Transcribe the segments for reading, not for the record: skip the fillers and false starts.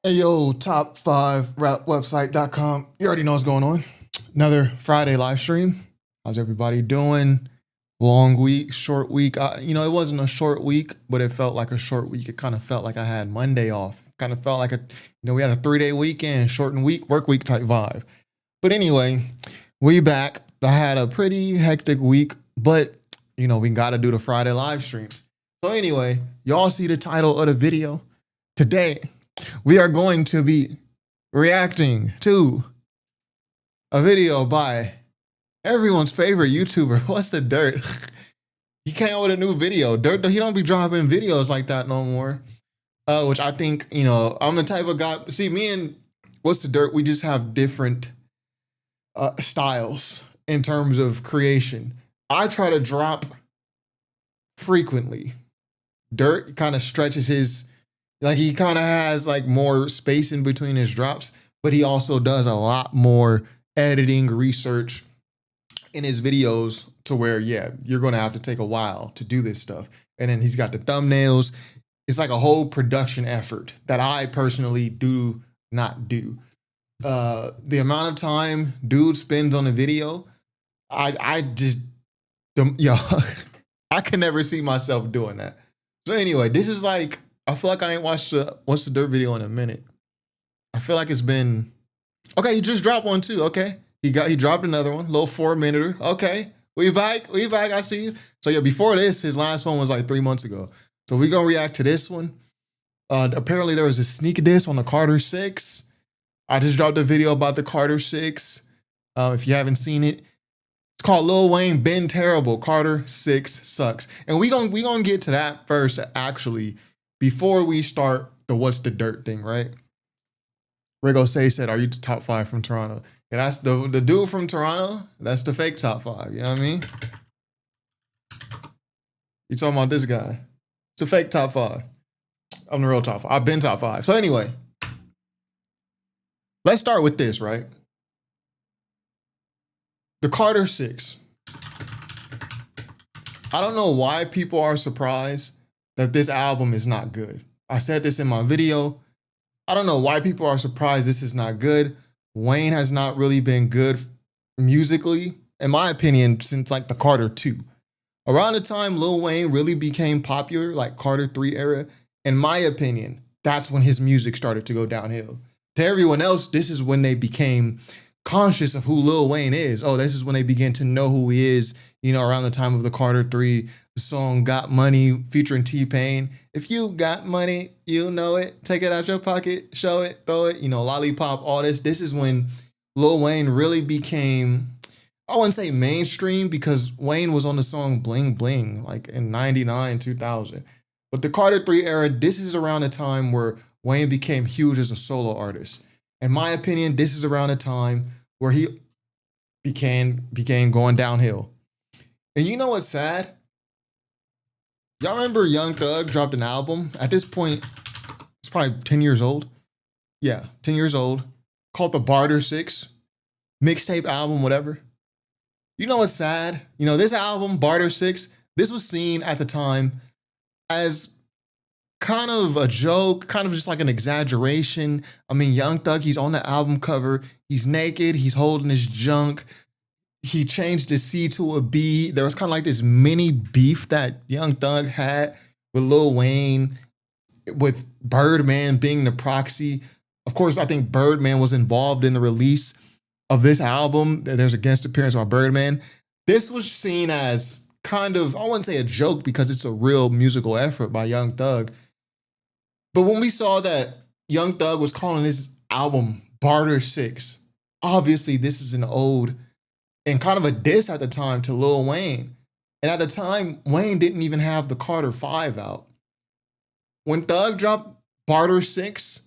Hey yo, top5rapwebsite.com. You already know what's going on. Another Friday live stream. How's everybody doing? Long week, short week. It wasn't a short week, but it felt like a short week. It kind of felt like I had Monday off. Kind of felt like we had a 3-day weekend, shortened week, work week type vibe. But anyway, we back. I had a pretty hectic week, but we got to do the Friday live stream. So anyway, y'all see the title of the video. Today, we are going to be reacting to a video by everyone's favorite YouTuber. What's the dirt? He came out with a new video. Dirt, he don't be dropping videos like that no more. Which I think, I'm the type of guy. See, me and What's the Dirt, we just have different styles in terms of creation. I try to drop frequently. Dirt kind of stretches his, he kind of has more space in between his drops, but he also does a lot more editing, research in his videos to where, you're going to have to take a while to do this stuff. And then he's got the thumbnails. It's like a whole production effort that I personally do not do. The amount of time dude spends on a video, I just, I can never see myself doing that. So anyway, this is I feel like I ain't watched the What's the Dirt video in a minute. I feel like it's been, okay, he just dropped one too, okay. He dropped another one, little 4-minute. Okay, we back, I see you. So yeah, before this, his last one was 3 months ago. So we gonna react to this one. Apparently there was a sneak diss on the Carter 6. I just dropped a video about the Carter 6. If you haven't seen it, it's called Lil Wayne Been Terrible, Carter 6 Sucks. And we gonna get to that first, actually, before we start the What's the Dirt thing, right? Rigo said, are you the top 5 from Toronto? And that's the dude from Toronto. That's the fake top 5. You know what I mean? You talking about this guy? It's a fake top 5. I'm the real top 5. I've been top 5. So anyway, let's start with this, right? The Carter 6. I don't know why people are surprised that this album is not good. I said this in my video. I don't know why people are surprised this is not good. Wayne has not really been good musically, in my opinion, since the Carter 2. Around the time Lil Wayne really became popular, Carter 3 era, in my opinion, that's when his music started to go downhill. To everyone else, this is when they became conscious of who Lil Wayne is. Oh, this is when they began to know who he is, around the time of the Carter 3, the song Got Money featuring T-Pain. If you got money, you know it. Take it out your pocket, show it, throw it, Lollipop, all this. This is when Lil Wayne really became, I wouldn't say mainstream, because Wayne was on the song Bling Bling, in 99, 2000. But the Carter 3 era, this is around the time where Wayne became huge as a solo artist. In my opinion, this is around the time where he began going downhill. And you know what's sad? Y'all remember Young Thug dropped an album? At this point, it's probably 10 years old. Yeah, 10 years old. Called the Barter 6. Mixtape album, whatever. You know what's sad? This album, Barter 6, this was seen at the time as kind of a joke, kind of just an exaggeration. I mean, Young Thug, he's on the album cover. He's naked. He's holding his junk. He changed the C to a B. There was kind of this mini beef that Young Thug had with Lil Wayne, with Birdman being the proxy. Of course, I think Birdman was involved in the release of this album. There's a guest appearance by Birdman. This was seen as kind of, I wouldn't say a joke because it's a real musical effort by Young Thug. But when we saw that Young Thug was calling this album Barter 6, obviously this is an ode and kind of a diss at the time to Lil Wayne. And at the time, Wayne didn't even have the Carter 5 out. When Thug dropped Barter 6,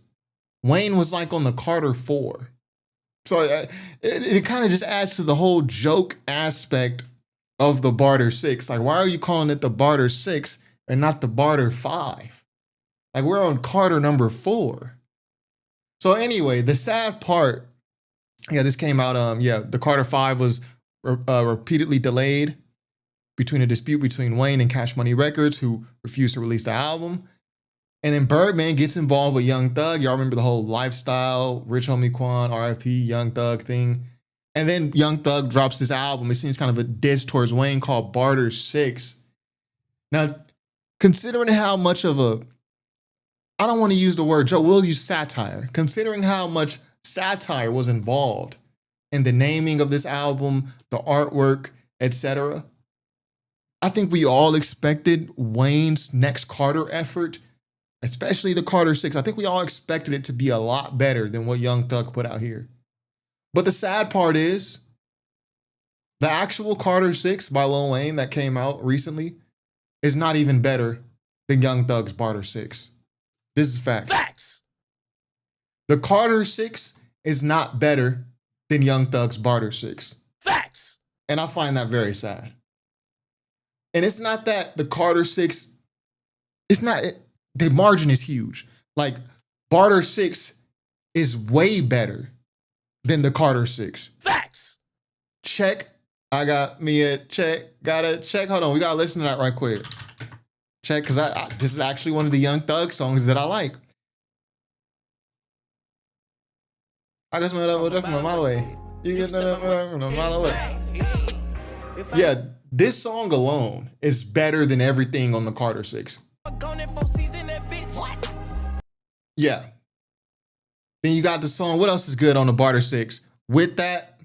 Wayne was on the Carter 4. So it kind of just adds to the whole joke aspect of the Barter 6. Why are you calling it the Barter 6 and not the Barter 5? We're on Carter number 4. So anyway, the sad part, this came out, the Carter 5 was repeatedly delayed between a dispute between Wayne and Cash Money Records, who refused to release the album. And then Birdman gets involved with Young Thug. Y'all remember the whole lifestyle, Rich Homie Quan, RIP, Young Thug thing. And then Young Thug drops this album. It seems kind of a diss towards Wayne called Barter 6. Now, considering how much of a, I don't want to use the word Joe, we'll use satire. Considering how much satire was involved in the naming of this album, the artwork, etc., I think we all expected Wayne's next Carter effort, especially the Carter 6. I think we all expected it to be a lot better than what Young Thug put out here. But the sad part is, the actual Carter 6 by Lil Wayne that came out recently is not even better than Young Thug's Barter 6. This is facts. Facts. The Carter 6 is not better than Young Thug's Barter 6. Facts. And I find that very sad. And it's not that the Carter 6, the margin is huge. Like, Barter 6 is way better than the Carter 6. Facts. Check. I got me a check. Got a check. Hold on. We got to listen to that right quick. Check, because this is actually one of the Young Thug songs that I like. I just went up from a mile away. You get that from a mile away. Yeah, this song alone is better than everything on the Carter 6. Yeah. Then you got the song. What else is good on the Barter 6? With that,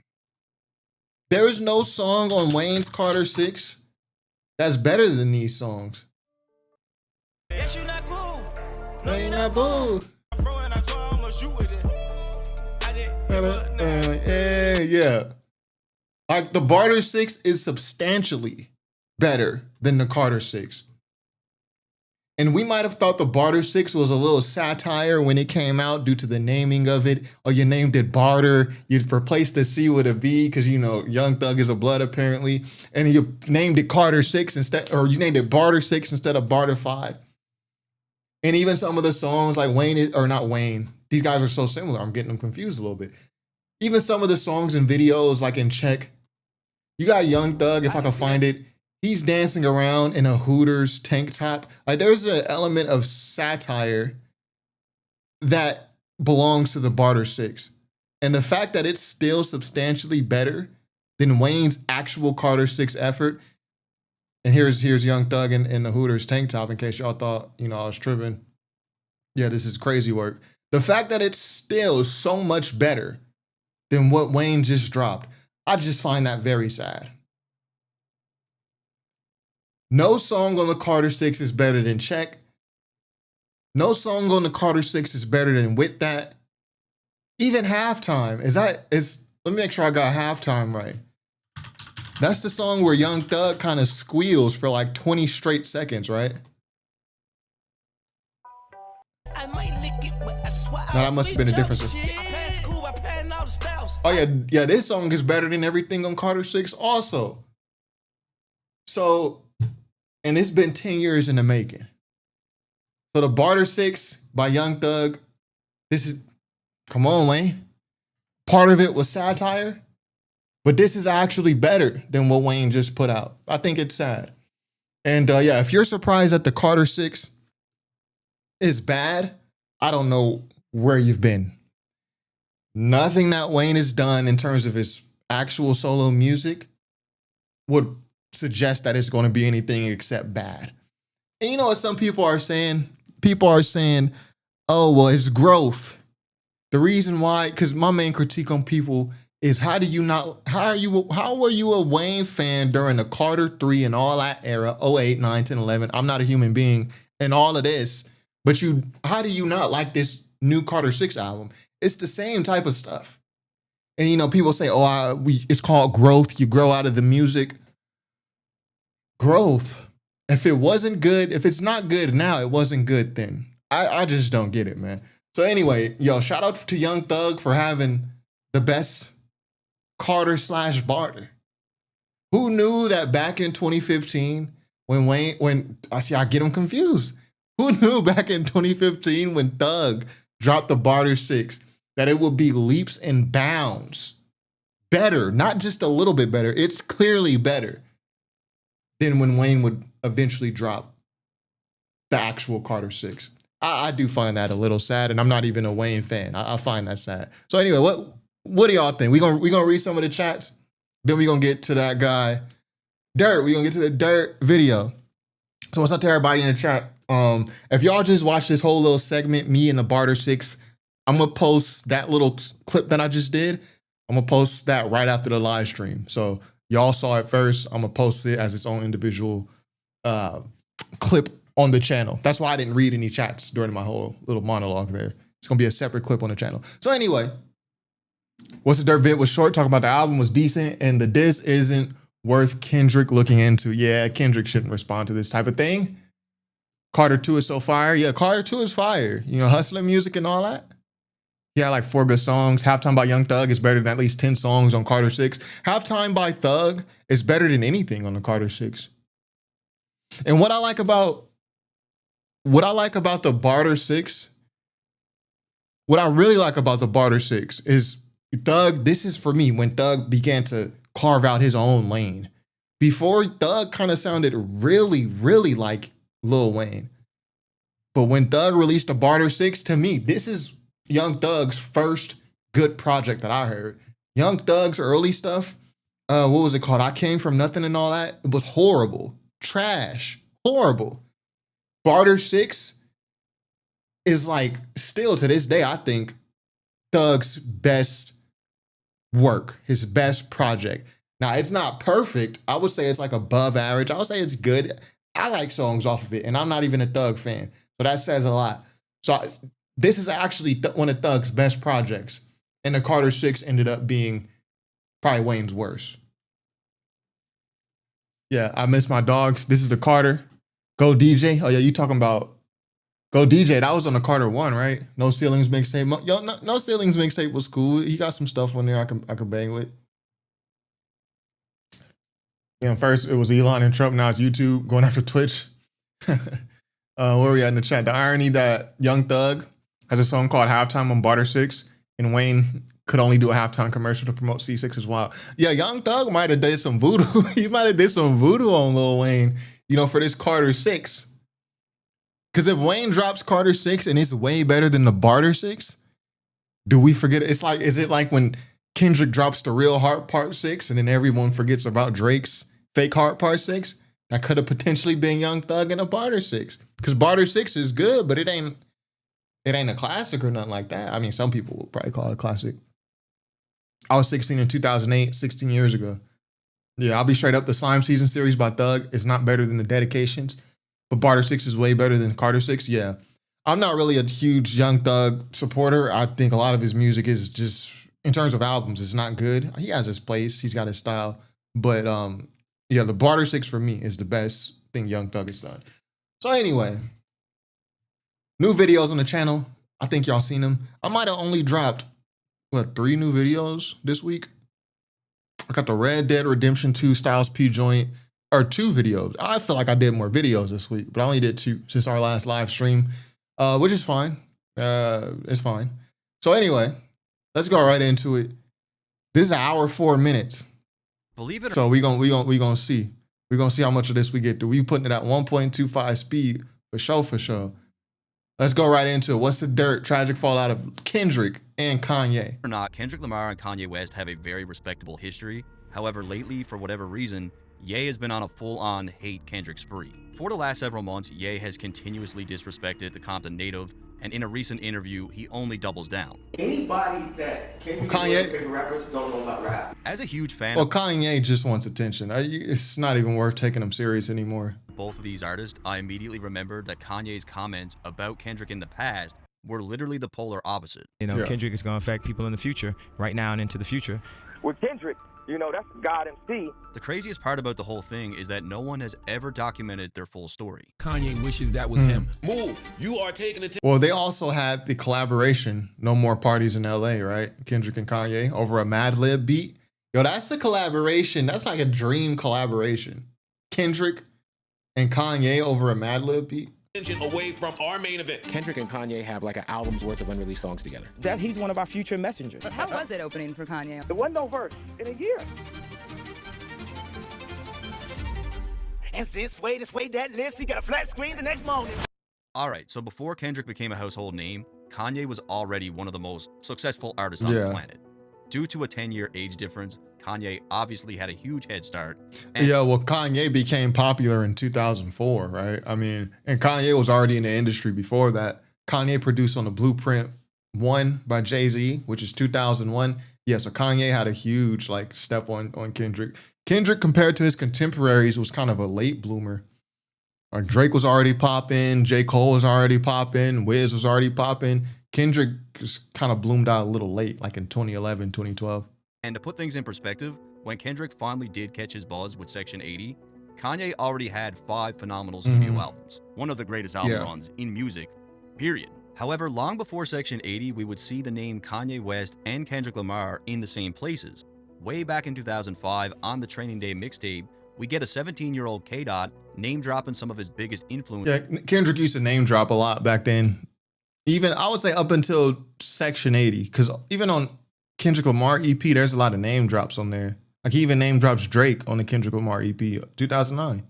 there is no song on Wayne's Carter 6 that's better than these songs. Yes, you not cool. No, you're not boo. Yeah. Like, the Barter 6 is substantially better than the Carter 6. And we might have thought the Barter 6 was a little satire when it came out due to the naming of it. Or you named it Barter. You replaced the C with a B because, you know, Young Thug is a blood apparently. And you named it Carter 6 instead, or you named it Barter 6 instead of Barter 5. And even some of the songs like not Wayne. These guys are so similar. I'm getting them confused a little bit. Even some of the songs and videos like in Check. You got Young Thug, if I can find it. He's dancing around in a Hooters tank top. Like, there's an element of satire that belongs to the Barter 6. And the fact that it's still substantially better than Wayne's actual Carter 6 effort. And here's Young Thug in the Hooters tank top, in case y'all thought, you know, I was tripping. Yeah, this is crazy work. The fact that it's still so much better than what Wayne just dropped, I just find that very sad. No song on the Carter 6 is better than Check. No song on the Carter 6 is better than With That. Even Halftime. Let me make sure I got Halftime right. That's the song where Young Thug kind of squeals for like 20 straight seconds, right? No, that must have been a different song. Oh yeah, this song is better than everything on Carter 6 also. So, and it's been 10 years in the making. So the Barter 6 by Young Thug, come on, Wayne. Part of it was satire, but this is actually better than what Wayne just put out. I think it's sad. And yeah, if you're surprised that the Carter 6 is bad, I don't know where you've been. Nothing that Wayne has done in terms of his actual solo music would suggest that it's going to be anything except bad. And you know what some people are saying? People are saying, oh, well, it's growth. The reason why, because my main critique on people is how were you a Wayne fan during the Carter 3 and all that era, 08, 9, 10, 11? I'm not a human being and all of this, but how do you not like this new Carter 6 album? It's the same type of stuff. And, you know, people say, it's called growth. You grow out of the music. Growth. If it wasn't good, if it's not good now, it wasn't good then. I just don't get it, man. So anyway, yo, shout out to Young Thug for having the best Carter/Barter. Who knew that back in 2015 I get him confused. Who knew back in 2015 when Thug dropped the Barter 6 that it would be leaps and bounds better, not just a little bit better, it's clearly better than when Wayne would eventually drop the actual Carter 6. I do find that a little sad, and I'm not even a Wayne fan. I find that sad. So anyway, what do y'all think? We gonna read some of the chats, then we gonna get to that guy, Dirt. We gonna get to the Dirt video. So what's up to everybody in the chat? If y'all just watch this whole little segment, me and the Barter Six, I'm gonna post that little clip that I just did. I'm gonna post that right after the live stream. So y'all saw it first. I'm gonna post it as its own individual clip on the channel. That's why I didn't read any chats during my whole little monologue there. It's gonna be a separate clip on the channel. So anyway, What's the Dirt vid was short, talking about the album was decent, and the diss isn't worth Kendrick looking into. Yeah, Kendrick shouldn't respond to this type of thing. Carter 2 is so fire. Yeah, Carter 2 is fire. You know, hustler music and all that. Yeah, like 4 good songs. Halftime by Young Thug is better than at least 10 songs on Carter 6. Halftime by Thug is better than anything on the Carter 6. And what I like about the Barter 6, what I really like about the Barter 6 is Thug, this is for me when Thug began to carve out his own lane. Before, Thug kind of sounded really, really like Lil Wayne. But when Thug released the Barter 6, to me, this is Young Thug's first good project that I heard. Young Thug's early stuff, what was it called? I Came From Nothing and all that. It was horrible. Trash. Horrible. Barter 6 is like, still to this day, I think, Thug's best work, his best project. Now, it's not perfect. I would say it's like above average. I would say it's good. I like songs off of it, and I'm not even a Thug fan. So that says a lot. So this is actually one of Thug's best projects. And the Carter 6 ended up being probably Wayne's worst. Yeah, I miss my dogs. This is the Carter. Go DJ. Oh, yeah, you talking about Go DJ. That was on the Carter 1, right? No Ceilings mixtape. Yo, no Ceilings mixtape was cool. He got some stuff on there I could bang with. You know, first it was Elon and Trump. Now it's YouTube going after Twitch. Where we at in the chat? The irony that Young Thug has a song called Halftime on Barter 6, and Wayne could only do a halftime commercial to promote C6 as well. Yeah, Young Thug might have did some voodoo. He might have did some voodoo on Lil Wayne, you know, for this Carter 6. Because if Wayne drops Carter 6 and it's way better than the Barter 6, do we forget? It's like, is it like when Kendrick drops the Real Heart Part 6 and then everyone forgets about Drake's Fake Heart Part 6? That could have potentially been Young Thug and a Barter 6. Because Barter 6 is good, but it ain't a classic or nothing like that. I mean, some people would probably call it a classic. I was 16 in 2008, 16 years ago. Yeah, I'll be straight up. The Slime Season series by Thug is not better than the Dedications. But Barter 6 is way better than Carter 6. Yeah. I'm not really a huge Young Thug supporter. I think a lot of his music is just, in terms of albums, it's not good. He has his place. He's got his style. But yeah, the Barter 6 for me is the best thing Young Thug has done. So anyway, new videos on the channel. I think y'all seen them. I might have only dropped, 3 new videos this week? I got the Red Dead Redemption 2 Styles P joint. Or 2 videos. I feel like I did more videos this week, but I only did 2 since our last live stream, which is fine. It's fine. So anyway, let's go right into it. This is an hour 4 minutes. Believe it or so we gonna see. We're gonna see how much of this we get through. We putting it at 1.25 speed for sure. Let's go right into it. What's the dirt? Tragic fallout of Kendrick and Kanye. or not, Kendrick Lamar and Kanye West have a very respectable history. However, lately, for whatever reason, Ye has been on a full-on hate Kendrick spree. For the last several months, Ye has continuously disrespected the Compton native, and in a recent interview, he only doubles down. Anybody that Kendrick Kanye, favorite rappers don't know about rap. As a huge fan well, Kanye just wants attention. It's not even worth taking him serious anymore. of both of these artists, I immediately remembered that Kanye's comments about Kendrick in the past were literally the polar opposite. You know, Yeah. Kendrick is going to affect people in the future, right now and into the future. With Kendrick, you know, that's God MC. The craziest part about the whole thing is that no one has ever documented their full story. Kanye wishes that was him. Move. You are taking it. Well, they also had the collaboration, No More Parties in LA, right? Kendrick and Kanye over a Mad Lib beat. Yo, that's a collaboration. That's like a dream collaboration. Kendrick and Kanye over a Mad Lib beat. Away from our main event. Kendrick and Kanye have like an album's worth of unreleased songs together. That he's one of our future messengers. How was it opening for Kanye? There wasn't no verse in a year. And since Wade has weighed that list, he got a flat screen the next morning. All right, so before Kendrick became a household name, Kanye was already one of the most successful artists on the planet. Due to a 10-year age difference, Kanye obviously had a huge head start. Yeah, well, Kanye became popular in 2004, right? I mean, and Kanye was already in the industry before that. Kanye produced on the Blueprint 1 by Jay-Z, which is 2001. Yeah, so Kanye had a huge like step on Kendrick. Kendrick, compared to his contemporaries, was kind of a late bloomer. Like Drake was already popping, J. Cole was already popping, Wiz was already popping. Kendrick just kind of bloomed out a little late, like in 2011, 2012. And to put things in perspective, when Kendrick finally did catch his buzz with Section 80, Kanye already had 5 phenomenal studio albums. One of the greatest album runs in music, period. However, long before Section 80, we would see the name Kanye West and Kendrick Lamar in the same places. Way back in 2005, on the Training Day mixtape, we get a 17-year-old K-Dot name-dropping some of his biggest influences. Yeah, Kendrick used to name drop a lot back then. Even, I would say up until Section 80, because even on Kendrick Lamar EP, there's a lot of name drops on there. Like he even name drops Drake on the Kendrick Lamar EP, 2009.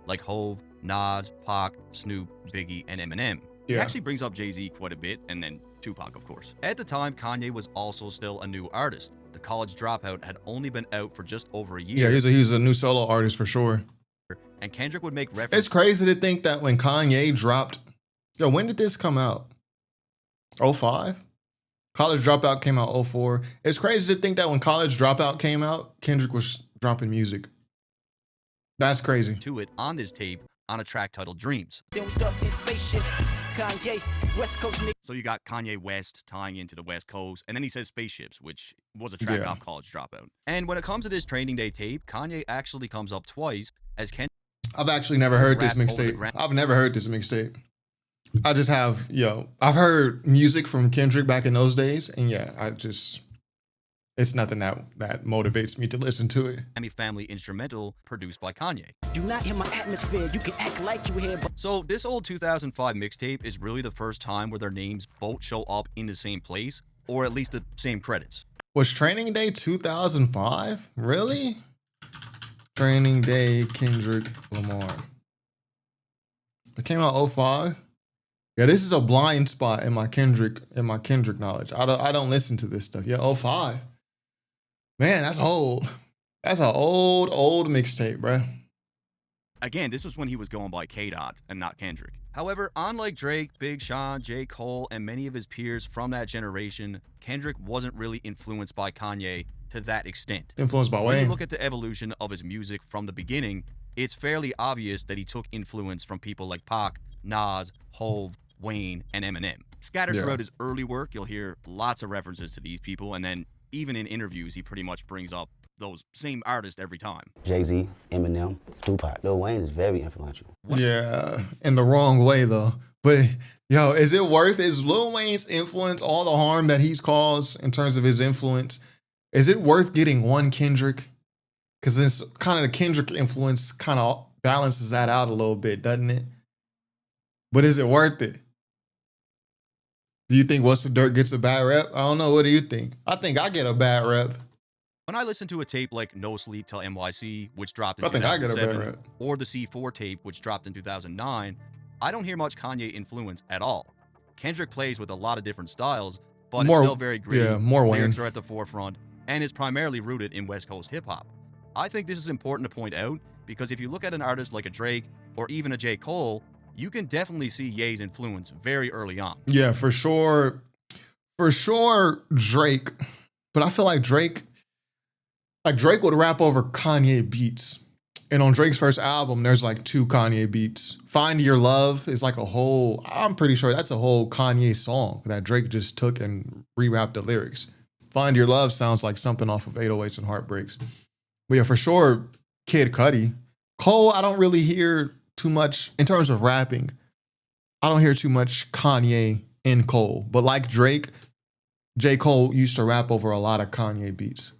Like Hove, Nas, Pac, Snoop, Biggie, and Eminem. He actually brings up Jay-Z quite a bit, and then Tupac, of course. At the time, Kanye was also still a new artist. The College Dropout had only been out for just over a year. Yeah, he was a new solo artist for sure. And Kendrick would make references. It's crazy to think that when Kanye dropped, yo, when did this come out? 05? College Dropout came out 04. It's crazy to think that when College Dropout came out, Kendrick was dropping music. That's crazy. To it on this tape on a track titled Dreams. So you got Kanye West tying into the West Coast, and then he says spaceships, which was a track off College Dropout. And when it comes to this Training Day tape, Kanye actually comes up twice as Kendrick. I've actually never heard this mixtape. I've never heard this mixtape. I just have, I've heard music from Kendrick back in those days, and it's nothing that motivates me to listen to it. Family instrumental produced by Kanye. Do not hit my atmosphere. You can act like you here, but So this old 2005 mixtape is really the first time where their names both show up in the same place, or at least the same credits. Was Training Day 2005? Really? Training Day, Kendrick Lamar. It came out 05. Yeah, this is a blind spot in my Kendrick knowledge. I don't listen to this stuff. Yeah, 05. Man, that's old. That's an old mixtape, bruh. Again, this was when he was going by K-Dot and not Kendrick. However, unlike Drake, Big Sean, J. Cole, and many of his peers from that generation, Kendrick wasn't really influenced by Kanye to that extent. Influenced by When Wayne. you look at the evolution of his music from the beginning, it's fairly obvious that he took influence from people like Pac, Nas, Hove, Wayne, and Eminem. Scattered throughout his early work, you'll hear lots of references to these people, and then even in interviews, he pretty much brings up those same artists every time. Jay-Z, Eminem, Tupac. Lil Wayne is very influential. Yeah, in the wrong way though. But is it worth? Is Lil Wayne's influence, all the harm that he's caused in terms of his influence, is it worth getting one Kendrick? Because this kind of the Kendrick influence kind of balances that out a little bit, doesn't it? But is it worth it? Do you think What's the Dirt gets a bad rep? I don't know. What do you think? I think I get a bad rep. When I listen to a tape like No Sleep Till NYC, which dropped in I think I get a 2007, bad rep. or the C4 tape, which dropped in 2009, I don't hear much Kanye influence at all. Kendrick plays with a lot of different styles, but it's still very gritty. Yeah, more Wayne. Lyrics are at the forefront, and is primarily rooted in West Coast hip-hop. I think this is important to point out, because if you look at an artist like a Drake, or even a J. Cole, you can definitely see Ye's influence very early on. Yeah, for sure. For sure, Drake. But I feel like Drake would rap over Kanye beats. And on Drake's first album, there's like 2 Kanye beats. Find Your Love is like I'm pretty sure that's a whole Kanye song that Drake just took and re-rapped the lyrics. Find Your Love sounds like something off of 808s and Heartbreaks. But yeah, for sure, Kid Cudi. Cole, I don't really hear too much in terms of rapping. I don't hear too much Kanye in Cole. But like Drake, J. Cole used to rap over a lot of Kanye beats.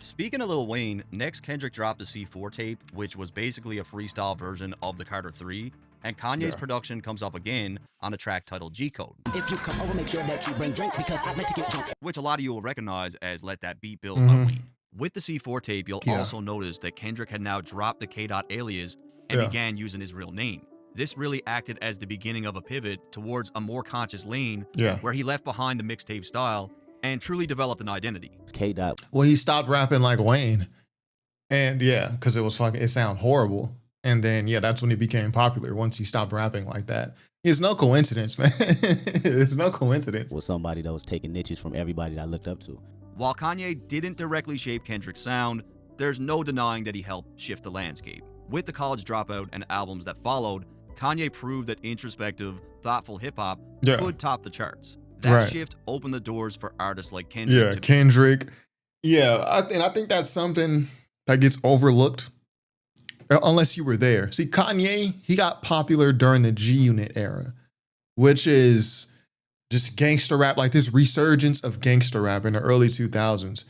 Speaking of Lil Wayne, next Kendrick dropped the C4 tape, which was basically a freestyle version of the Carter 3, and Kanye's production comes up again on a track titled G-Code. if you come over, make sure that you bring drink because I'd like to get drunk. Which a lot of you will recognize as Let That Beat Build by Wayne. With the C4 tape, you'll also notice that Kendrick had now dropped the K-Dot alias and began using his real name. This really acted as the beginning of a pivot towards a more conscious lane Yeah. where he left behind the mixtape style and truly developed an identity. K. Dot. Well, he stopped rapping like Wayne. And yeah, because it sounded horrible. And then, yeah, that's when he became popular, once he stopped rapping like that. It's no coincidence, man. It's no coincidence. Was somebody that was taking niches from everybody that I looked up to. While Kanye didn't directly shape Kendrick's sound, there's no denying that he helped shift the landscape. With The College Dropout and albums that followed, Kanye proved that introspective, thoughtful hip-hop could top the charts. That shift opened the doors for artists like Kendrick. Yeah, Kendrick. Yeah, I think that's something that gets overlooked unless you were there. See, Kanye, he got popular during the G-Unit era, which is just gangster rap, like this resurgence of gangster rap in the early 2000s.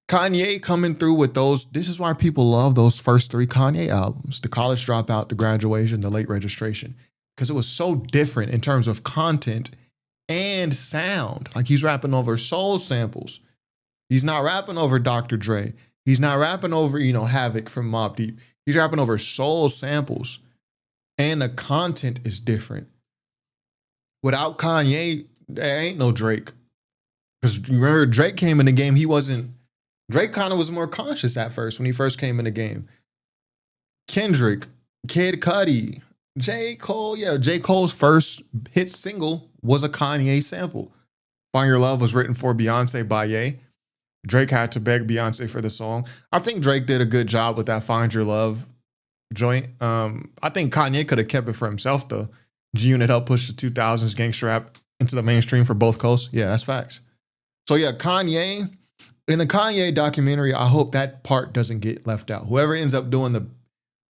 Kanye coming through with those, this is why people love those first 3 Kanye albums, The College Dropout, The Graduation, The Late Registration, because it was so different in terms of content and sound. Like he's rapping over soul samples. He's not rapping over Dr. Dre. He's not rapping over, Havoc from Mobb Deep. He's rapping over soul samples. And the content is different. Without Kanye, there ain't no Drake. Because remember, Drake came in the game, Drake kind of was more conscious at first when he first came in the game. Kendrick, Kid Cudi, J. Cole. Yeah, J. Cole's first hit single was a Kanye sample. Find Your Love was written for Beyonce by Ye. Drake had to beg Beyonce for the song. I think Drake did a good job with that Find Your Love joint. I think Kanye could have kept it for himself, though. G-Unit helped push the 2000s gangster rap into the mainstream for both coasts. Yeah, that's facts. So yeah, Kanye, in the Kanye documentary, I hope that part doesn't get left out.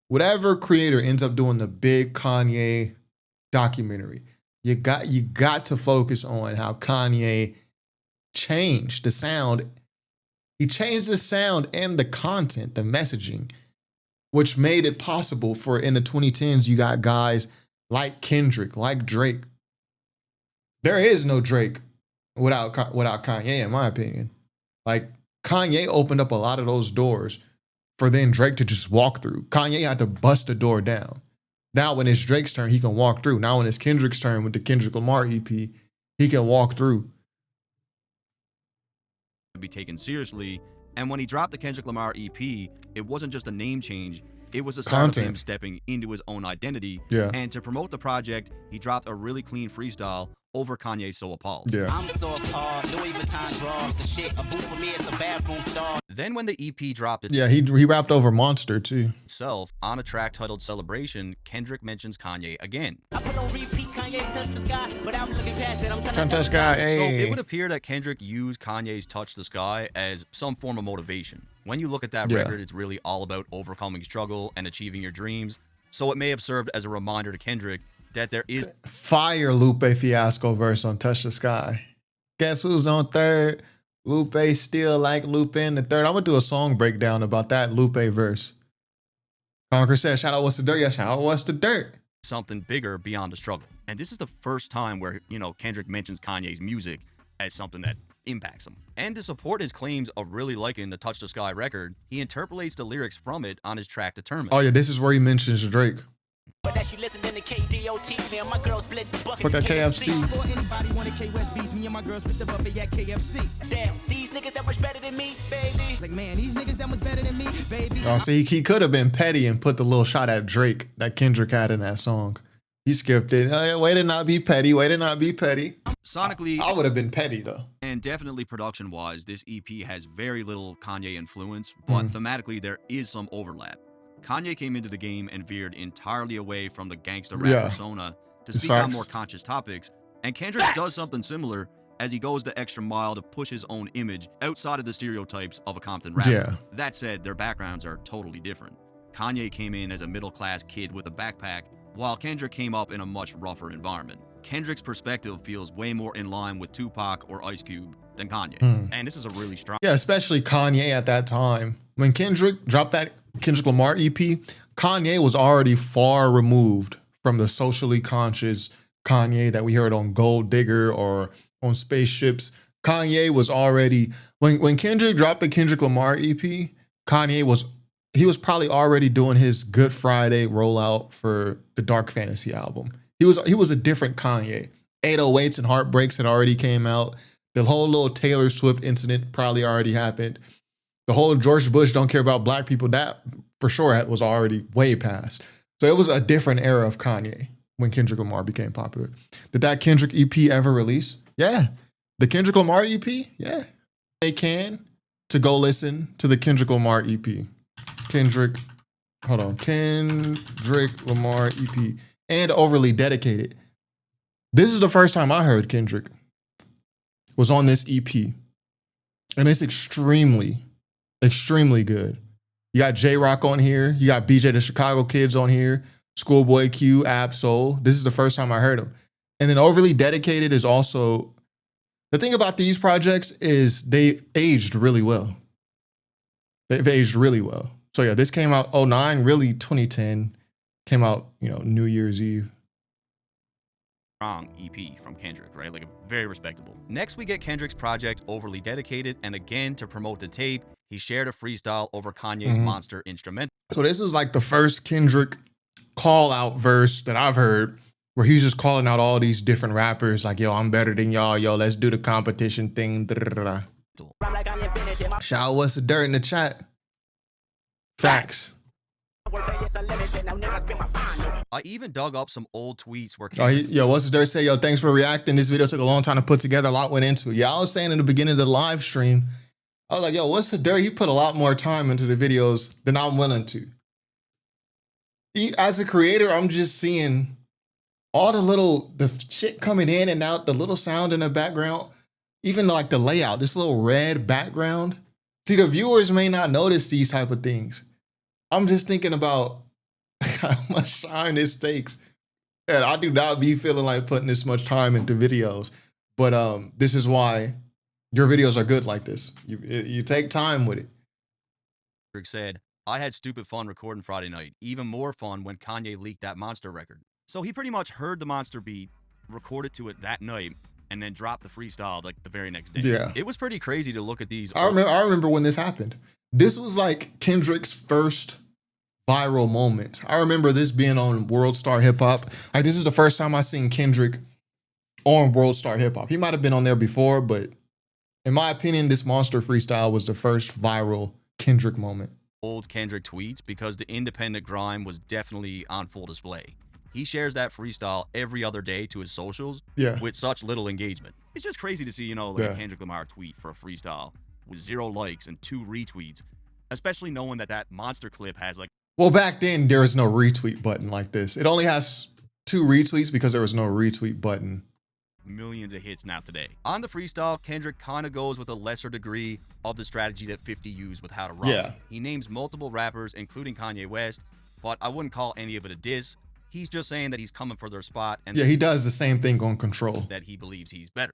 Whatever creator ends up doing the big Kanye documentary, you got to focus on how Kanye changed the sound. He changed the sound and the content, the messaging, which made it possible for, in the 2010s, you got guys like Kendrick, like Drake. There is no Drake without Kanye, in my opinion. Like, Kanye opened up a lot of those doors for then Drake to just walk through. Kanye had to bust the door down. Now when it's Drake's turn, he can walk through. Now when it's Kendrick's turn with the Kendrick Lamar EP, he can walk through. Be taken seriously, and when he dropped the Kendrick Lamar EP, it wasn't just a name change, it was a start of him stepping into his own identity. And to promote the project, he dropped a really clean freestyle over Kanye's So Appalled. I'm so appalled. Louis Vuitton draws the shit. A booth for me is a bathroom stall. Then when the EP dropped he rapped over Monster too. Itself, on a track titled Celebration, Kendrick mentions Kanye again. I put on repeat Kanye's Touch the Sky, but I'm looking past it. I'm trying to touch Sky. So it would appear that Kendrick used Kanye's Touch the Sky as some form of motivation. When you look at that record, it's really all about overcoming struggle and achieving your dreams. So it may have served as a reminder to Kendrick that there is fire Lupe Fiasco verse on Touch the Sky. Guess who's on third? Lupe still like Lupe in the third. I'm gonna do a song breakdown about that Lupe verse. Conquer said, shout out What's the Dirt? Yeah, shout out What's the Dirt? Something bigger beyond the struggle. And this is the first time where, Kendrick mentions Kanye's music as something that impacts him. And to support his claims of really liking the Touch the Sky record, he interpolates the lyrics from it on his track Determined. Oh yeah, this is where he mentions Drake. But that she listening to KDOT, man, my girl split the bucket. Fuck that KFC. Before anybody wanted K-West beats, me and my girl split the buffet at KFC. Damn, these niggas that much better than me, baby. It's like, man, these niggas that much better than me, baby. Oh, see, he could have been petty and put the little shot at Drake that Kendrick had in that song. He skipped it. Oh, yeah, way to not be petty. Way to not be petty. Sonically, I would have been petty though. And definitely production-wise, this EP has very little Kanye influence, but thematically there is some overlap. Kanye came into the game and veered entirely away from the gangsta rap persona to speak on more conscious topics, and Kendrick does something similar as he goes the extra mile to push his own image outside of the stereotypes of a Compton rapper. That said, their backgrounds are totally different. Kanye came in as a middle-class kid with a backpack, while Kendrick came up in a much rougher environment. Kendrick's perspective feels way more in line with Tupac or Ice Cube than Kanye. And this is a really strong... Yeah, especially Kanye at that time. When Kendrick dropped that Kendrick Lamar EP, Kanye was already far removed from the socially conscious Kanye that we heard on Gold Digger or on Spaceships. Kanye was already... When Kendrick dropped the Kendrick Lamar EP, Kanye was he was probably already doing his Good Friday rollout for the Dark Fantasy album. He was a different Kanye. 808s and Heartbreaks had already came out. The whole little Taylor Swift incident probably already happened. The whole George Bush don't care about black people, that for sure was already way past. So it was a different era of Kanye when Kendrick Lamar became popular. Did that Kendrick EP ever release? Yeah. The Kendrick Lamar EP? Yeah. They can to go listen to the Kendrick Lamar EP. Kendrick Lamar EP. And Overly Dedicated. This is the first time I heard Kendrick was on this EP. And it's extremely, extremely good. You got J-Rock on here. You got BJ the Chicago Kids on here. Schoolboy Q, Ab-Soul. This is the first time I heard him. And then Overly Dedicated is also... The thing about these projects is they aged really well. They've aged really well. So yeah, this came out 2009, really 2010. Came out, New Year's Eve. Strong EP from Kendrick, right? Like very respectable. Next, we get Kendrick's project Overly Dedicated, and again, to promote the tape, he shared a freestyle over Kanye's Monster instrumental. So this is like the first Kendrick call out verse that I've heard, where he's just calling out all these different rappers, like, yo, I'm better than y'all, yo, let's do the competition thing. Shout out What's the Dirt in the chat. Facts. I even dug up some old tweets where What's the Dirt say, yo, thanks for reacting. This video took a long time to put together. A lot went into it. Yeah, I was saying in the beginning of the live stream, I was like, yo, What's the Dirt? He put a lot more time into the videos than I'm willing to. As a creator, I'm just seeing all the shit coming in and out, the little sound in the background, even like the layout, this little red background. See, the viewers may not notice these type of things. I'm just thinking about how much time this takes. And I do not be feeling like putting this much time into videos. But this is why your videos are good like this. You take time with it. Kendrick said, I had stupid fun recording Friday night. Even more fun when Kanye leaked that Monster record. So he pretty much heard the Monster beat, recorded to it that night, and then dropped the freestyle like the very next day. Yeah. It was pretty crazy to look at these. I remember when this happened. This was like Kendrick's first viral moment. I remember this being on World Star Hip Hop. Like, this is the first time I seen Kendrick on World Star Hip Hop. He might have been on there before, but in my opinion, this Monster freestyle was the first viral Kendrick moment. Old Kendrick tweets, because the independent grime was definitely on full display. He shares that freestyle every other day to his socials with such little engagement. It's just crazy to see, a Kendrick Lamar tweet for a freestyle with 0 likes and 2 retweets, especially knowing that Monster clip has like... Well, back then, there was no retweet button like this. It only has 2 retweets because there was no retweet button. Millions of hits now today. On the freestyle, Kendrick kind of goes with a lesser degree of the strategy that 50 used with How to Rhyme. Yeah. He names multiple rappers, including Kanye West, but I wouldn't call any of it a diss. He's just saying that he's coming for their spot. And he does the same thing on Control. That he believes he's better.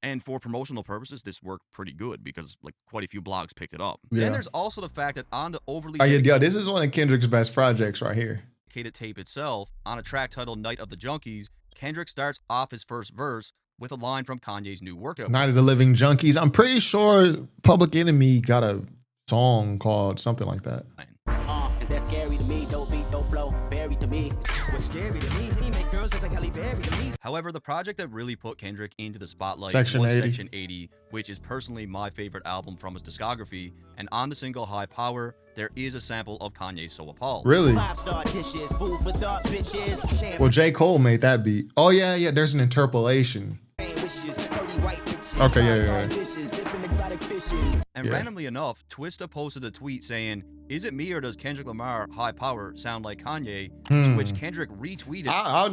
And for promotional purposes, this worked pretty good because like quite a few blogs picked it up. Yeah. Then there's also the fact that on the overly... this is one of Kendrick's best projects right here. Tape itself, on a track titled Night of the Junkies, Kendrick starts off his first verse with a line from Kanye's new workout. Night of the Living Junkies. I'm pretty sure Public Enemy got a song called something like that. And that's scary to me, don't beat, don't flow, very to me. What's scary to me, he make girls look like Halle Berry to me. However, the project that really put Kendrick into the spotlight Section was 80. Section 80, which is personally my favorite album from his discography, and on the single High Power, there is a sample of Kanye's So Appalled. Really? 5-star dishes, food for thought, bitches. Well, J. Cole made that beat. Oh, yeah, there's an interpolation. Okay, yeah. And randomly enough, Twista posted a tweet saying, is it me or does Kendrick Lamar High Power sound like Kanye? To which Kendrick retweeted. I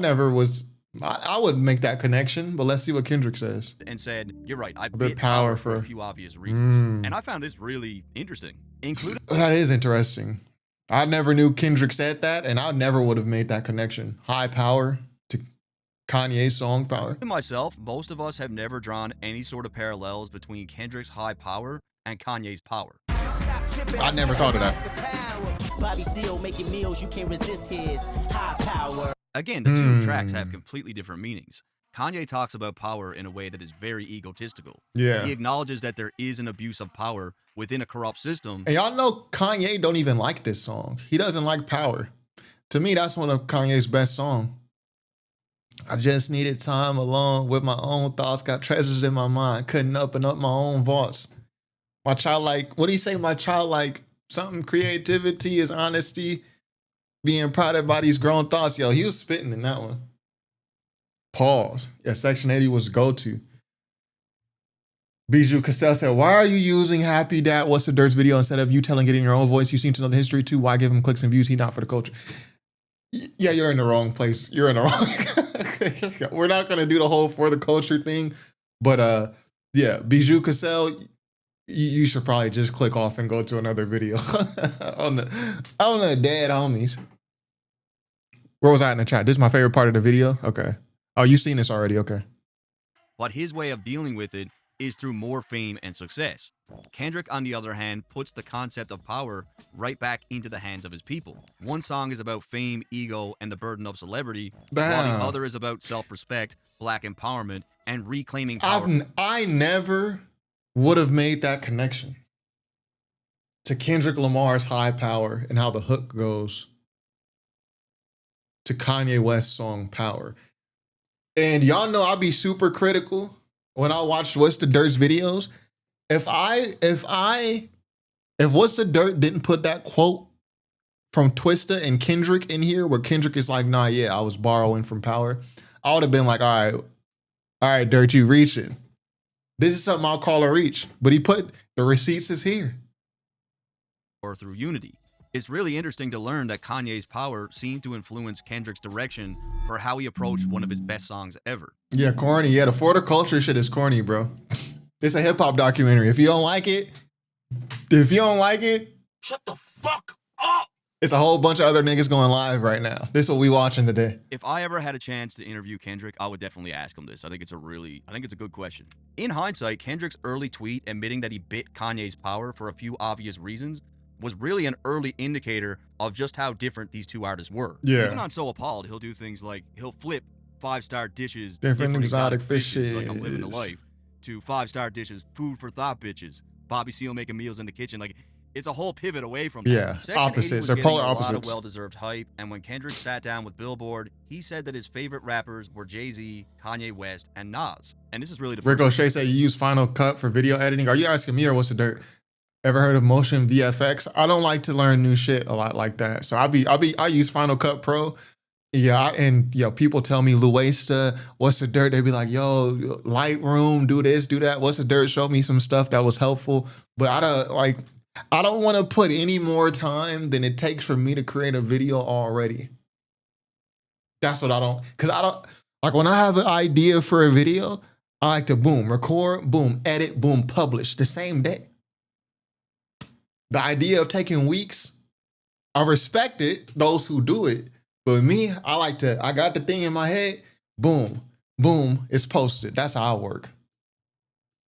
would make that connection, but let's see what Kendrick says. And said, you're right, I bit power for a few obvious reasons. And I found this really interesting. That is interesting. I never knew Kendrick said that, and I never would have made that connection. High Power to Kanye's song Power. Myself, most of us have never drawn any sort of parallels between Kendrick's High Power and Kanye's Power. I never thought of that. Bobby Seale making meals, you can't resist his high power. Again, the two tracks have completely different meanings. Kanye talks about power in a way that is very egotistical. Yeah. He acknowledges that there is an abuse of power within a corrupt system. And y'all know Kanye don't even like this song. He doesn't like Power. To me, that's one of Kanye's best songs. I just needed time alone with my own thoughts, got treasures in my mind, couldn't open up my own vaults. My childlike, what do you say? My childlike something creativity is honesty, being prodded by these grown thoughts. Yo, he was spitting in that one. Pause. Yeah, Section 80 was go-to. Bijou Cassell said, why are you using Happy Dad What's the Dirt's video instead of you telling it in your own voice? You seem to know the history too. Why give him clicks and views? He not for the culture. Yeah, you're in the wrong place. You're in the wrong. We're not going to do the whole for the culture thing. But yeah, Bijou Cassell, you should probably just click off and go to another video on the dead homies. Where was I in the chat? This is my favorite part of the video. Okay. Oh, you've seen this already. Okay. But his way of dealing with it is through more fame and success. Kendrick, on the other hand, puts the concept of power right back into the hands of his people. One song is about fame, ego, and the burden of celebrity, while the other is about self-respect, black empowerment, and reclaiming power. I never would have made that connection to Kendrick Lamar's High Power and how the hook goes to Kanye West's song Power. And y'all know I'll be super critical when I watch What's the Dirt's videos. If What's the Dirt didn't put that quote from Twista and Kendrick in here, where Kendrick is like, nah, yeah, I was borrowing from Power, I would have been like, all right, Dirt, you reaching. This is something I'll call a reach. But he put the receipts is here. Or through unity. It's really interesting to learn that Kanye's power seemed to influence Kendrick's direction for how he approached one of his best songs ever. Yeah, corny. Yeah, the for the culture shit is corny, bro. It's a hip hop documentary. If you don't like it, Shut the fuck up. it's a whole bunch of other niggas going live right now. This is what we watching today. If I ever had a chance to interview Kendrick, I would definitely ask him this. I think it's a good question. In hindsight, Kendrick's early tweet admitting that he bit Kanye's power for a few obvious reasons was really an early indicator of just how different these two artists were. Yeah. Even on So Appalled, he'll do things like he'll flip 5-star dishes, Different exotic fishes, like I'm living the life, to 5-star dishes, food for thought bitches, Bobby Seale making meals in the kitchen. Like, it's a whole pivot away from that. Yeah, Section 80 opposites. was They're getting polar a lot opposites. of well-deserved hype, and when Kendrick sat down with Billboard, he said that his favorite rappers were Jay-Z, Kanye West, and Nas. And this is really the first Ricochet said you use Final Cut for video editing. Are you asking me or What's the Dirt? Ever heard of motion VFX? I don't like to learn new shit a lot like that. So I use Final Cut Pro. Yeah, and people tell me Luesta, What's the Dirt? They be like, yo, Lightroom, do this, do that. What's the Dirt? Show me some stuff that was helpful. But I don't want to put any more time than it takes for me to create a video already. That's what I don't, because I don't, like when I have an idea for a video, I like to boom, record, boom, edit, boom, publish the same day. The idea of taking weeks, I respect it, those who do it. But me, I got the thing in my head, boom, boom, it's posted. That's how I work.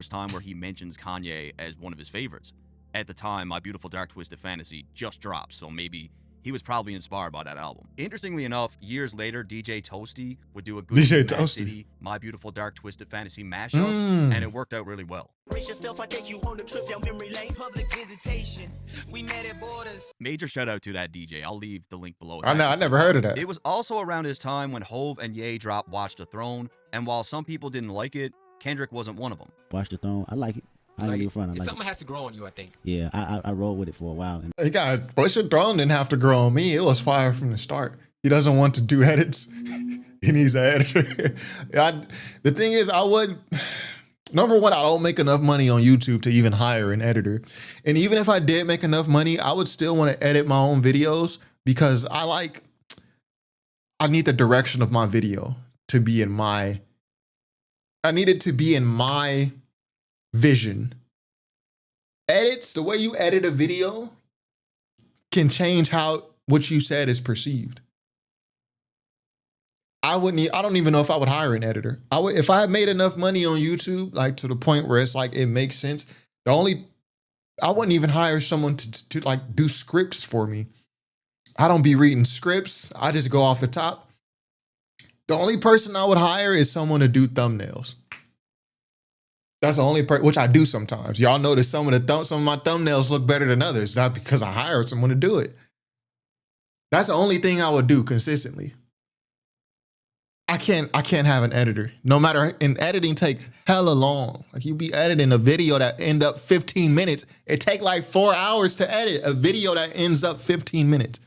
first time where he mentions Kanye as one of his favorites. At the time, My Beautiful Dark Twisted Fantasy just dropped, so maybe he was probably inspired by that album. Interestingly enough, years later, DJ Toasty would do a good DJ Mad Toasty. City, My Beautiful Dark Twisted Fantasy mashup, and it worked out really well. Brace yourself, I take you on the trip down memory lane. Public visitation. We met at Borders. Major shout out to that DJ. I'll leave the link below. It's I know, I actually never heard of that. It was also around his time when Hove and Ye dropped Watch the Throne, and while some people didn't like it, Kendrick wasn't one of them. Watch the Throne. I like it. I ain't even front. I like Something has to grow on you, I think. it. Yeah, I rolled with it for a while. And He got Bush Throne didn't have to grow on me. It was fire from the start. He doesn't want to do edits, and he's an editor. The thing is, number one, I don't make enough money on YouTube to even hire an editor. And even if I did make enough money, I would still want to edit my own videos because I need the direction of my video to be in my, I need it to be in my vision. Edits, the way you edit a video can change how what you said is perceived. I don't even know if I would hire an editor. If I had made enough money on YouTube, like to the point where it's like it makes sense. I wouldn't even hire someone to like do scripts for me. I don't be reading scripts. I just go off the top. The only person I would hire is someone to do thumbnails. That's the only which I do sometimes. Y'all notice some of my thumbnails look better than others, not because I hired someone to do it. That's the only thing I would do consistently. I can't have an editor. No matter, and editing take hella long. Like you be editing a video that end up 15 minutes. It take like 4 hours to edit a video that ends up 15 minutes.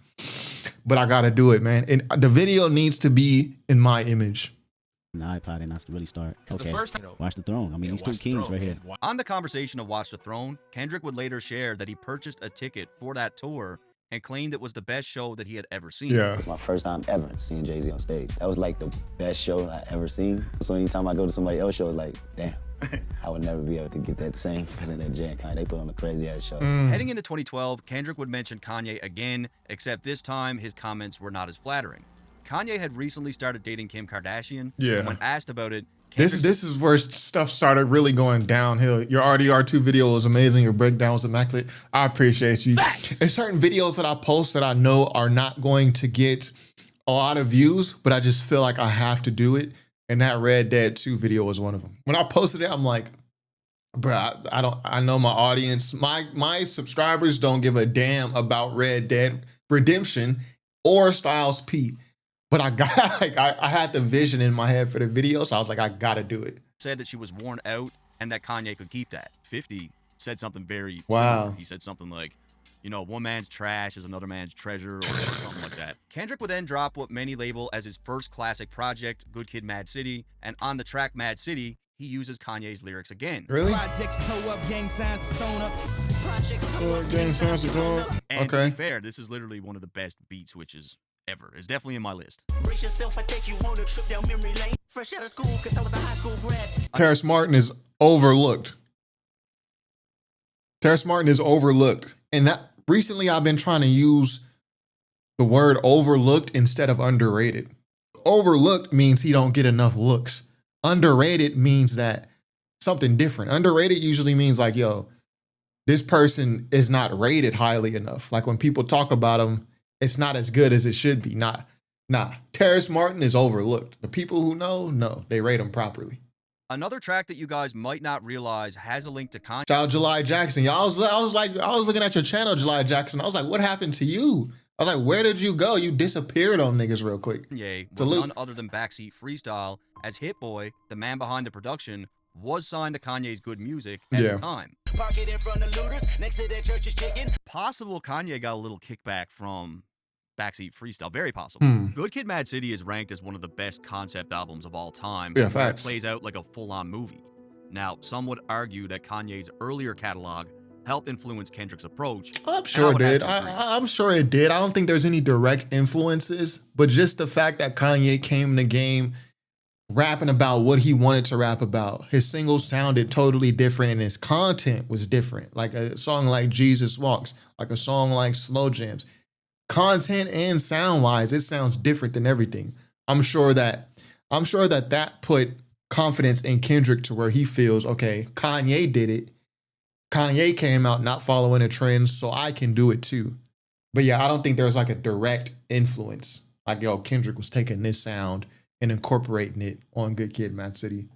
But I gotta do it, man. And the video needs to be in my image. The iPod and that's to really start. Okay, Watch the Throne. I mean, these two kings right here. On the conversation of Watch the Throne, Kendrick would later share that he purchased a ticket for that tour and claimed it was the best show that he had ever seen. Yeah. It was my first time ever seeing Jay-Z on stage. That was like the best show I ever seen. So anytime I go to somebody else's show, it's like, damn, I would never be able to get that same feeling that Jay and Kanye, they put on a crazy ass show. Heading into 2012, Kendrick would mention Kanye again, except this time his comments were not as flattering. Kanye had recently started dating Kim Kardashian. Yeah. And when asked about it, This is where stuff started really going downhill. Your RDR2 video was amazing. Your breakdown was immaculate. I appreciate you. There's certain videos that I post that I know are not going to get a lot of views, but I just feel like I have to do it. And that Red Dead 2 video was one of them. When I posted it, I'm like, bro, I know my audience, my subscribers don't give a damn about Red Dead Redemption or Styles P. But I got I had the vision in my head for the video, so I was like, I gotta do it. Said that she was worn out and that Kanye could keep that. 50 said something very wow. similar. He said something like, you know, one man's trash is another man's treasure, or something like that. Kendrick would then drop what many label as his first classic project, Good Kid, Mad City, and on the track Mad City, he uses Kanye's lyrics again. Really? Projects toe up, gang signs stone up. Projects toe up, Gang signs are going. And to Okay. be fair, this is literally one of the best beat switches ever. It's definitely in my list. Brace yourself, I take you on a trip down memory lane. Fresh out of school, cause I was a high school grad. Terrace Martin is overlooked. Terrace Martin is overlooked. And that recently I've been trying to use the word overlooked instead of underrated. Overlooked means he don't get enough looks. Underrated means that something different. Underrated usually means like, yo, this person is not rated highly enough. Like when people talk about him, it's not as good as it should be. Nah. Terrace Martin is overlooked. The people who know, they rate him properly. Another track that you guys might not realize has a link to Kanye. Shout out July Jackson. Y'all, I was looking at your channel, July Jackson. I was like, what happened to you? I was like, where did you go? You disappeared on niggas real quick. Kanye was none other than Backseat Freestyle, as Hit Boy, the man behind the production, was signed to Kanye's Good Music at the time. Pocket in front of looters, next to that church's chicken. Possible Kanye got a little kickback from Backseat Freestyle. Very possible. Good Kid, Mad City is ranked as one of the best concept albums of all time. Yeah, facts. It plays out like a full-on movie. Now, some would argue that Kanye's earlier catalog helped influence Kendrick's approach. I'm sure it did. I'm sure it did. I don't think there's any direct influences, but just the fact that Kanye came in the game rapping about what he wanted to rap about. His singles sounded totally different and his content was different. Like a song like Jesus Walks, like a song like Slow Jams. Content and sound-wise, it sounds different than everything. I'm sure that put confidence in Kendrick to where he feels, okay, Kanye did it. Kanye came out not following a trend, so I can do it too. But yeah, I don't think there's like a direct influence. Like, yo, Kendrick was taking this sound and incorporating it on Good Kid, Mad City.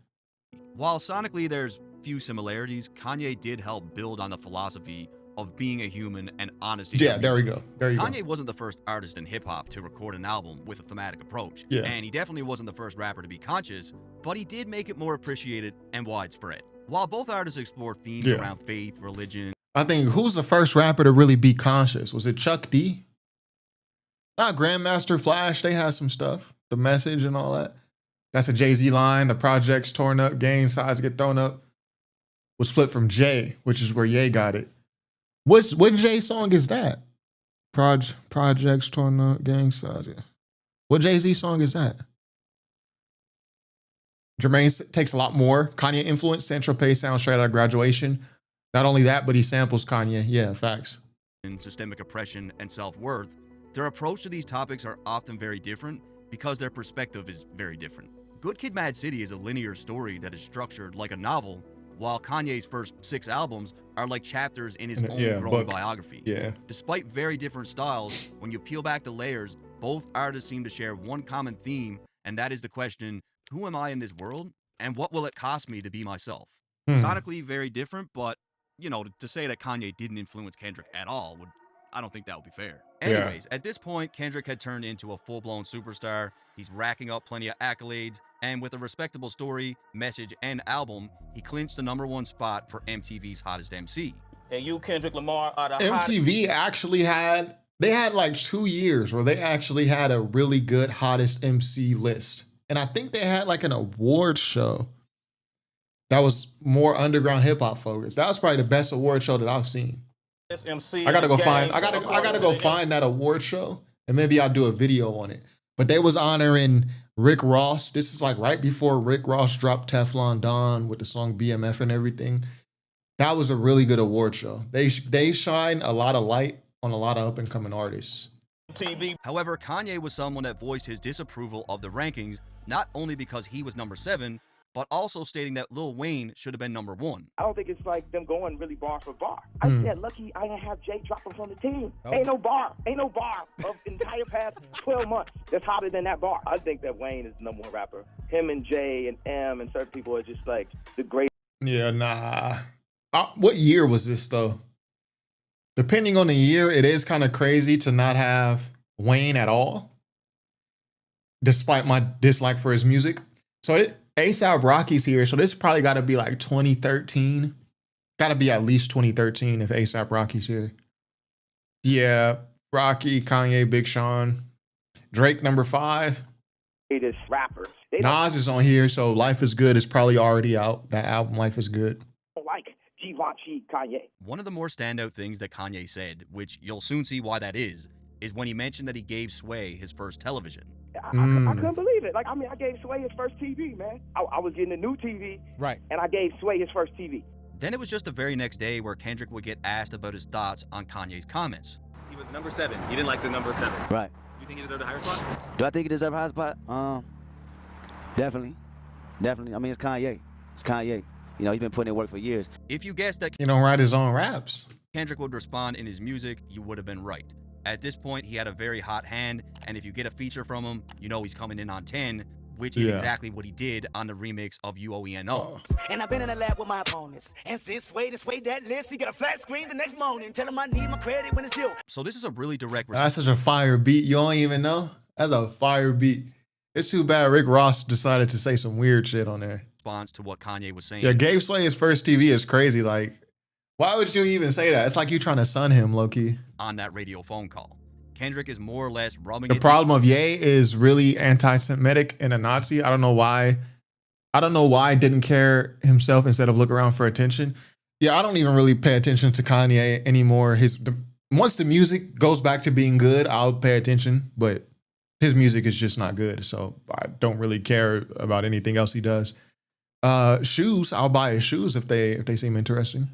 While sonically there's few similarities, Kanye did help build on the philosophy of being a human and honesty. Yeah, there we go. There you go. Kanye wasn't the first artist in hip-hop to record an album with a thematic approach. Yeah. And he definitely wasn't the first rapper to be conscious, but he did make it more appreciated and widespread. While both artists explore themes around faith, religion. I think who's the first rapper to really be conscious? Was it Chuck D? Not Grandmaster Flash. They had some stuff. The Message and all that. That's a Jay-Z line. The projects torn up, gang size get thrown up. Was flipped from Jay, which is where Ye got it. What Jay song is that? Projects torn up, gang size. Yeah. What Jay-Z song is that? Jermaine takes a lot more Kanye influence. Central Pay sound straight out of Graduation. Not only that, but he samples Kanye. Yeah, facts. In systemic oppression and self-worth, their approach to these topics are often very different because their perspective is very different. Good Kid, Mad City is a linear story that is structured like a novel, while Kanye's first 6 albums are like chapters in his own growing biography. Yeah. Despite very different styles, when you peel back the layers, both artists seem to share one common theme, and that is the question, who am I in this world, and what will it cost me to be myself? Sonically very different, but, you know, to say that Kanye didn't influence Kendrick at all, I don't think that would be fair. Anyways, at this point, Kendrick had turned into a full-blown superstar. He's racking up plenty of accolades, and with a respectable story, message, and album, he clinched the #1 spot for MTV's Hottest MC. And you, Kendrick Lamar, are the MTV actually had like 2 years where they actually had a really good Hottest MC list. And I think they had like an award show that was more underground hip hop focused. That was probably the best award show that I've seen. MC I gotta go find that award show, and maybe I'll do a video on it. But they was honoring Rick Ross. This is like right before Rick Ross dropped Teflon Don with the song BMF and everything. That was a really good award show. They shine a lot of light on a lot of up and coming artists. TV. However, Kanye was someone that voiced his disapproval of the rankings, not only because he was #7, but also stating that Lil Wayne should have been #1. I don't think it's like them going really bar for bar. I said, lucky I didn't have Jay dropping from the team. Ain't no bar of entire past 12 months that's hotter than that bar. I think that Wayne is the #1 rapper. Him and Jay and M and certain people are just like the great. Yeah, nah. What year was this though? Depending on the year, it is kind of crazy to not have Wayne at all, despite my dislike for his music. So A$AP Rocky's here, so this probably got to be like 2013. Got to be at least 2013 if A$AP Rocky's here. Yeah, Rocky, Kanye, Big Sean, Drake #5. Greatest rappers. They Nas is on here, so Life is Good is probably already out. That album, Life is Good. don't like Givenchy Kanye. One of the more standout things that Kanye said, which you'll soon see why that is when he mentioned that he gave Sway his first television. I couldn't believe it. Like, I mean, I gave Sway his first TV, man. I was getting a new TV, right? And I gave Sway his first TV. Then it was just the very next day where Kendrick would get asked about his thoughts on Kanye's comments. He was #7. He didn't like the #7. Right. You think he deserved a higher spot? Do I think he deserves a higher spot? Definitely. I mean, it's Kanye. It's Kanye. You know, he's been putting in work for years. If you guessed that he don't write his own raps, Kendrick would respond in his music, you would have been right. At this point, he had a very hot hand, and if you get a feature from him, you know he's coming in on 10, which is exactly what he did on the remix of UOENO. And I've been in the lab with my opponents, and since Sway that list, he got a flat screen the next morning, tell him I need my credit when it's due. So this is a really direct response. That's such a fire beat. You don't even know? That's a fire beat. It's too bad Rick Ross decided to say some weird shit on there. Response to what Kanye was saying. Yeah, gave Sway his first TV is crazy. Like, why would you even say that? It's like you trying to sun him, low-key. On that radio phone call. Kendrick is more or less rubbing the problem of Ye is really anti-Semitic and a Nazi. I don't know why didn't care himself instead of look around for attention. Yeah, I don't even really pay attention to Kanye anymore. Once the music goes back to being good, I'll pay attention, but his music is just not good. So I don't really care about anything else he does. Shoes, I'll buy his shoes if they seem interesting.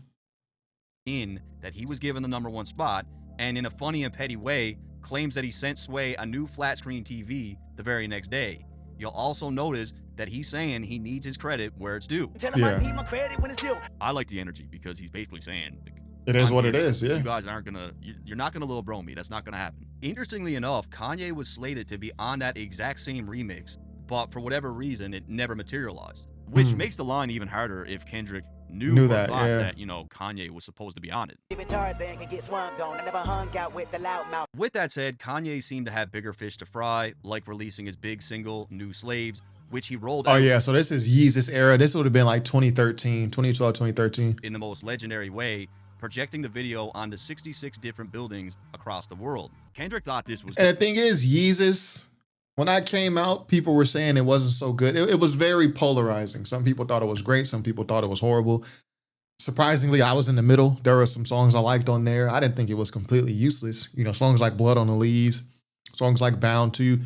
In that he was given the #1 spot, and in a funny and petty way, claims that he sent Sway a new flat screen TV the very next day. You'll also notice that he's saying he needs his credit where it's due. Tell him I need my credit when it's due. I like the energy because he's basically saying it is what it is. Yeah, you guys aren't gonna, you're not gonna little bro me. That's not gonna happen. Interestingly enough, Kanye was slated to be on that exact same remix, but for whatever reason, it never materialized. Which makes the line even harder if Kendrick knew that, that, you know, Kanye was supposed to be on it. With that said, Kanye seemed to have bigger fish to fry, like releasing his big single, New Slaves, which he rolled out. Oh yeah, so this is Yeezus era. This would have been like 2013, 2012, 2013. In the most legendary way, projecting the video onto 66 different buildings across the world. Kendrick thought this was... And the thing is, Yeezus, when that came out, people were saying it wasn't so good. It was very polarizing. Some people thought it was great. Some people thought it was horrible. Surprisingly, I was in the middle. There were some songs I liked on there. I didn't think it was completely useless. You know, songs like Blood on the Leaves, songs like Bound to.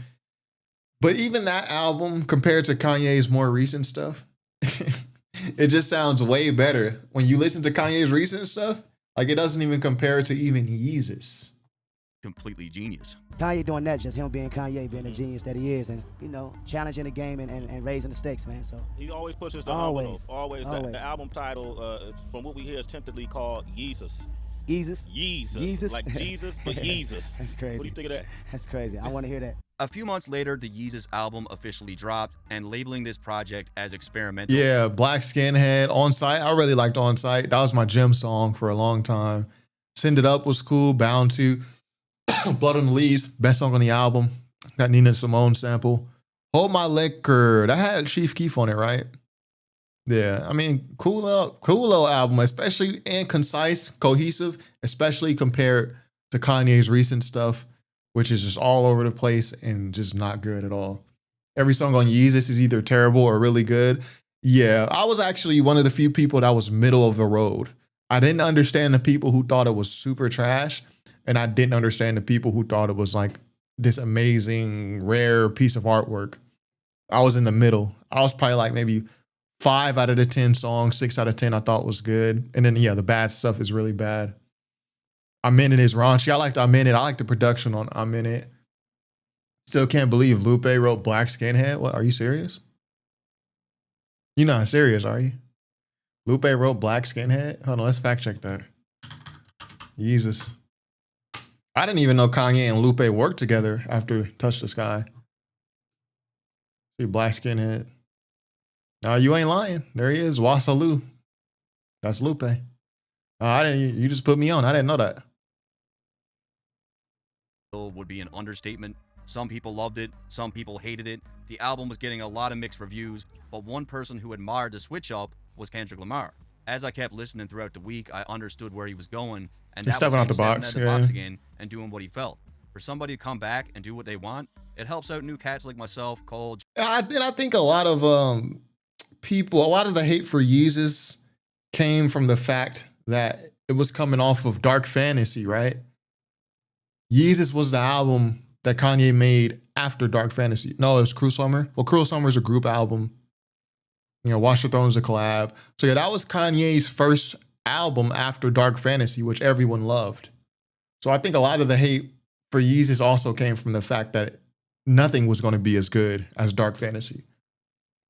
But even that album, compared to Kanye's more recent stuff, it just sounds way better. When you listen to Kanye's recent stuff, like it doesn't even compare to even Yeezus. Completely genius. Kanye doing that, just him being Kanye, being the genius that he is, and, you know, challenging the game and raising the stakes, man. So he always pushes the envelope. Always. The album title, from what we hear, is tentatively called Yeezus. Yeezus? Yeezus. Like Jesus, but Yeezus. That's crazy. What do you think of that? That's crazy. I want to hear that. A few months later, the Yeezus album officially dropped, and labeling this project as experimental. Yeah, Black Skinhead, On Sight. I really liked On Sight. That was my gym song for a long time. Send It Up was cool. Bound to. Blood on the Leaves, best song on the album. That Nina Simone sample. Hold My Liquor. That had Chief Keef on it, right? Yeah, I mean, cool little album, especially and concise, cohesive, especially compared to Kanye's recent stuff, which is just all over the place and just not good at all. Every song on Yeezus is either terrible or really good. Yeah, I was actually one of the few people that was middle of the road. I didn't understand the people who thought it was super trash, and I didn't understand the people who thought it was like this amazing, rare piece of artwork. I was in the middle. I was probably like maybe 5 out of the 10 songs, 6 out of 10 I thought was good. And then, yeah, the bad stuff is really bad. I'm In It is raunchy. I liked I'm In It. I like the production on I'm In It. Still can't believe Lupe wrote Black Skinhead. What, are you serious? You're not serious, are you? Lupe wrote Black Skinhead? Hold on, let's fact check that. Jesus. I didn't even know Kanye and Lupe worked together after Touch the Sky. See, Black Skinhead. No, you ain't lying. There he is, Wasalu. That's Lupe. I didn't. You just put me on. I didn't know that. Would be an understatement. Some people loved it, some people hated it. The album was getting a lot of mixed reviews, but one person who admired the switch up was Kendrick Lamar. As I kept listening throughout the week, I understood where he was going, and that was stepping him out the stepping box, out the box again and doing what he felt. For somebody to come back and do what they want, it helps out new cats like myself, Cole. I think a lot of people, a lot of the hate for Yeezus came from the fact that it was coming off of Dark Fantasy, right? Yeezus was the album that Kanye made after Dark Fantasy. No, it was Cruel Summer. Well, Cruel Summer is a group album. You know, Watch the Throne is a collab. So yeah, that was Kanye's first album after Dark Fantasy, which everyone loved. So I think a lot of the hate for Yeezus also came from the fact that nothing was going to be as good as Dark Fantasy.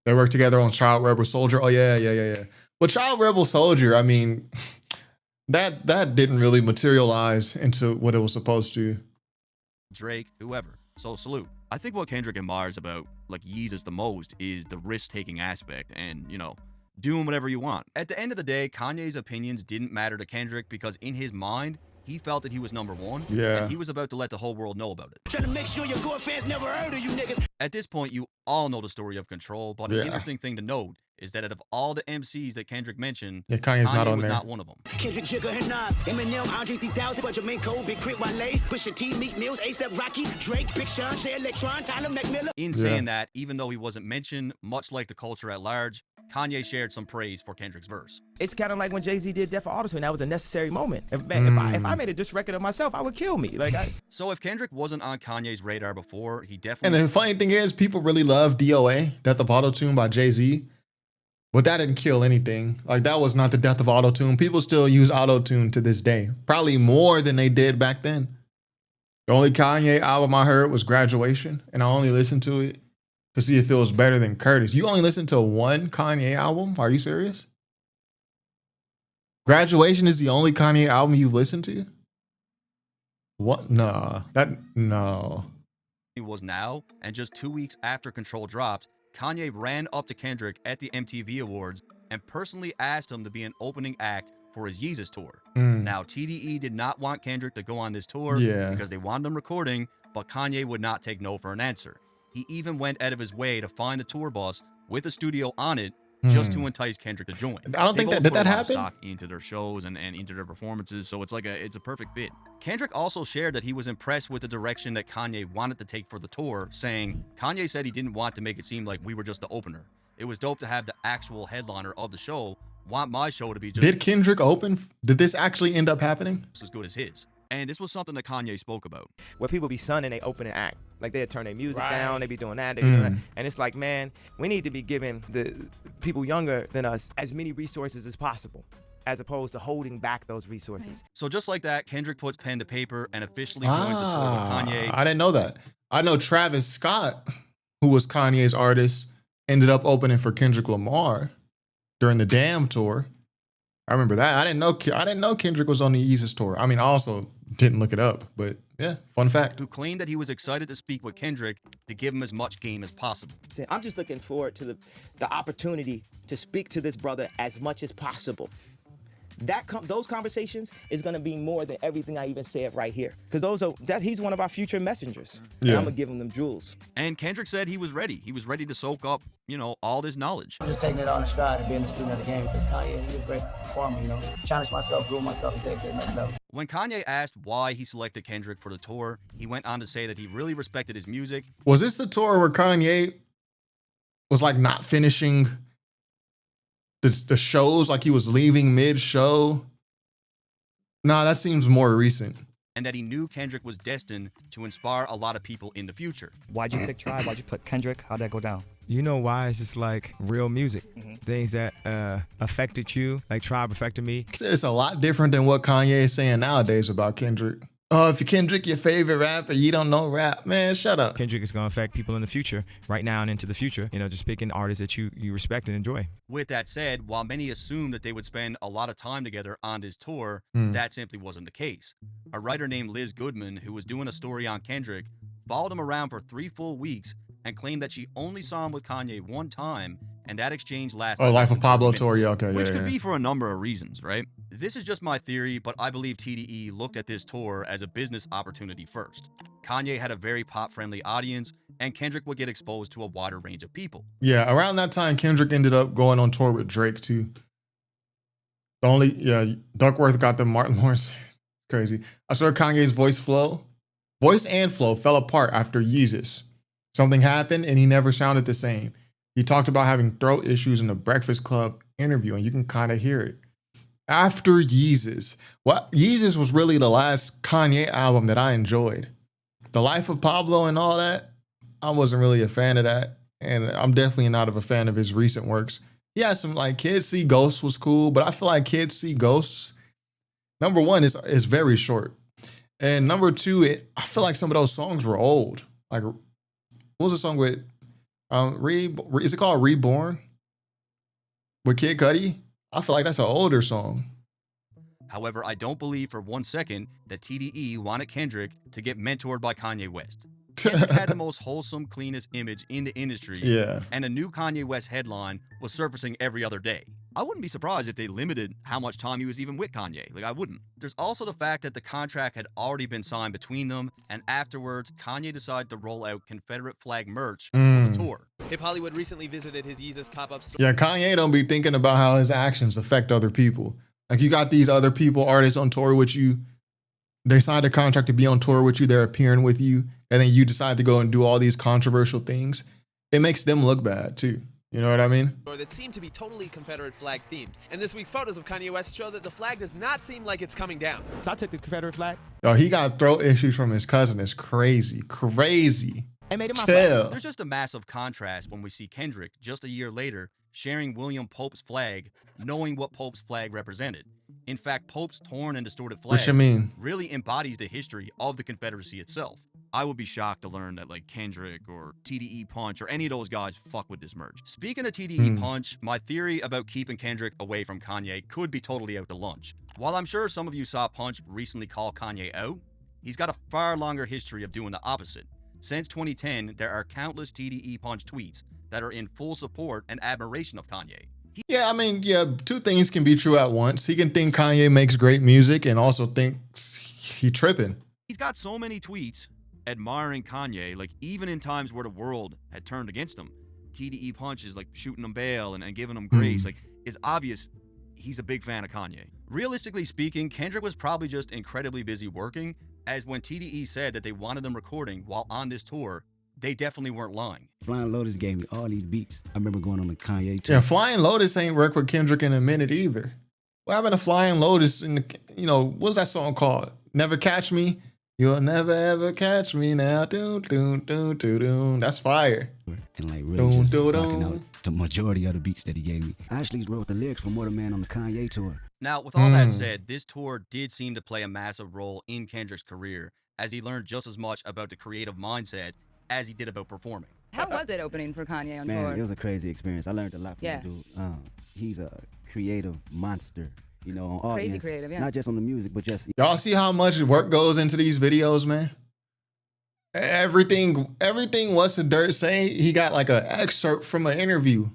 They worked together on Child Rebel Soldier. Oh yeah. But Child Rebel Soldier, I mean, that didn't really materialize into what it was supposed to. Drake, whoever. So salute. I think what Kendrick admires about like Yeezus the most is the risk-taking aspect and, you know, doing whatever you want. At the end of the day, Kanye's opinions didn't matter to Kendrick because in his mind, he felt that he was number one. Yeah. And he was about to let the whole world know about it. Trying to make sure your core fans never heard of you niggas. At this point, you all know the story of Control, but an interesting thing to note is that out of all the MCs that Kendrick mentioned, Kanye's not on was there. not one of them. Kendrick, Jigga, and Nas, Eminem, Andre 3000, Bunch of Main Code, Big Crit, Wale, Pusha T, Meek Mills, A$AP Rocky, Drake, Big Sean, Jay Electron, Tyler McMillan. In saying that, even though he wasn't mentioned, much like the culture at large, Kanye shared some praise for Kendrick's verse. It's kind of like when Jay-Z did Death for Autotune. That was a necessary moment. If I made a diss record of myself, I would kill me. So if Kendrick wasn't on Kanye's radar before, he definitely... And the funny thing is, people really love DOA, Death of Autotune by Jay-Z. But that didn't kill anything. Like, that was not the death of Autotune. People still use Autotune to this day. Probably more than they did back then. The only Kanye album I heard was Graduation, and I only listened to it to see if it was better than Curtis. You only listened to one Kanye album? Are you serious? Graduation is the only Kanye album you've listened to? What? No. No. He was now, and just 2 weeks after Control dropped, Kanye ran up to Kendrick at the MTV Awards and personally asked him to be an opening act for his Yeezus tour. Now, TDE did not want Kendrick to go on this tour because they wanted him recording, but Kanye would not take no for an answer. He even went out of his way to find a tour bus with a studio on it just to entice Kendrick to join. I don't think that happened. Stock into their shows and into their performances, so it's a perfect fit. Kendrick also shared that he was impressed with the direction that Kanye wanted to take for the tour, saying, Kanye said he didn't want to make it seem like we were just the opener. It was dope to have the actual headliner of the show want my show to be just... Did Kendrick open? Did this actually end up happening? As good as his. And this was something that Kanye spoke about. Where people be sunning, they open an act. Like, they'd turn their music down, they be doing that, they be doing that. And it's like, man, we need to be giving the people younger than us as many resources as possible, as opposed to holding back those resources. So just like that, Kendrick puts pen to paper and officially joins the tour with Kanye. I didn't know that. I know Travis Scott, who was Kanye's artist, ended up opening for Kendrick Lamar during the Damn tour. I remember that. I didn't know Kendrick was on the Yeezus tour. I mean, I also didn't look it up, but Yeah, fun fact. who claimed that he was excited to speak with Kendrick to give him as much game as possible. I'm just looking forward to the opportunity to speak to this brother as much as possible. Those conversations is gonna be more than everything I even said right here, because he's one of our future messengers. Yeah. And I'm gonna give him them jewels. And Kendrick said he was ready. He was ready to soak up, all this knowledge. I'm just taking it on the stride and being a student of the game because Kanye, he's a great performer, challenge myself, grow myself, and take it to the next level. When Kanye asked why he selected Kendrick for the tour, he went on to say that he really respected his music. Was this the tour where Kanye was like not finishing the shows, like he was leaving mid-show? Nah, that seems more recent. And that he knew Kendrick was destined to inspire a lot of people in the future. Why'd you pick Tribe? Why'd you put Kendrick? How'd that go down? You know why? It's just like real music. Things that affected you, like Tribe affected me. It's a lot different than what Kanye is saying nowadays about Kendrick. Oh, if Kendrick your favorite rapper, you don't know rap. Man, shut up. Kendrick is going to affect people in the future, right now and into the future. Just picking artists that you respect and enjoy. With that said, while many assumed that they would spend a lot of time together on this tour, that simply wasn't the case. A writer named Liz Goodman, who was doing a story on Kendrick, followed him around for 3 full weeks and claimed that she only saw him with Kanye one time, and that exchange lasted. Oh, Life of Pablo tour, yeah, okay. Which yeah, could yeah. be for a number of reasons, right? This is just my theory, but I believe TDE looked at this tour as a business opportunity first. Kanye had a very pop-friendly audience, and Kendrick would get exposed to a wider range of people. Yeah, around that time, Kendrick ended up going on tour with Drake, too. Duckworth got the Martin Lawrence. Crazy. I saw Kanye's voice and flow fell apart after Yeezus. Something happened, and he never sounded the same. He talked about having throat issues in the Breakfast Club interview, and you can kind of hear it. After Yeezus. Yeezus was really the last Kanye album that I enjoyed. The Life of Pablo and all that, I wasn't really a fan of that. And I'm definitely not a fan of his recent works. He had some, like, Kids See Ghosts was cool, but I feel like Kids See Ghosts, number one, is very short. And number two, I feel like some of those songs were old. Like, what was the song with, is it called Reborn? With Kid Cudi? I feel like that's an older song. However, I don't believe for one second that TDE wanted Kendrick to get mentored by Kanye West. Kendrick had the most wholesome, cleanest image in the industry, Yeah. and a new Kanye West headline was surfacing every other day. I wouldn't be surprised if they limited how much time he was even with Kanye. Like, I wouldn't. There's also the fact that the contract had already been signed between them, and afterwards, Kanye decided to roll out Confederate flag merch for the tour. If Hollywood recently visited his Yeezus pop-up store. Yeah, Kanye don't be thinking about how his actions affect other people. Like, you got these other people, artists on tour with you. They signed a contract to be on tour with you. They're appearing with you. And then you decide to go and do all these controversial things. It makes them look bad, too. You know what I mean? That seem to be totally Confederate flag themed. And this week's photos of Kanye West show that the flag does not seem like it's coming down. So I took the Confederate flag. Oh, he got throat issues from his cousin. It's crazy. Crazy. They made him my Chill. flag. There's just a massive contrast when we see Kendrick, just a year later, sharing William Pope's flag, knowing what Pope's flag represented. In fact, Pope's torn and distorted flag What you mean? really embodies the history of the Confederacy itself. I would be shocked to learn that, like, Kendrick or TDE Punch or any of those guys fuck with this merch. Speaking of TDE Punch, my theory about keeping Kendrick away from Kanye could be totally out to lunch. While I'm sure some of you saw Punch recently call Kanye out, he's got a far longer history of doing the opposite. Since 2010, there are countless TDE Punch tweets that are in full support and admiration of Kanye. Yeah, I mean, yeah, two things can be true at once. He can think Kanye makes great music and also thinks he tripping. He's got so many tweets admiring Kanye, like, even in times where the world had turned against him. TDE Punch is like shooting him bail and giving him grace. Like, it's obvious he's a big fan of Kanye. Realistically speaking, Kendrick was probably just incredibly busy working, as when TDE said that they wanted them recording while on this tour, they definitely weren't lying. Flying Lotus gave me all these beats. I remember going on the Kanye tour. Yeah, Flying Lotus ain't worked with Kendrick in a minute either. What happened to Flying Lotus in the, what's that song called? Never Catch Me? You'll never ever catch me now. Doon, doon, doon, doon, doon. That's fire. And like really just rocking out the majority of the beats that he gave me. I actually wrote the lyrics for Waterman on the Kanye tour. Now, with all that said, this tour did seem to play a massive role in Kendrick's career, as he learned just as much about the creative mindset as he did about performing. How was it opening for Kanye on tour? Man, it was a crazy experience. I learned a lot from the dude. He's a creative monster. you know, on audience. Crazy creative, yeah. Not just on the music, but just Y'all see how much work goes into these videos, man? Everything What's the Dirt say? He got like an excerpt from an interview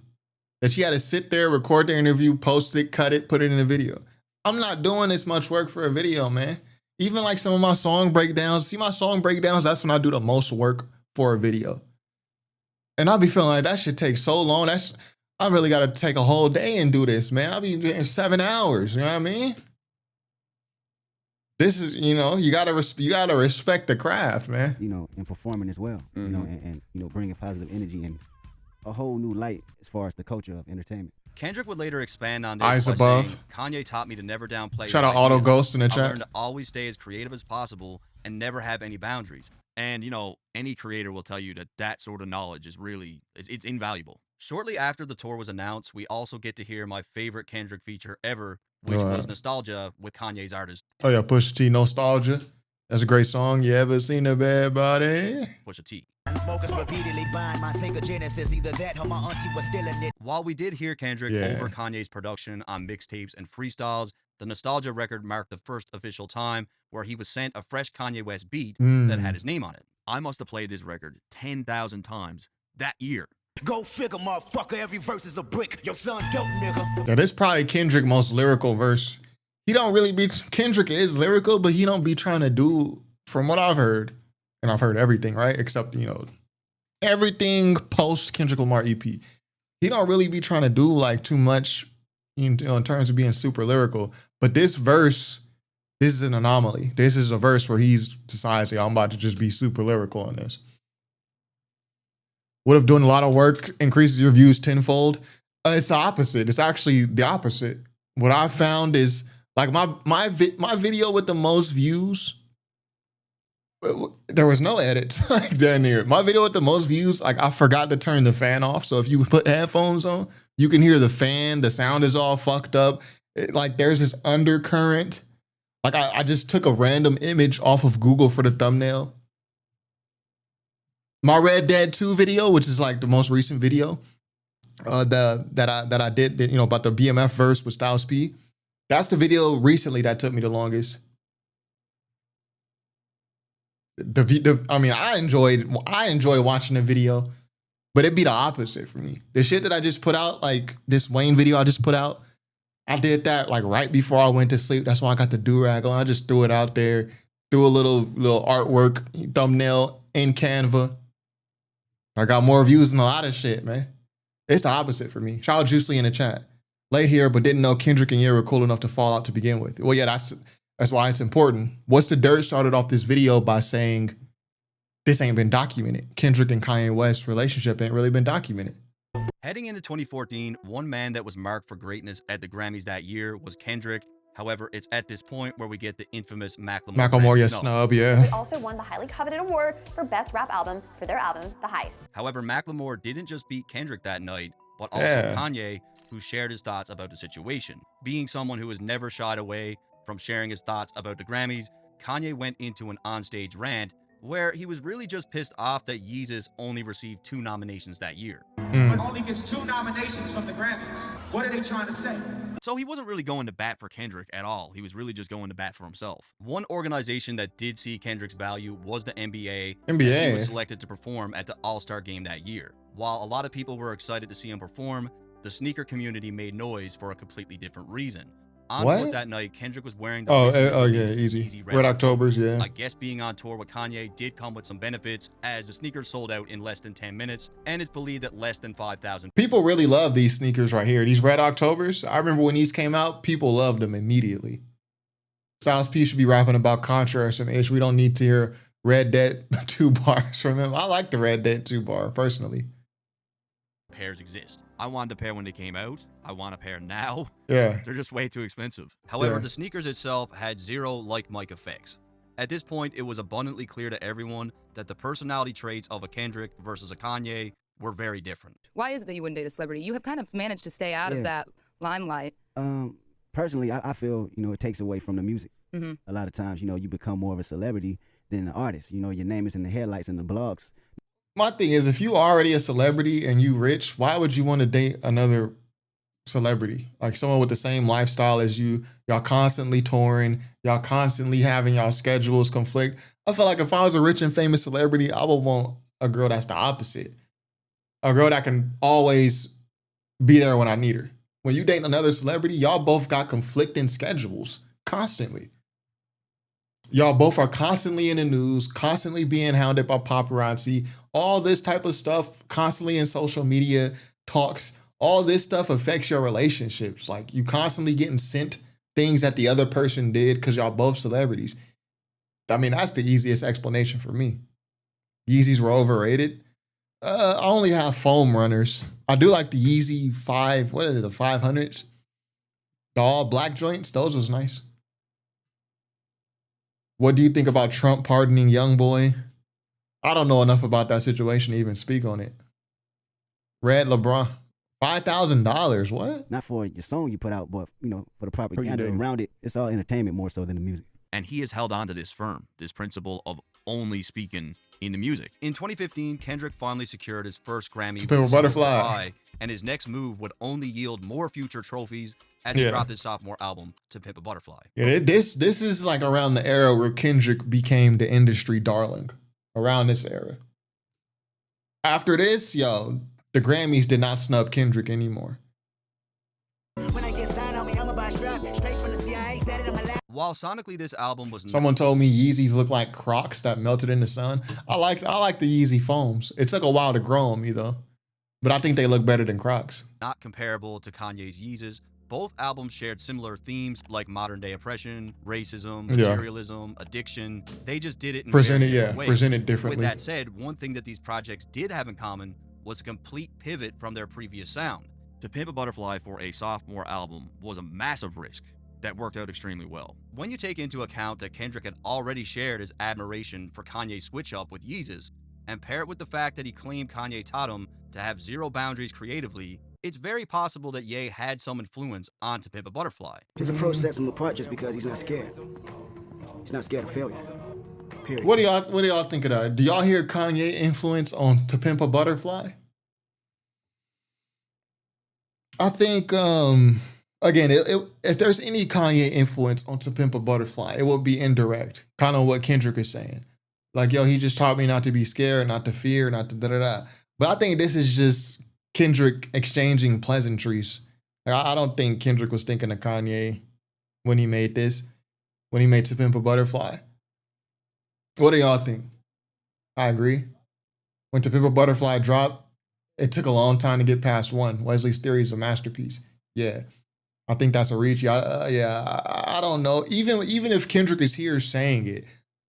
that she had to sit there, record the interview, post it, cut it, put it in a video. I'm not doing this much work for a video, man. Even like some of my song breakdowns, see my song breakdowns, that's when I do the most work for a video. And I'll be feeling like that shit takes so long. I really got to take a whole day and do this, man. I'll be doing 7 hours, you know what I mean? This is, you know, you gotta respect the craft, man. You know, and performing as well, you know, and you know, bringing positive energy and a whole new light as far as the culture of entertainment. Kendrick would later expand on this Eyes by above. saying, Kanye taught me to never downplay. Shout out what I Auto feel. Ghost in the I chat. learned to always stay as creative as possible and never have any boundaries. And, you know, any creator will tell you that sort of knowledge is really, it's invaluable. Shortly after the tour was announced, we also get to hear my favorite Kendrick feature ever, which was Nostalgia with Kanye's artist. Oh yeah, Pusha T, Nostalgia. That's a great song. You ever seen a bad body? Pusha T. Smokers repeatedly buying my Sega Genesis, either that or my auntie was stealing it. While we did hear Kendrick over Kanye's production on mixtapes and freestyles, the Nostalgia record marked the first official time where he was sent a fresh Kanye West beat that had his name on it. I must have played this record 10,000 times that year. Go figure, motherfucker, every verse is a brick. Your son dope, nigga. Yeah, this is probably Kendrick's most lyrical verse. He don't really be, Kendrick is lyrical, but he don't be trying to do, from what I've heard, and I've heard everything, right? Except, you know, everything post Kendrick Lamar EP. He don't really be trying to do like too much, you know, in terms of being super lyrical. But this verse, this is an anomaly. This is a verse where he's decides, I'm about to just be super lyrical on this. Would have done a lot of work, increases your views tenfold. It's the opposite. It's actually the opposite. What I found is like my video with the most views, there was no edits like down there. My video with the most views, like I forgot to turn the fan off. So if you put headphones on, you can hear the fan. The sound is all fucked up. Like there's this undercurrent. Like I just took a random image off of Google for the thumbnail. My Red Dead 2 video, which is like the most recent video, that I did, you know, about the BMF verse with Styles P. That's the video recently that took me the longest. I mean, I enjoy watching the video, but it'd be the opposite for me. The shit that I just put out, like this Wayne video I just put out, I did that like right before I went to sleep. That's why I got the do-rag on. I just threw it out there, threw a little artwork thumbnail in Canva. I got more views than a lot of shit, man. It's the opposite for me. Shout out Juicy in the chat. Late here, but didn't know Kendrick and Ye were cool enough to fall out to begin with. Well, yeah, that's why it's important. What's the Dirt started off this video by saying, this ain't been documented. Kendrick and Kanye West's relationship ain't really been documented. Heading into 2014, one man that was marked for greatness at the Grammys that year was Kendrick. However, it's at this point where we get the infamous Macklemore snub, yeah. They also won the highly coveted award for Best Rap Album for their album, The Heist. However, Macklemore didn't just beat Kendrick that night, but also Kanye, who shared his thoughts about the situation. Being someone who has never shied away from sharing his thoughts about the Grammys, Kanye went into an onstage rant where he was really just pissed off that Yeezus only received 2 nominations that year. But only gets 2 nominations from the Grammys. What are they trying to say? So he wasn't really going to bat for Kendrick at all. He was really just going to bat for himself. One organization that did see Kendrick's value was the NBA. As he was selected to perform at the All-Star game that year. While a lot of people were excited to see him perform, the sneaker community made noise for a completely different reason. On tour that night, Kendrick was wearing the easy Red Octobers, yeah. I guess being on tour with Kanye did come with some benefits, as the sneakers sold out in less than 10 minutes, and it's believed that less than 5,000 people really love these sneakers right here. These Red Octobers. I remember when these came out, people loved them immediately. Styles P should be rapping about Contra or some ish. We don't need to hear Red Dead 2 bars from him. I like the Red Dead 2 bar, personally. Pairs exist. I wanted a pair when they came out. I want a pair now. Yeah. They're just way too expensive. However, the sneakers itself had zero like Mike effects. At this point, it was abundantly clear to everyone that the personality traits of a Kendrick versus a Kanye were very different. Why is it that you wouldn't date a celebrity? You have kind of managed to stay out of that limelight. Personally, I feel, you know, it takes away from the music. A lot of times, you know, you become more of a celebrity than an artist. You know, your name is in the headlights and the blogs. My thing is, if you already a celebrity and you rich, why would you want to date another celebrity, like someone with the same lifestyle as you. Y'all constantly touring, y'all constantly having y'all schedules conflict. I feel like if I was a rich and famous celebrity, I would want a girl that's the opposite. A girl that can always be there when I need her. When you date another celebrity, y'all both got conflicting schedules constantly. Y'all both are constantly in the news, constantly being hounded by paparazzi, all this type of stuff, constantly in social media talks. All this stuff affects your relationships. Like you constantly getting sent things that the other person did because y'all both celebrities. I mean, that's the easiest explanation for me. Yeezys were overrated. I only have foam runners. I do like the Yeezy 5, what are they, the 500s? The all black joints, those was nice. What do you think about Trump pardoning YoungBoy? I don't know enough about that situation to even speak on it. Red LeBron, $5,000, what? Not for your song you put out, but, you know, for the propaganda around it. It's all entertainment more so than the music. And he has held on to this firm, this principle of only speaking into music. In 2015, Kendrick finally secured his first Grammy To Pimp a with Butterfly. Butterfly, and his next move would only yield more future trophies as he dropped his sophomore album, To Pimp a Butterfly. Yeah, this is like around the era where Kendrick became the industry darling. Around this era. After this, yo, the Grammys did not snub Kendrick anymore. While sonically this album was Someone told me Yeezys look like Crocs that melted in the sun. I like the Yeezy foams. It took a while to grow them, though. But I think they look better than Crocs. not comparable to Kanye's Yeezus, both albums shared similar themes like modern day oppression, racism, materialism, addiction. They just did it in Presented, very different ways. presented differently. With that said, one thing that these projects did have in common was a complete pivot from their previous sound. To Pimp a Butterfly for a sophomore album was a massive risk that worked out extremely well. When you take into account that Kendrick had already shared his admiration for Kanye's switch-up with Yeezus, and pair it with the fact that he claimed Kanye taught him to have zero boundaries creatively, it's very possible that Ye had some influence on To Pimp a Butterfly. His approach sets him apart just because he's not scared. He's not scared of failure. Period. What do y'all think of that? Do y'all hear Kanye influence on To Pimp a Butterfly? I think, again, if there's any Kanye influence on To Pimp a Butterfly, it will be indirect. Kind of what Kendrick is saying. Like, yo, he just taught me not to be scared, not to fear, not to da-da-da. But I think this is just Kendrick exchanging pleasantries. Like, I don't think Kendrick was thinking of Kanye when he made this, when he made To Pimp a Butterfly. What do y'all think? I agree. When To Pimp a Butterfly dropped, it took a long time to get past one. Wesley's Theory is a masterpiece. Yeah. I think that's a reach. I don't know. Even if Kendrick is here saying it,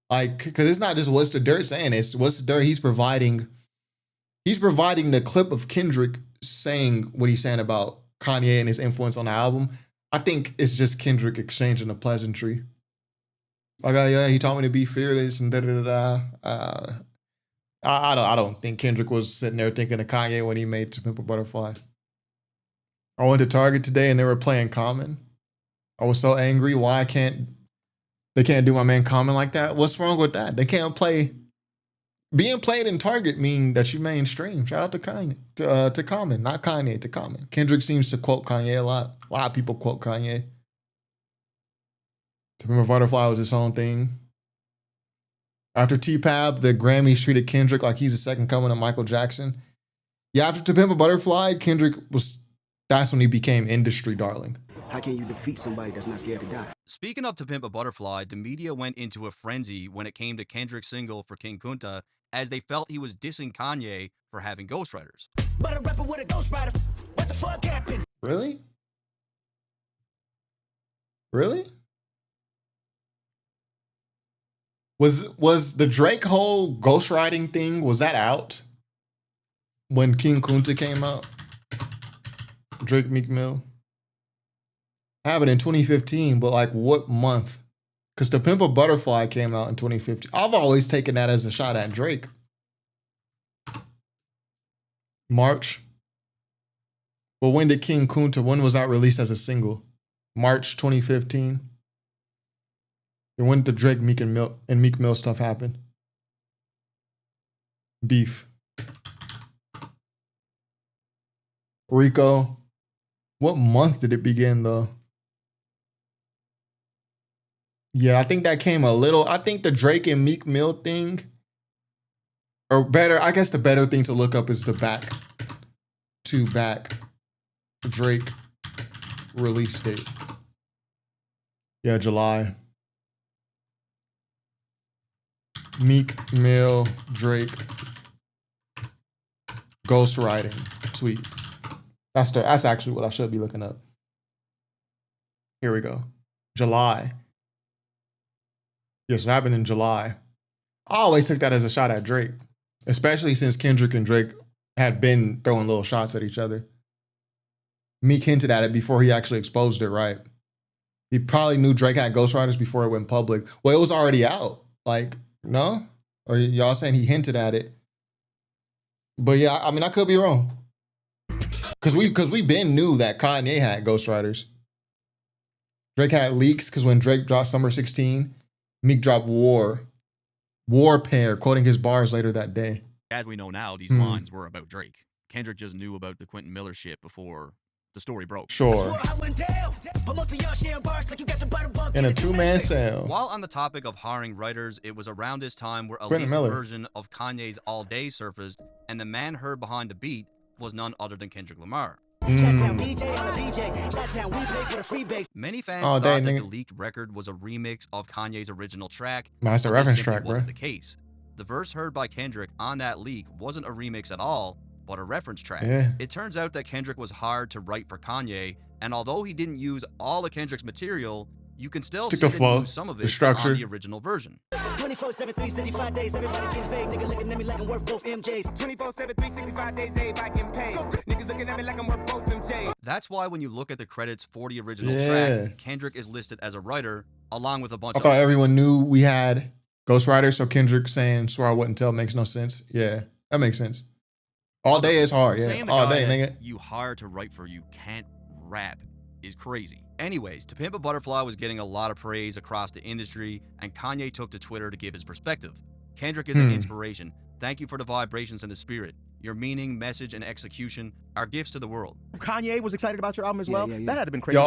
like, because it's not just What's the Dirt saying it. It's What's the Dirt. He's providing the clip of Kendrick saying what he's saying about Kanye and his influence on the album. I think it's just Kendrick exchanging a pleasantry. Like, yeah, he taught me to be fearless and da-da-da-da. I don't think Kendrick was sitting there thinking of Kanye when he made To Pimp a Butterfly. I went to Target today and they were playing Common. I was so angry. Why they can't do my man Common like that? What's wrong with that? They can't play. Being played in Target mean that you mainstream. Shout out to Kanye, to Common, not Kanye, to Common. Kendrick seems to quote Kanye a lot. A lot of people quote Kanye. To Pimp a Butterfly was his own thing. After T-Pab, the Grammys treated Kendrick like he's the second coming of Michael Jackson. Yeah, after To Pimp a Butterfly, that's when he became industry darling. How can you defeat somebody that's not scared to die? Speaking of To Pimp a Butterfly, the media went into a frenzy when it came to Kendrick's single for King Kunta, as they felt he was dissing Kanye for having ghostwriters. But a rapper with a ghostwriter, what the fuck happened? Really? Really? Was the Drake whole ghostwriting thing, was that out when King Kunta came out? Drake Meek Mill? I have it in 2015, but like what month? Because To Pimp a Butterfly came out in 2015. I've always taken that as a shot at Drake. March. But when did King Kunta, when was that released as a single? March 2015. And when did the Drake Meek Mill stuff happen? Beef. Rico. What month did it begin though? Yeah, I think that came a little. I think the Drake and Meek Mill thing, or better, I guess the better thing to look up is the back to back Drake release date. Yeah, July. Meek Mill, Drake, ghostwriting tweet. That's actually what I should be looking up. Here we go. July. Yes, it happened in July. I always took that as a shot at Drake, especially since Kendrick and Drake had been throwing little shots at each other. Meek hinted at it before he actually exposed it, right? He probably knew Drake had ghostwriters before it went public. Well, it was already out. Like, no? Or y'all saying he hinted at it? But yeah, I mean, I could be wrong. Because we been knew that Kanye had ghostwriters. Drake had leaks because when Drake dropped Summer 16, Meek dropped War Pair, quoting his bars later that day. As we know now, these lines were about Drake. Kendrick just knew about the Quentin Miller shit before the story broke. Sure. In a two-man sale. While on the topic of hiring writers, it was around this time where a Quentin leaked Miller. version of Kanye's All Day surfaced, and the man heard behind the beat was none other than Kendrick Lamar. Many fans All thought day, that nigga. the leaked record was a remix of Kanye's original track. Man, that's the but reference this simply track, bro. wasn't the case. The verse heard by Kendrick on that leak wasn't a remix at all, but a reference track. Yeah. It turns out that Kendrick was hired to write for Kanye, and although he didn't use all of Kendrick's material, you can still Took see the that flow, he used some of the it structure. on the original version. 24/7, 365 days, everybody getting paid. Nigga looking at me like I'm worth both MJs. 24/7, 365 days, everybody getting paid. Niggas looking at me like I'm worth both MJs. That's why when you look at the credits for the original Yeah. track, Kendrick is listed as a writer, along with a bunch I of thought everyone knew we had ghostwriters, so Kendrick saying "swear I wouldn't tell" makes no sense. Yeah, that makes sense. All day is hard, yeah. Saying the All guy day, that nigga. you hired to write for you can't rap is crazy. Anyways, To Pimp a Butterfly was getting a lot of praise across the industry, and Kanye took to Twitter to give his perspective. Kendrick is an inspiration. Thank you for the vibrations and the spirit. Your meaning, message, and execution are gifts to the world. Kanye was excited about your album as well. yeah. That had to been crazy. Yeah,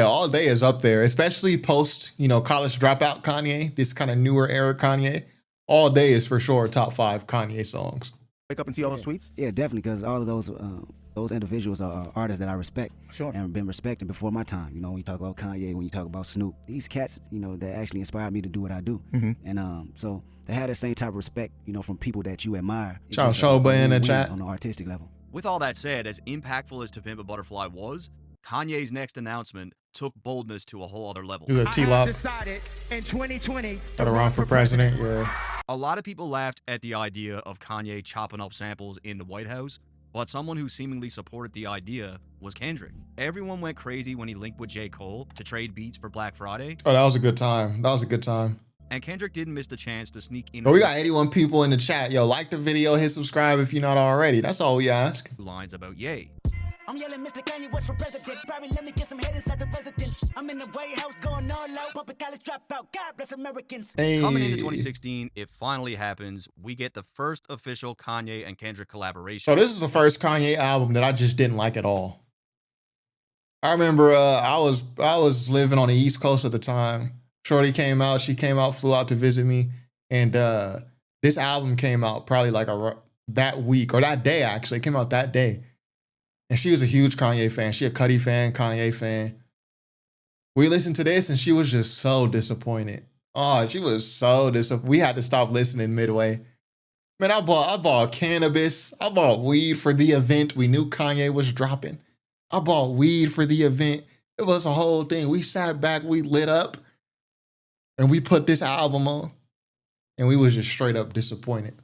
all day is up there, especially post, college dropout Kanye, this kind of newer era Kanye. All day is for sure top 5 Kanye songs. Wake up and see all those tweets? Yeah, definitely, because all of those individuals are artists that I respect Sure. and have been respecting before my time. When you talk about Kanye, when you talk about Snoop, these cats, that actually inspired me to do what I do. And so to have that same type of respect, from people that you admire. Shout out Shoba in the win-win chat. on the artistic level. With all that said, as impactful as To Pimp a Butterfly was, Kanye's next announcement took boldness to a whole other level. Do the T-Lop. Decided in 2020 Gotta run for president, yeah. A lot of people laughed at the idea of Kanye chopping up samples in the White House, but someone who seemingly supported the idea was Kendrick. Everyone went crazy when he linked with J. Cole to trade beats for Black Friday, Oh, that was a good time. That was a good time. and Kendrick didn't miss the chance to sneak in Oh, we got 81 people in the chat. Yo, like the video, hit subscribe if you're not already. That's all we ask. lines about Ye. I'm yelling Mr. Kanye West for president. Probably let me get some head inside the residence. I'm in the White House going all out. Pumping college dropout. God bless Americans. Coming into Hey. 2016, it finally happens. We get the first official Kanye and Kendrick collaboration. So this is the first Kanye album that I just didn't like at all. I remember I was living on the East Coast at the time. Shorty came out. She came out, flew out to visit me, and this album came out probably like that week or that day. Actually, it came out that day, and she was a huge Kanye fan. She a Cudi fan, Kanye fan. We listened to this, and she was just so disappointed. Oh, she was so disappointed. We had to stop listening midway. Man, I bought cannabis. I bought weed for the event. We knew Kanye was dropping. I bought weed for the event. It was a whole thing. We sat back, we lit up, and we put this album on, and we was just straight up disappointed.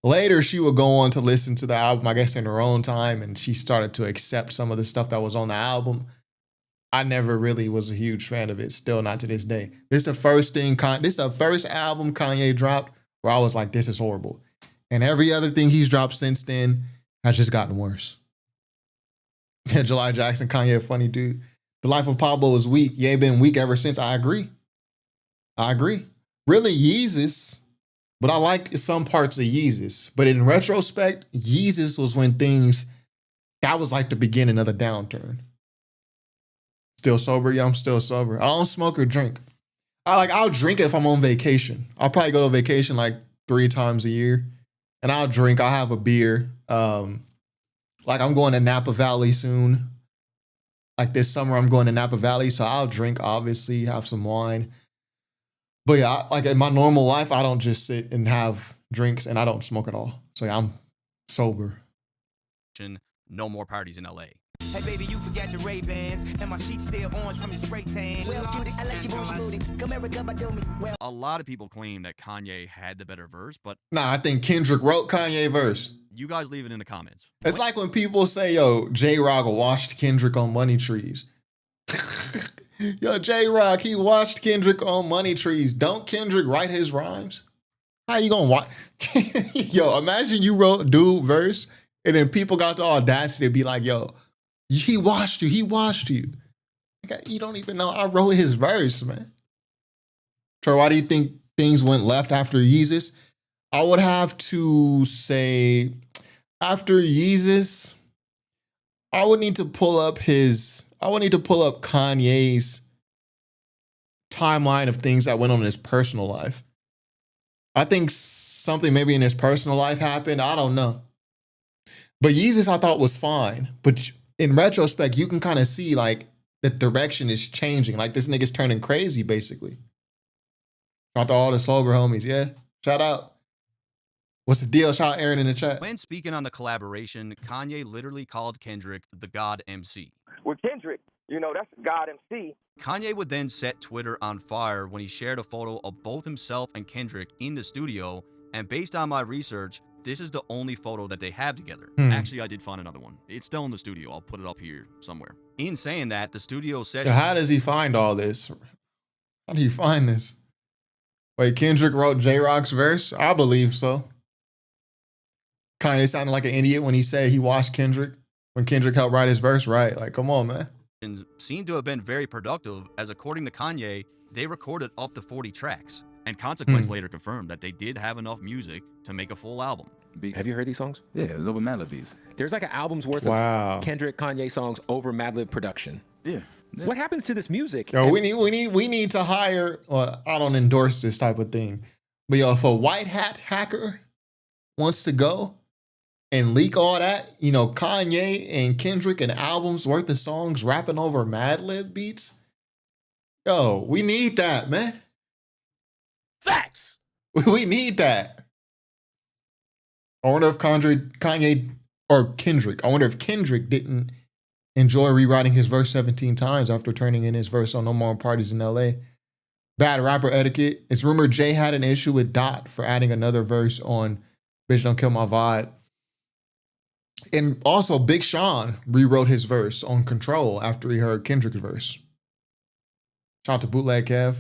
Later, she would go on to listen to the album, I guess, in her own time, and she started to accept some of the stuff that was on the album. I never really was a huge fan of it, still not to this day. This is the first album Kanye dropped where I was like, this is horrible. And every other thing he's dropped since then has just gotten worse. Yeah, July Jackson, Kanye, a funny dude. The Life of Pablo is weak. Yeah, been weak ever since. I agree. Really, Yeezus, but I liked some parts of Yeezus. But in retrospect, Yeezus was when that was like the beginning of the downturn. Still sober? Yeah, I'm still sober. I don't smoke or drink. I'll drink it if I'm on vacation. I'll probably go to vacation like 3 times a year. And I'll drink. I'll have a beer. Like I'm going to Napa Valley soon. Like this summer, I'm going to Napa Valley. So I'll drink, obviously, have some wine. But yeah, like in my normal life, I don't just sit and have drinks and I don't smoke at all. So yeah, I'm sober. No more parties in LA. Hey baby, you forgot your Ray-Bans and my sheets still orange from your spray tan. Well, cutie, I like your bush booty. Come here, come do me. Well, a lot of people claim that Kanye had the better verse, but nah, I think Kendrick wrote Kanye verse. You guys leave it in the comments. It's like when people say, yo, J-Rock watched Kendrick on Money Trees. Yo, J-Rock, he watched Kendrick on Money Trees. Don't Kendrick write his rhymes? How you gonna watch? Yo, imagine you wrote dude verse and then people got the audacity to be like, yo, he watched you. He watched you. You don't even know I wrote his verse, man. Troy, why do you think things went left after Yeezus? I would have to say after Yeezus, I would need to pull up Kanye's timeline of things that went on in his personal life. I think something maybe in his personal life happened. I don't know. But Yeezus I thought was fine. But in retrospect, you can kind of see like the direction is changing. Like this nigga's turning crazy, basically. Shout out to all the sober homies, yeah. Shout out. What's the deal? Shout out Aaron in the chat. When speaking on the collaboration, Kanye literally called Kendrick the God MC. With Kendrick, you know, that's God MC. Kanye would then set Twitter on fire when he shared a photo of both himself and Kendrick in the studio, and based on my research, this is the only photo that they have together. Actually, I did find another one. It's still in the studio. I'll put it up here somewhere. In saying that, the studio session... How does he find all this? How do you find this? Wait, Kendrick wrote J-Rock's verse? I believe so. Kanye sounded like an idiot when he said he watched Kendrick. When Kendrick helped write his verse, right? Like, come on, man. Seem to have been very productive, as according to Kanye, they recorded up to 40 tracks. And Consequence later confirmed that they did have enough music to make a full album. Beats. Have you heard these songs? Yeah, it was over Madlib beats. There's like an album's worth of Kendrick, Kanye songs over Madlib production. Yeah. What happens to this music? Yo, we need to hire. Well, I don't endorse this type of thing, but yo, if a white hat hacker wants to go and leak all that, you know, Kanye and Kendrick an album's worth of songs rapping over Madlib beats. Yo, we need that, man. Facts. We need that. I wonder if Kanye or Kendrick. I wonder if Kendrick didn't enjoy rewriting his verse 17 times after turning in his verse on No More Parties in LA. Bad rapper etiquette. It's rumored Jay had an issue with Dot for adding another verse on Bitch Don't Kill My Vibe. And also Big Sean rewrote his verse on Control after he heard Kendrick's verse. Shout out to Bootleg Kev.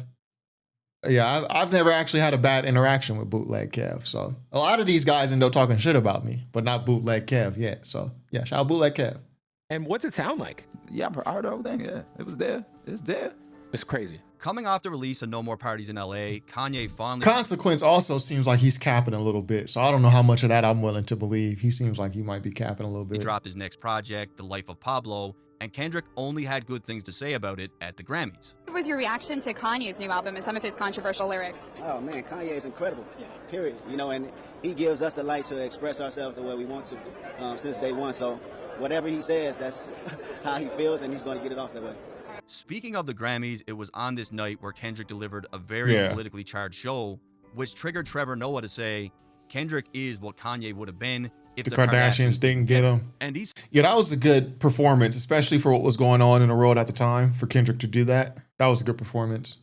Yeah, I've never actually had a bad interaction with Bootleg Kev. So a lot of these guys end up talking shit about me, but not Bootleg Kev yet. So yeah, shout out Bootleg Kev. And what's it sound like? Yeah, I heard everything. Yeah, it was there. It's there. It's crazy. Coming off the release of No More Parties in LA, Kanye finally... Consequence also seems like he's capping a little bit. So I don't know how much of that I'm willing to believe. He seems like he might be capping a little bit. He dropped his next project, The Life of Pablo, and Kendrick only had good things to say about it at the Grammys. What was your reaction to Kanye's new album and some of his controversial lyrics? Oh man, Kanye is incredible. Period. You know, and he gives us the light to express ourselves the way we want to since day one. So whatever he says, that's how he feels, and he's going to get it off that way. Speaking of the Grammys, it was on this night where Kendrick delivered a very politically charged show, which triggered Trevor Noah to say, Kendrick is what Kanye would have been if the Kardashians didn't get him. And he's... Yeah, that was a good performance, especially for what was going on in the world at the time, for Kendrick to do that. That was a good performance.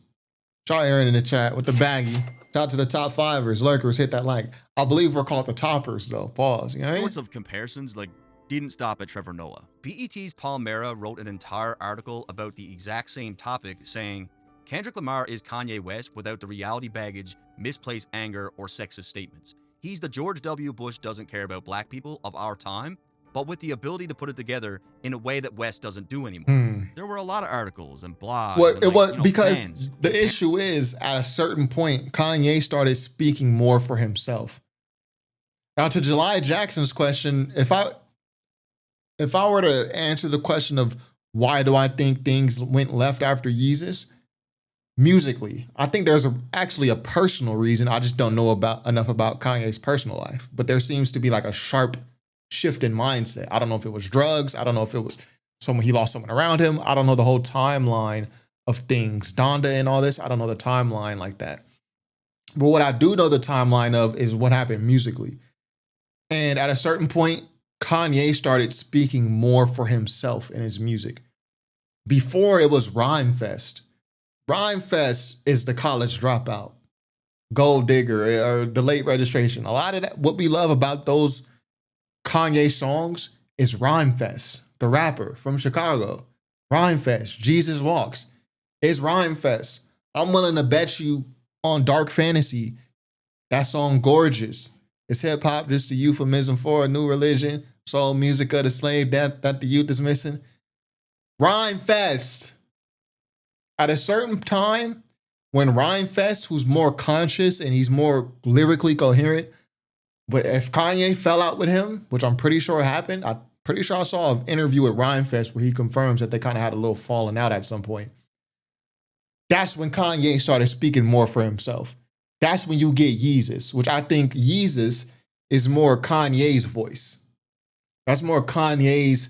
Shout out Aaron in the chat with the baggie. Shout out to the top fivers, lurkers, hit that like. I believe we're called the toppers though. Pause. You know what I mean? Sorts of comparisons like didn't stop at Trevor Noah. BET's Paul Mera wrote an entire article about the exact same topic, saying, Kendrick Lamar is Kanye West without the reality baggage, misplaced anger, or sexist statements. He's the George W. Bush doesn't care about black people of our time, but with the ability to put it together in a way that West doesn't do anymore. There were a lot of articles and blogs. Well, it was because fans. The issue is at a certain point, Kanye started speaking more for himself. Now to July Jackson's question, if I were to answer the question of Why do I think things went left after Yeezus? Musically, I think there's actually a personal reason. I just don't know enough about Kanye's personal life. But there seems to be like a sharp shift in mindset. I don't know if it was drugs. I don't know if it was he lost someone around him. I don't know the whole timeline of things. Donda and all this, I don't know the timeline like that. But what I do know the timeline of is what happened musically. And at a certain point, Kanye started speaking more for himself in his music. Before it was Rhyme Fest. Rhyme Fest is the college dropout, gold digger, or the late registration. A lot of that, what we love about those Kanye songs is Rhyme Fest, the rapper from Chicago. Rhyme Fest, Jesus Walks. It's Rhyme Fest. I'm willing to bet you on Dark Fantasy, that song Gorgeous. Is hip hop just a euphemism for a new religion? Soul music of the slave that the youth is missing? Rhyme Fest. At a certain time, when Rhyme Fest, who's more conscious and he's more lyrically coherent, but if Kanye fell out with him, which I'm pretty sure happened, I'm pretty sure I saw an interview with Rhyme Fest where he confirms that they kind of had a little falling out at some point. That's when Kanye started speaking more for himself. That's when you get Yeezus, which I think Yeezus is more Kanye's voice. That's more Kanye's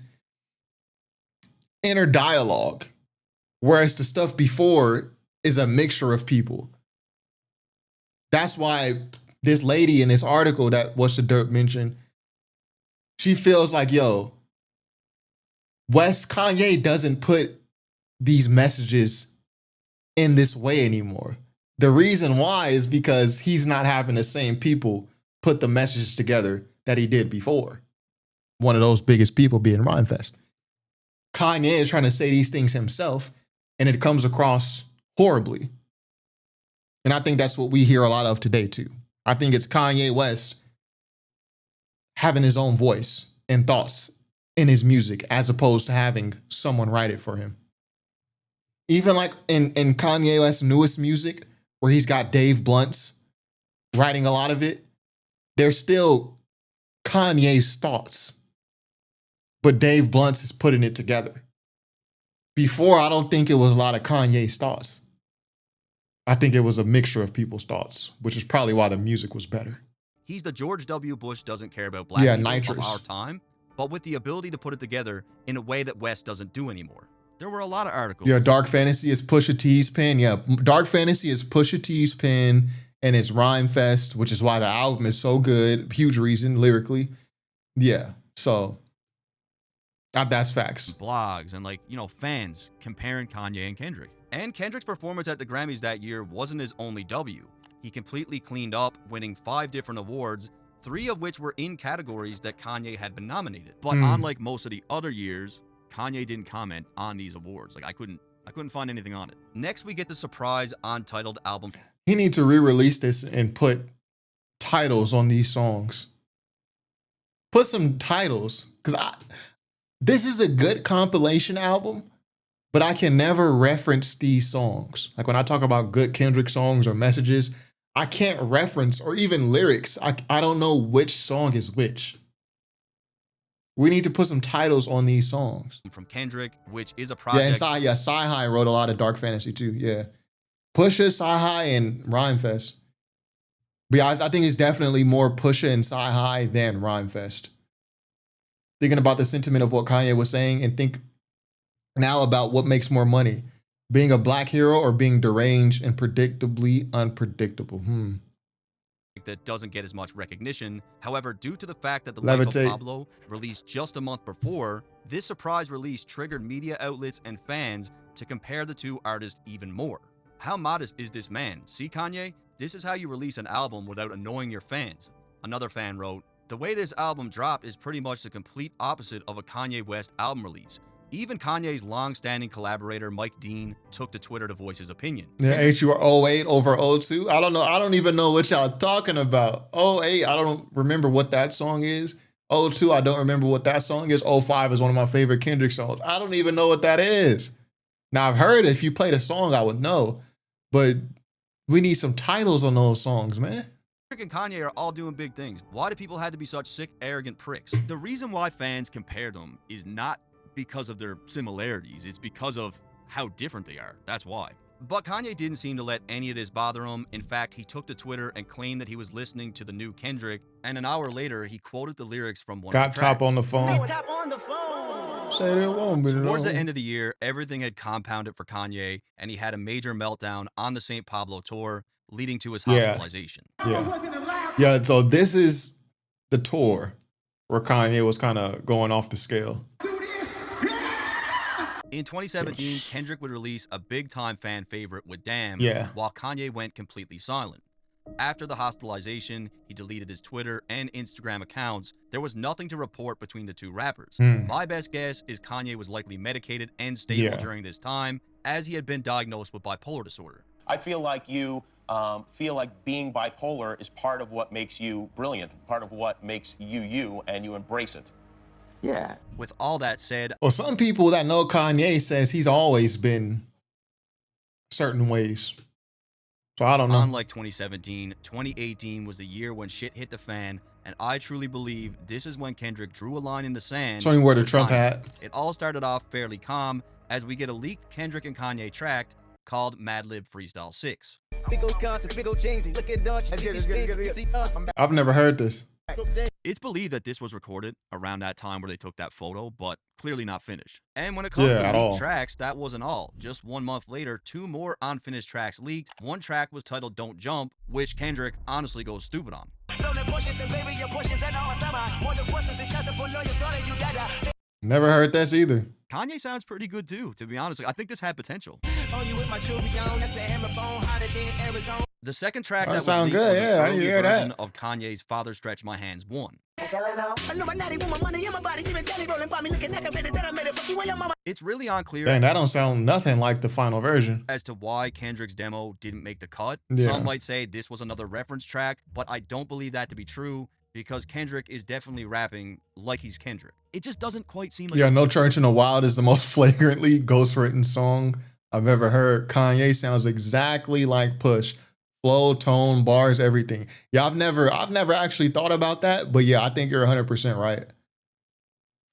inner dialogue. Whereas the stuff before is a mixture of people. That's why this lady in this article that What's the Dirt mentioned, she feels like, yo, Kanye doesn't put these messages in this way anymore. The reason why is because he's not having the same people put the messages together that he did before. One of those biggest people being Rhyme Fest. Kanye is trying to say these things himself, and it comes across horribly. And I think that's what we hear a lot of today too. I think it's Kanye West having his own voice and thoughts in his music as opposed to having someone write it for him. Even like in Kanye West's newest music, where he's got Dave Blunt's writing a lot of it, there's still Kanye's thoughts, but Dave Blunt's is putting it together. Before, I don't think it was a lot of Kanye's thoughts. I think it was a mixture of people's thoughts, which is probably why the music was better. He's the George W. Bush doesn't care about black people of our time, but with the ability to put it together in a way that West doesn't do anymore. There were a lot of articles. Yeah, Dark Fantasy is Pusha T's pen. Yeah, Dark Fantasy is Pusha T's pen, and it's Rhyme Fest, which is why the album is so good. Huge reason, lyrically. Yeah, so that's facts. Blogs and fans comparing Kanye and Kendrick. And Kendrick's performance at the Grammys that year wasn't his only W. He completely cleaned up, winning 5 different awards, 3 of which were in categories that Kanye had been nominated. But unlike most of the other years, Kanye didn't comment on these awards. I couldn't find anything on it. Next, we get the surprise untitled album. He needs to re-release this and put titles on these songs. Put some titles, because this is a good compilation album, but I can never reference these songs. Like when I talk about good Kendrick songs or messages, I can't reference or even lyrics. I don't know which song is which. We need to put some titles on these songs. From Kendrick, which is a project. Yeah, and Sci-Hi wrote a lot of Dark Fantasy too. Yeah. Pusha, Sci-Hi, and Rhyme Fest. But yeah, I think it's definitely more Pusha and Sci-Hi than Rhyme Fest. Thinking about the sentiment of what Kanye was saying and think now about what makes more money. Being a black hero or being deranged and predictably unpredictable. That doesn't get as much recognition. However, due to the fact that the Life of Pablo released just a month before, this surprise release triggered media outlets and fans to compare the two artists even more. How modest is this man? See, Kanye? This is how you release an album without annoying your fans. Another fan wrote, the way this album dropped is pretty much the complete opposite of a Kanye West album release. Even Kanye's long-standing collaborator, Mike Dean, took to Twitter to voice his opinion. Yeah, HU08 over 02. I don't know. I don't even know what y'all talking about. 08, I don't remember what that song is. 02, I don't remember what that song is. 05 is one of my favorite Kendrick songs. I don't even know what that is. Now, I've heard it. If you played a song, I would know. But we need some titles on those songs, man. Kendrick and Kanye are all doing big things. Why do people have to be such sick, arrogant pricks? The reason why fans compare them is not because of their similarities. It's because of how different they are. That's why. But Kanye didn't seem to let any of this bother him. In fact, he took to Twitter and claimed that he was listening to the new Kendrick, and an hour later, he quoted the lyrics from one of the tracks. Top on the phone. Tap on the phone. Said it won't be Towards the long. end of the year, everything had compounded for Kanye, and he had a major meltdown on the St. Pablo tour, leading to his hospitalization. Yeah, so this is the tour where Kanye was kind of going off the scale. In 2017, Kendrick would release a big-time fan favorite with Damn, while Kanye went completely silent. After the hospitalization, he deleted his Twitter and Instagram accounts. There was nothing to report between the two rappers. My best guess is Kanye was likely medicated and stable during this time, as he had been diagnosed with bipolar disorder. I feel like you feel like being bipolar is part of what makes you brilliant, part of what makes you you, and you embrace it. Yeah. With all that said, Well, some people that know Kanye says he's always been certain ways. So I don't know. Unlike 2017, 2018 was the year when shit hit the fan, and I truly believe this is when Kendrick drew a line in the sand. So he wore the Trump hat. It all started off fairly calm as we get a leaked Kendrick and Kanye track called Madlib Freestyle 6. I've never heard this. It's believed that this was recorded around that time where they took that photo, but clearly not finished. And when it comes to leaked tracks, that wasn't all. Just 1 month later, 2 more unfinished tracks leaked. One track was titled Don't Jump, which Kendrick honestly goes stupid on. Never heard this either. Kanye sounds pretty good too, to be honest. I think this had potential. The second track that was leaked was an earlier version of Kanye's Father Stretch My Hands 1. It's really unclear. Dang, that don't sound nothing like the final version. As to why Kendrick's demo didn't make the cut. Yeah. Some might say this was another reference track, but I don't believe that to be true because Kendrick is definitely rapping like he's Kendrick. It just doesn't quite seem like... Yeah, No Church in the Wild is the most flagrantly ghostwritten song I've ever heard. Kanye sounds exactly like Push. Flow, tone, bars, everything. Yeah, I've never actually thought about that, but yeah, I think you're 100% right.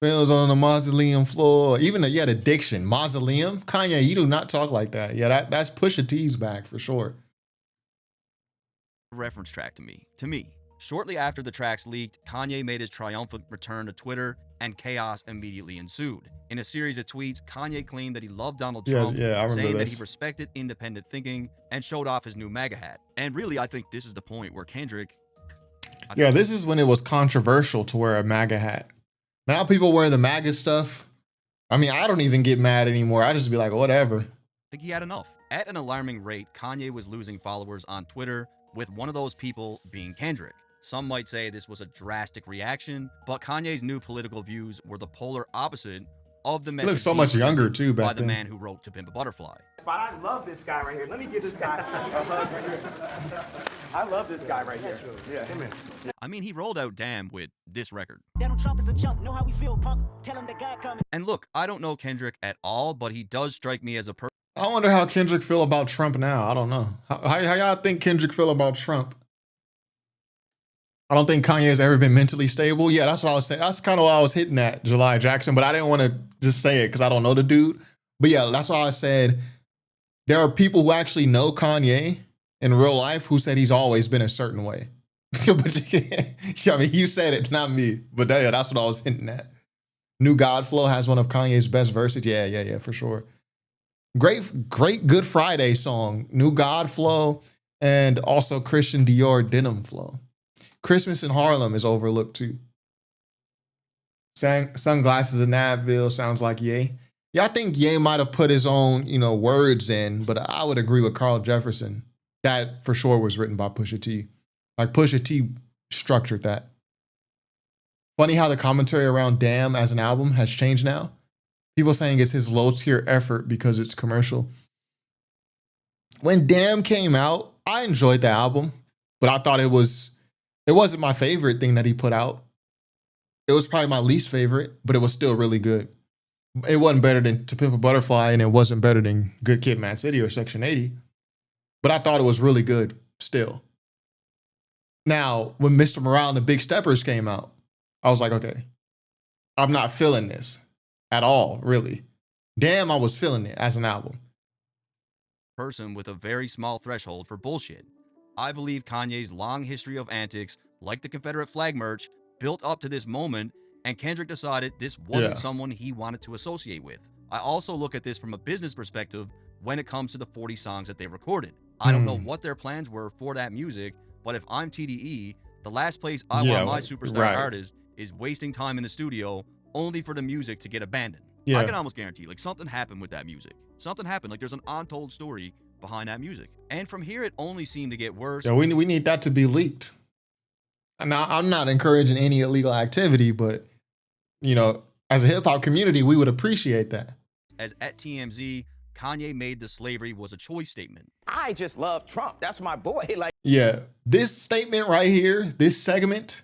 Feels on the mausoleum floor. Even the diction, mausoleum. Kanye, you do not talk like that. Yeah, that's Pusha T's back for sure. Reference track to me. Shortly after the tracks leaked, Kanye made his triumphant return to Twitter, and chaos immediately ensued. In a series of tweets, Kanye claimed that he loved Donald Trump, saying that he respected independent thinking, and showed off his new MAGA hat. And really, I think this is the point where Kendrick... This is when it was controversial to wear a MAGA hat. Now people wear the MAGA stuff. I mean, I don't even get mad anymore. I just be like, whatever. I think he had enough. At an alarming rate, Kanye was losing followers on Twitter, with one of those people being Kendrick. Some might say this was a drastic reaction, but Kanye's new political views were the polar opposite of the message. He looks so much younger too back by the then. man who wrote To Pimp a Butterfly. But I love this guy right here. Let me give this guy a hug right here. I love this guy right here. Yeah, come in. I mean, he rolled out Damn with this record. Donald Trump is a chump. Know how we feel, punk. Tell him that God coming. And look, I don't know Kendrick at all, but he does strike me as a person. I wonder how Kendrick feel about Trump now. I don't know. How y'all think Kendrick feel about Trump? I don't think Kanye has ever been mentally stable. Yeah, that's what I was saying. That's kind of what I was hitting at, July Jackson, but I didn't want to just say it because I don't know the dude. But yeah, that's why I said there are people who actually know Kanye in real life who said he's always been a certain way. But I mean, you said it, not me. But yeah, that's what I was hinting at. New God Flow has one of Kanye's best verses. Yeah, for sure. Great Good Friday song. New God Flow and also Christian Dior Denim Flow. Christmas in Harlem is overlooked too. Sunglasses in Nashville sounds like Ye. Yeah, I think Ye might have put his own, words in, but I would agree with Carl Jefferson. That for sure was written by Pusha T. Like Pusha T structured that. Funny how the commentary around Damn as an album has changed now. People saying it's his low tier effort because it's commercial. When Damn came out, I enjoyed the album, but I thought it wasn't my favorite thing that he put out. It was probably my least favorite, but it was still really good. It wasn't better than To Pimp a Butterfly, and it wasn't better than Good Kid, Mad City or Section 80. But I thought it was really good still. Now, when Mr. Morale and the Big Steppers came out, I was like, okay, I'm not feeling this. at all, really. Damn, I was feeling it as an album. Person with a very small threshold for bullshit. I believe Kanye's long history of antics, like the Confederate flag merch, built up to this moment, and Kendrick decided this wasn't someone he wanted to associate with. I also look at this from a business perspective when it comes to the 40 songs that they recorded. I don't know what their plans were for that music, but if I'm TDE, the last place I want my superstar artist is wasting time in the studio only for the music to get abandoned. I can almost guarantee, like, something happened with that music. Something happened. Like, there's an untold story behind that music. And from here, it only seemed to get worse. Yeah, we need that to be leaked. Now, I'm not encouraging any illegal activity, but, you know, as a hip-hop community, we would appreciate that. As at TMZ, Kanye made the slavery was a choice statement. I just love Trump. That's my boy. Like, yeah, this statement right here, this segment,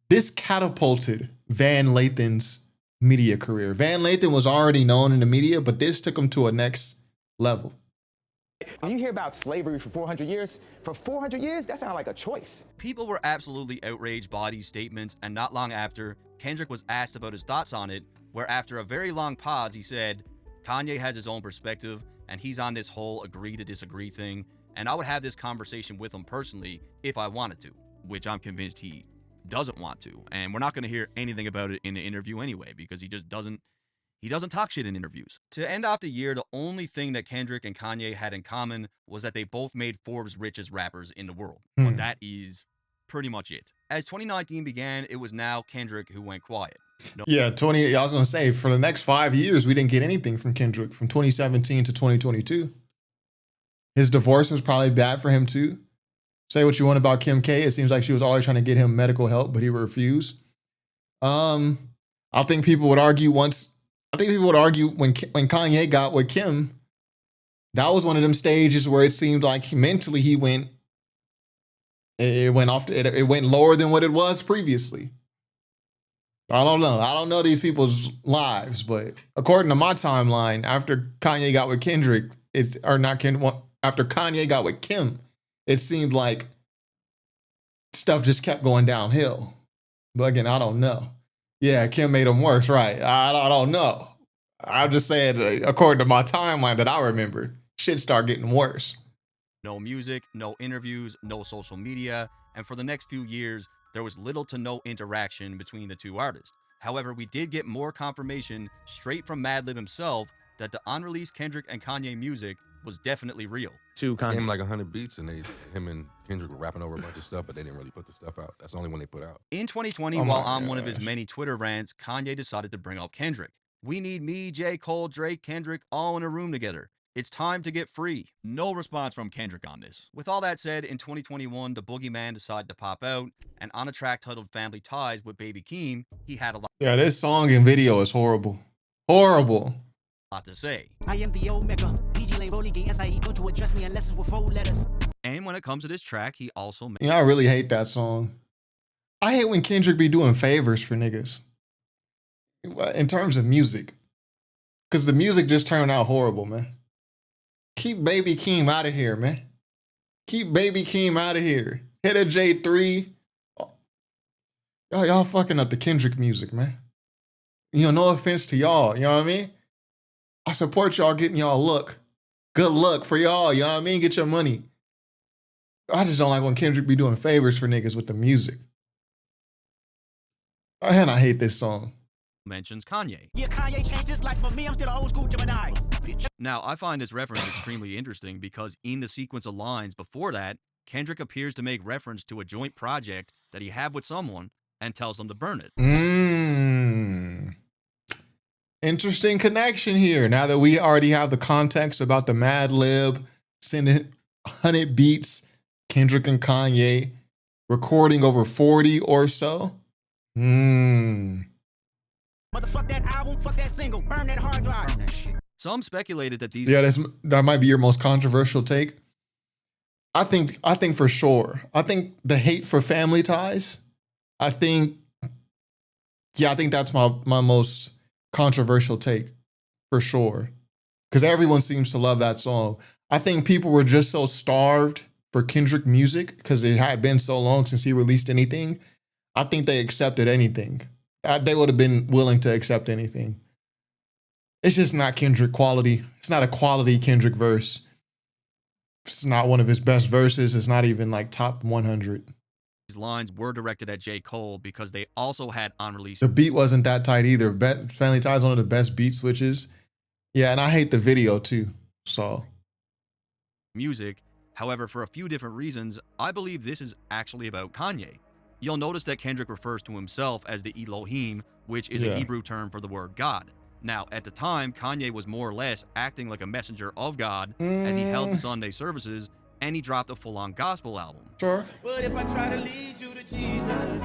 this catapulted Van Lathan's media career. Van Lathan was already known in the media, but this took him to a next level. when you hear about slavery for 400 years, that sounds like a choice. People were absolutely outraged by these statements, and not long after, Kendrick was asked about his thoughts on it, where after a very long pause, he said, Kanye has his own perspective, and he's on this whole agree to disagree thing, and I would have this conversation with him personally if I wanted to. Which I'm convinced he doesn't want to. And we're not going to hear anything about it in the interview anyway, because he doesn't talk shit in interviews. To end off the year, the only thing that Kendrick and Kanye had in common was that they both made Forbes' richest rappers in the world. But that is pretty much it. As 2019 began, it was now Kendrick who went quiet. Yeah, I was going to say, for the next 5 years, we didn't get anything from Kendrick from 2017 to 2022. His divorce was probably bad for him too. Say what you want about Kim K. It seems like she was always trying to get him medical help, but he refused. I think people would argue when Kanye got with Kim, that was one of them stages where it seemed like mentally it went lower than what it was previously. I don't know. I don't know these people's lives, but according to my timeline, after Kanye got with Kendrick, after Kanye got with Kim, it seemed like stuff just kept going downhill. But again, I don't know. Yeah, Kim made him worse, right? I don't know. I'm just saying, according to my timeline that I remember, shit started getting worse. No music, no interviews, no social media, and for the next few years, there was little to no interaction between the two artists. However, we did get more confirmation straight from Madlib himself that the unreleased Kendrick and Kanye music was definitely real. Him like 100 beats, and him and Kendrick were rapping over a bunch of stuff, but they didn't really put the stuff out. That's the only one they put out. In 2020, while on one of his many Twitter rants, Kanye decided to bring up Kendrick. We need me, J. Cole, Drake, Kendrick, all in a room together. It's time to get free. No response from Kendrick on this. With all that said, in 2021, the Boogeyman decided to pop out, and on a track titled Family Ties with Baby Keem, he had a lot. Yeah, this song and video is horrible. Horrible. To say. I am the Omega. PG Lane Rolling Gang SIE. Don't you address me unless it's with 4 letters. And when it comes to this track, he also I really hate that song. I hate when Kendrick be doing favors for niggas. In terms of music. Because the music just turned out horrible, man. Keep Baby Keem out of here, man. Keep Baby Keem out of here. Hit a J3. Y'all fucking up the Kendrick music, man. No offense to y'all, you know what I mean? I support y'all getting y'all look. Good luck for y'all, you know what I mean? Get your money. I just don't like when Kendrick be doing favors for niggas with the music. And I hate this song. Mentions Kanye. Yeah, Kanye changed his life, but me, I'm still an old school Gemini. Now, I find this reference extremely interesting because in the sequence of lines before that, Kendrick appears to make reference to a joint project that he had with someone and tells them to burn it. Interesting connection here. Now that we already have the context about the Madlib sending 100 beats, Kendrick and Kanye recording over 40 or so. Motherfuck that album, fuck that single, burn that hard drive. Some speculated that these. Yeah, that might be your most controversial take. I think for sure. I think the hate for Family Ties. I think that's my most controversial take for sure. Because everyone seems to love that song. I think people were just so starved for Kendrick music because it had been so long since he released anything. I think they accepted anything. they would have been willing to accept anything. It's just not Kendrick quality. It's not a quality Kendrick verse. It's not one of his best verses. It's not even like top 100. These lines were directed at J. Cole because they also had unreleased. The beat wasn't that tight either. Family Tie is one of the best beat switches. Yeah, and I hate the video too. So music. However, for a few different reasons, I believe this is actually about Kanye. You'll notice that Kendrick refers to himself as the Elohim, which is a Hebrew term for the word God. Now, at the time, Kanye was more or less acting like a messenger of God as he held the Sunday services, and he dropped a full-on gospel album. Sure. But if I try to lead you to Jesus.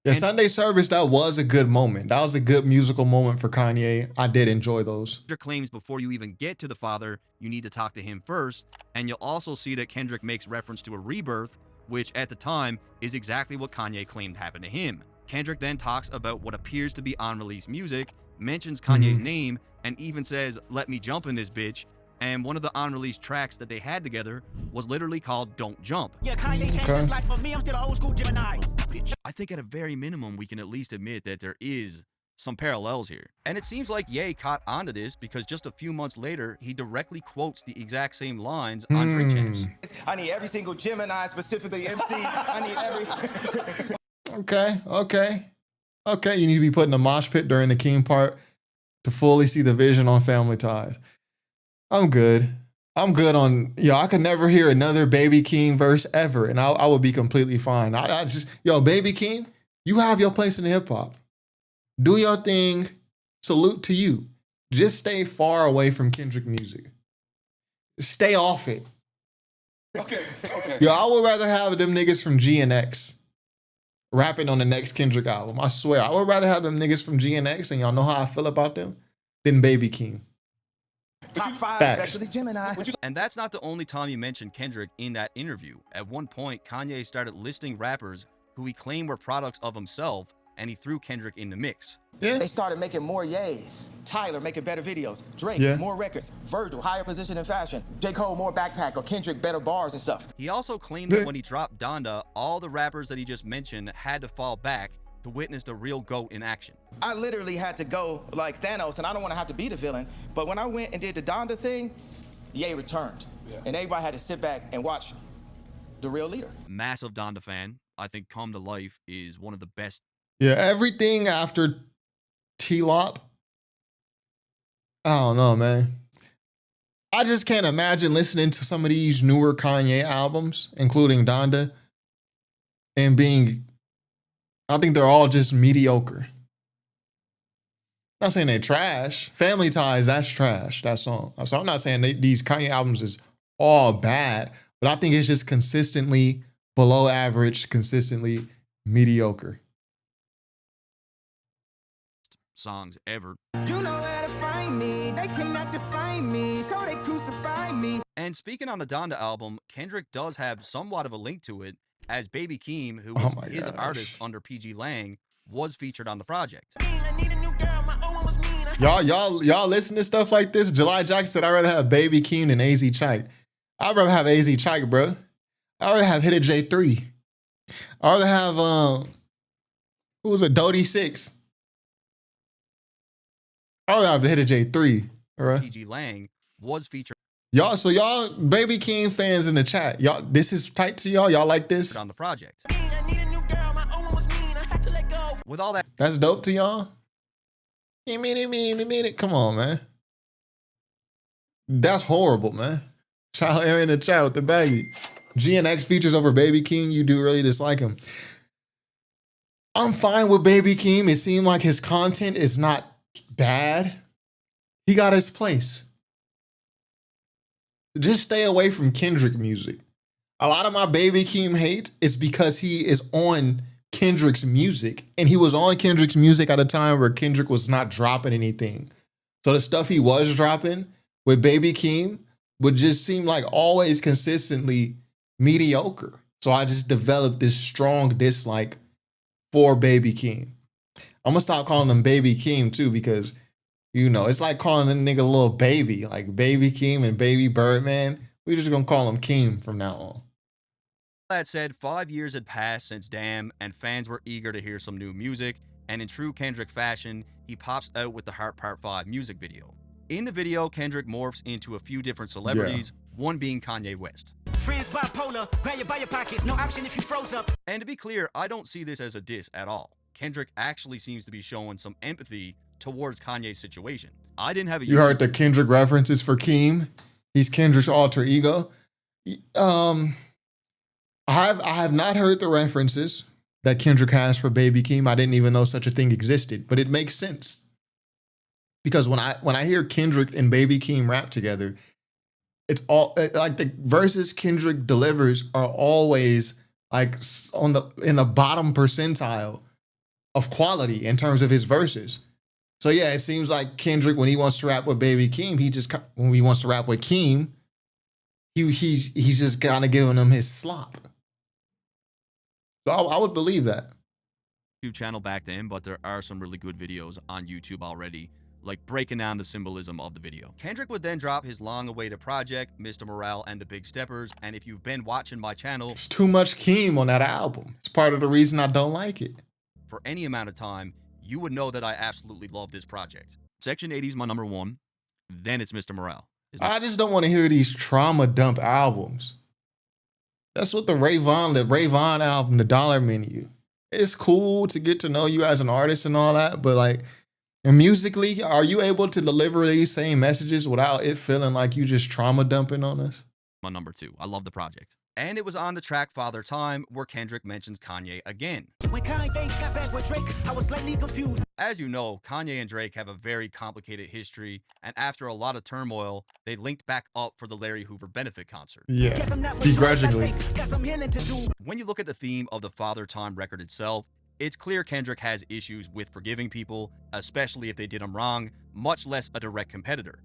Yeah, Sunday service, that was a good moment. That was a good musical moment for Kanye. I did enjoy those. Kendrick claims before you even get to the Father, you need to talk to him first, and you'll also see that Kendrick makes reference to a rebirth, which at the time is exactly what Kanye claimed happened to him. Kendrick then talks about what appears to be unreleased music, mentions Kanye's name, and even says, "Let me jump in this bitch." And one of the unreleased tracks that they had together was literally called Don't Jump. Yeah, Kanye changed his life for me. I'm still an old school Gemini. Bitch. I think at a very minimum, we can at least admit that there is some parallels here. And it seems like Ye caught onto this because just a few months later, he directly quotes the exact same lines on Drink Champs. I need every single Gemini, specifically MC. I need every... Okay, you need to be put in a mosh pit during the King part to fully see the vision on Family Ties. I'm good on, I could never hear another Baby Keem verse ever, and I would be completely fine. I just, Baby Keem, you have your place in hip hop. Do your thing. Salute to you. Just stay far away from Kendrick music. Stay off it. Okay. I would rather have them niggas from GNX rapping on the next Kendrick album. I swear, I would rather have them niggas from GNX, and y'all know how I feel about them, than Baby Keem. Top 5, Facts. especially Gemini. And that's not the only time you mentioned Kendrick in that interview. At one point, Kanye started listing rappers who he claimed were products of himself, and he threw Kendrick in the mix. They started making more yays. Tyler making better videos. Drake, more records. Virgil, higher position in fashion. J. Cole, more backpack. Or Kendrick, better bars and stuff. He also claimed that when he dropped Donda, all the rappers that he just mentioned had to fall back to witness the real GOAT in action. I literally had to go like Thanos, and I don't want to have to be the villain, but when I went and did the Donda thing, Ye returned. And everybody had to sit back and watch the real leader. Massive Donda fan. I think Come to Life is one of the best. Yeah, everything after T-Lop, I don't know, man. I just can't imagine listening to some of these newer Kanye albums, including Donda, and I think they're all just mediocre. Not saying they're trash. Family Ties, that's trash, that song. So I'm not saying these Kanye albums is all bad, but I think it's just consistently below average, consistently mediocre. Songs ever. You know where to find me. They cannot define me, so they crucify me. And speaking on the Donda album, Kendrick does have somewhat of a link to it, as Baby Keem, who was his artist under PG Lang, was featured on the project. Y'all listen to stuff like this? July Jackson said, I'd rather have Baby Keem than AZ Chike. I'd rather have AZ Chike, bro. I'd rather have Hit It J3. I'd rather have, who was it, Dodie 6. I'd rather have Hit It J3, all right? PG Lang was featured. Y'all Baby Keem fans in the chat, y'all, this is tight to y'all? Y'all like this? On the project. With all that. That's dope to y'all? Come on, man. That's horrible, man. Child Aaron in the chat with the baggy. GNX features over Baby Keem. You do really dislike him. I'm fine with Baby Keem. It seemed like his content is not bad. He got his place. Just stay away from Kendrick music. A lot of my Baby Keem hate is because he is on Kendrick's music, and he was on Kendrick's music at a time where Kendrick was not dropping anything. So the stuff he was dropping with Baby Keem would just seem like always consistently mediocre. So I just developed this strong dislike for Baby Keem. I'm gonna stop calling him Baby Keem too, because it's like calling a nigga little baby, like Baby Keem and Baby Birdman. We're just gonna call him Keem from now on. That said, 5 years had passed since Damn, and fans were eager to hear some new music, and in true Kendrick fashion, he pops out with the Heart Part 5 music video. In the video, Kendrick morphs into a few different celebrities, one being Kanye West. Friends bipolar, grab you by your pockets, no option if you froze up. And to be clear, I don't see this as a diss at all. Kendrick actually seems to be showing some empathy towards Kanye's situation. I didn't have a... You heard the Kendrick references for Keem? He's Kendrick's alter ego. I have not heard the references that Kendrick has for Baby Keem. I didn't even know such a thing existed, but it makes sense. Because when I hear Kendrick and Baby Keem rap together, it's all like the verses Kendrick delivers are always like in the bottom percentile of quality in terms of his verses. So yeah, it seems like Kendrick, when he wants to rap with Baby Keem, when he wants to rap with Keem, he's just kind of giving him his slop. So I would believe that. YouTube channel back then, but there are some really good videos on YouTube already, like breaking down the symbolism of the video. Kendrick would then drop his long-awaited project, Mr. Morale and the Big Steppers, and if you've been watching my channel... It's too much Keem on that album. It's part of the reason I don't like it. For any amount of time, you would know that I absolutely love this project. Section 80 is my number one, then it's Mr. Morale. I just don't want to hear these trauma dump albums. That's what the Ray Vaughn album, The Dollar Menu. It's cool to get to know you as an artist and all that, but like, and musically, are you able to deliver these same messages without it feeling like you just trauma dumping on us? My number two. I love the project. And it was on the track Father Time where Kendrick mentions Kanye again. When Kanye got back with Drake, I was slightly confused. As you know, Kanye and Drake have a very complicated history, and after a lot of turmoil, they linked back up for the Larry Hoover benefit concert. Yeah, begrudgingly. When you look at the theme of the Father Time record itself, it's clear Kendrick has issues with forgiving people, especially if they did him wrong, much less a direct competitor.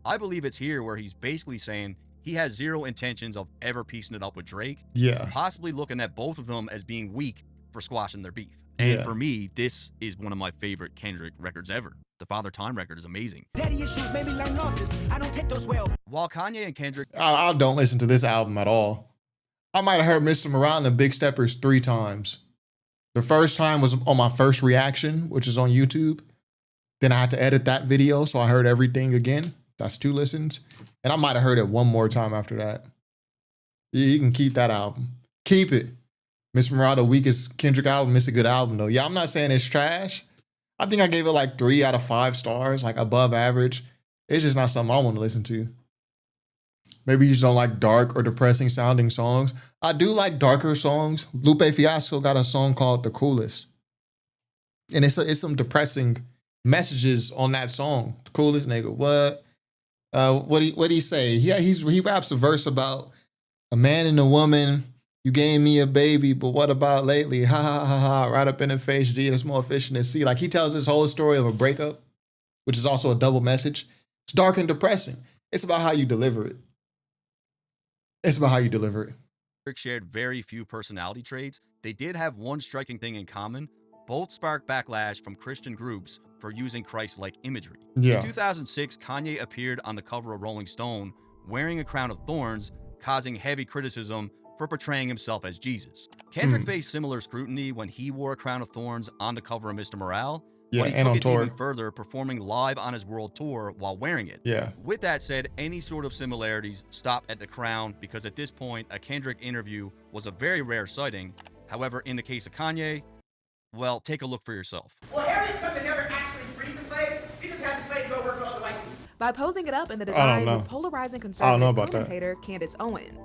I believe it's here where he's basically saying he has zero intentions of ever piecing it up with Drake, possibly looking at both of them as being weak for squashing their beef. And for me, this is one of my favorite Kendrick records ever. The Father Time record is amazing. Daddy issues made me learn losses. I don't take those well. While Kanye and Kendrick... I don't listen to this album at all. I might have heard Mr. Morale and the Big Steppers 3 times. The first time was on my first reaction, which is on YouTube. Then I had to edit that video, so I heard everything again. That's 2 listens. And I might have heard it one more time after that. Yeah, you can keep that album. Keep it. Mr. Morale, the weakest Kendrick album. It's a good album, though. Yeah, I'm not saying it's trash. I think I gave it like 3 out of 5 stars, like above average. It's just not something I want to listen to. Maybe you just don't like dark or depressing sounding songs. I do like darker songs. Lupe Fiasco got a song called The Coolest. And it's some depressing messages on that song. The coolest nigga, what? What'd he say? Yeah, he raps a verse about a man and a woman. You gave me a baby, but what about lately? Ha ha ha ha, right up in the face, G, that's more efficient than C. Like, he tells his whole story of a breakup, which is also a double message. It's dark and depressing. It's about how you deliver it. It's about how you deliver it. Kendrick shared very few personality traits. They did have one striking thing in common. Both sparked backlash from Christian groups for using Christ-like imagery. Yeah. In 2006, Kanye appeared on the cover of Rolling Stone wearing a crown of thorns, causing heavy criticism for portraying himself as Jesus. Kendrick faced similar scrutiny when he wore a crown of thorns on the cover of Mr. Morale, but he took it even further, performing live on his world tour while wearing it. Yeah. With that said, any sort of similarities stopped at the crown because at this point, a Kendrick interview was a very rare sighting. However, in the case of Kanye, well, take a look for yourself. Well, Harriet Tubman never actually freed the slaves. She just had the slaves go work for other white people. By posing it up in the design with polarizing conservative commentator Candace Owen.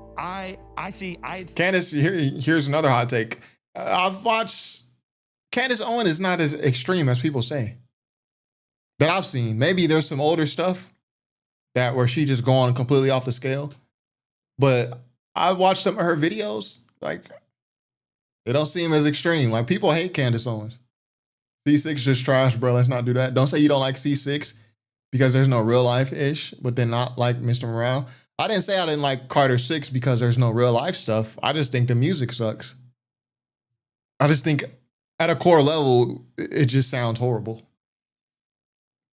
Candace, here's another hot take. I've watched... Candace Owen is not as extreme as people say. That I've seen. Maybe there's some older stuff where she just gone completely off the scale. But I watched some of her videos. Like, it don't seem as extreme. Like, people hate Candace Owens. C6 just trash, bro. Let's not do that. Don't say you don't like C6 because there's no real life-ish, but then not like Mr. Morale. I didn't say I didn't like Carter 6 because there's no real life stuff. I just think the music sucks. I just think at a core level, it just sounds horrible.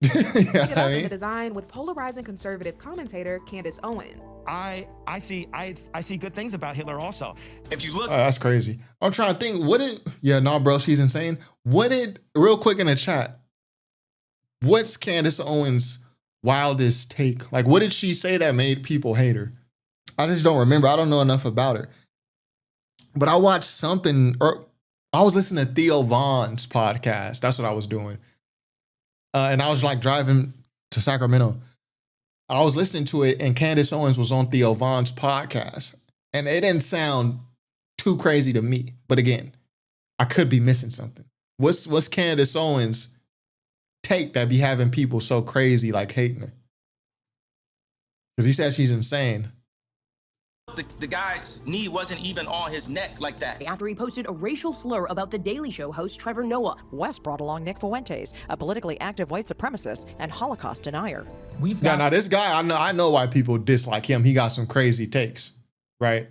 The design with polarizing conservative commentator Candace Owen. I see good things about Hitler also. If you look, that's crazy. I'm trying to think. Bro, she's insane. Real quick in the chat, what's Candace Owens' wildest take? Like, what did she say that made people hate her? I just don't remember. I don't know enough about her. But I watched something, or I was listening to Theo Von's podcast. That's what I was doing. And I was like driving to Sacramento. I was listening to it, and Candace Owens was on Theo Von's podcast. And it didn't sound too crazy to me. But again, I could be missing something. What's Candace Owens' take that be having people so crazy, like hating her? Because he said she's insane. The guy's knee wasn't even on his neck like that. After he posted a racial slur about The Daily Show host Trevor Noah. West brought along Nick Fuentes, a politically active white supremacist and Holocaust denier. Now this guy, I know why people dislike him. He got some crazy takes, right?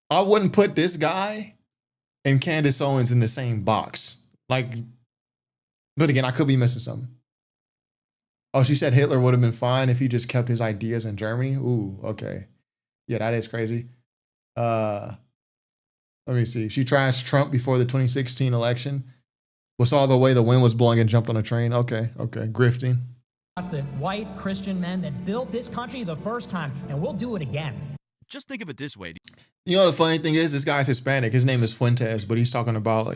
I wouldn't put this guy and Candace Owens in the same box. Like, but again, I could be missing something. Oh, she said Hitler would have been fine if he just kept his ideas in Germany. Ooh, okay. Yeah, that is crazy. Let me see. She trashed Trump before the 2016 election. Saw the way the wind was blowing and jumped on a train. Okay. Grifting. The white Christian men that built this country the first time, and we'll do it again. Just think of it this way. You know, the funny thing is, this guy's Hispanic. His name is Fuentes, but he's talking about,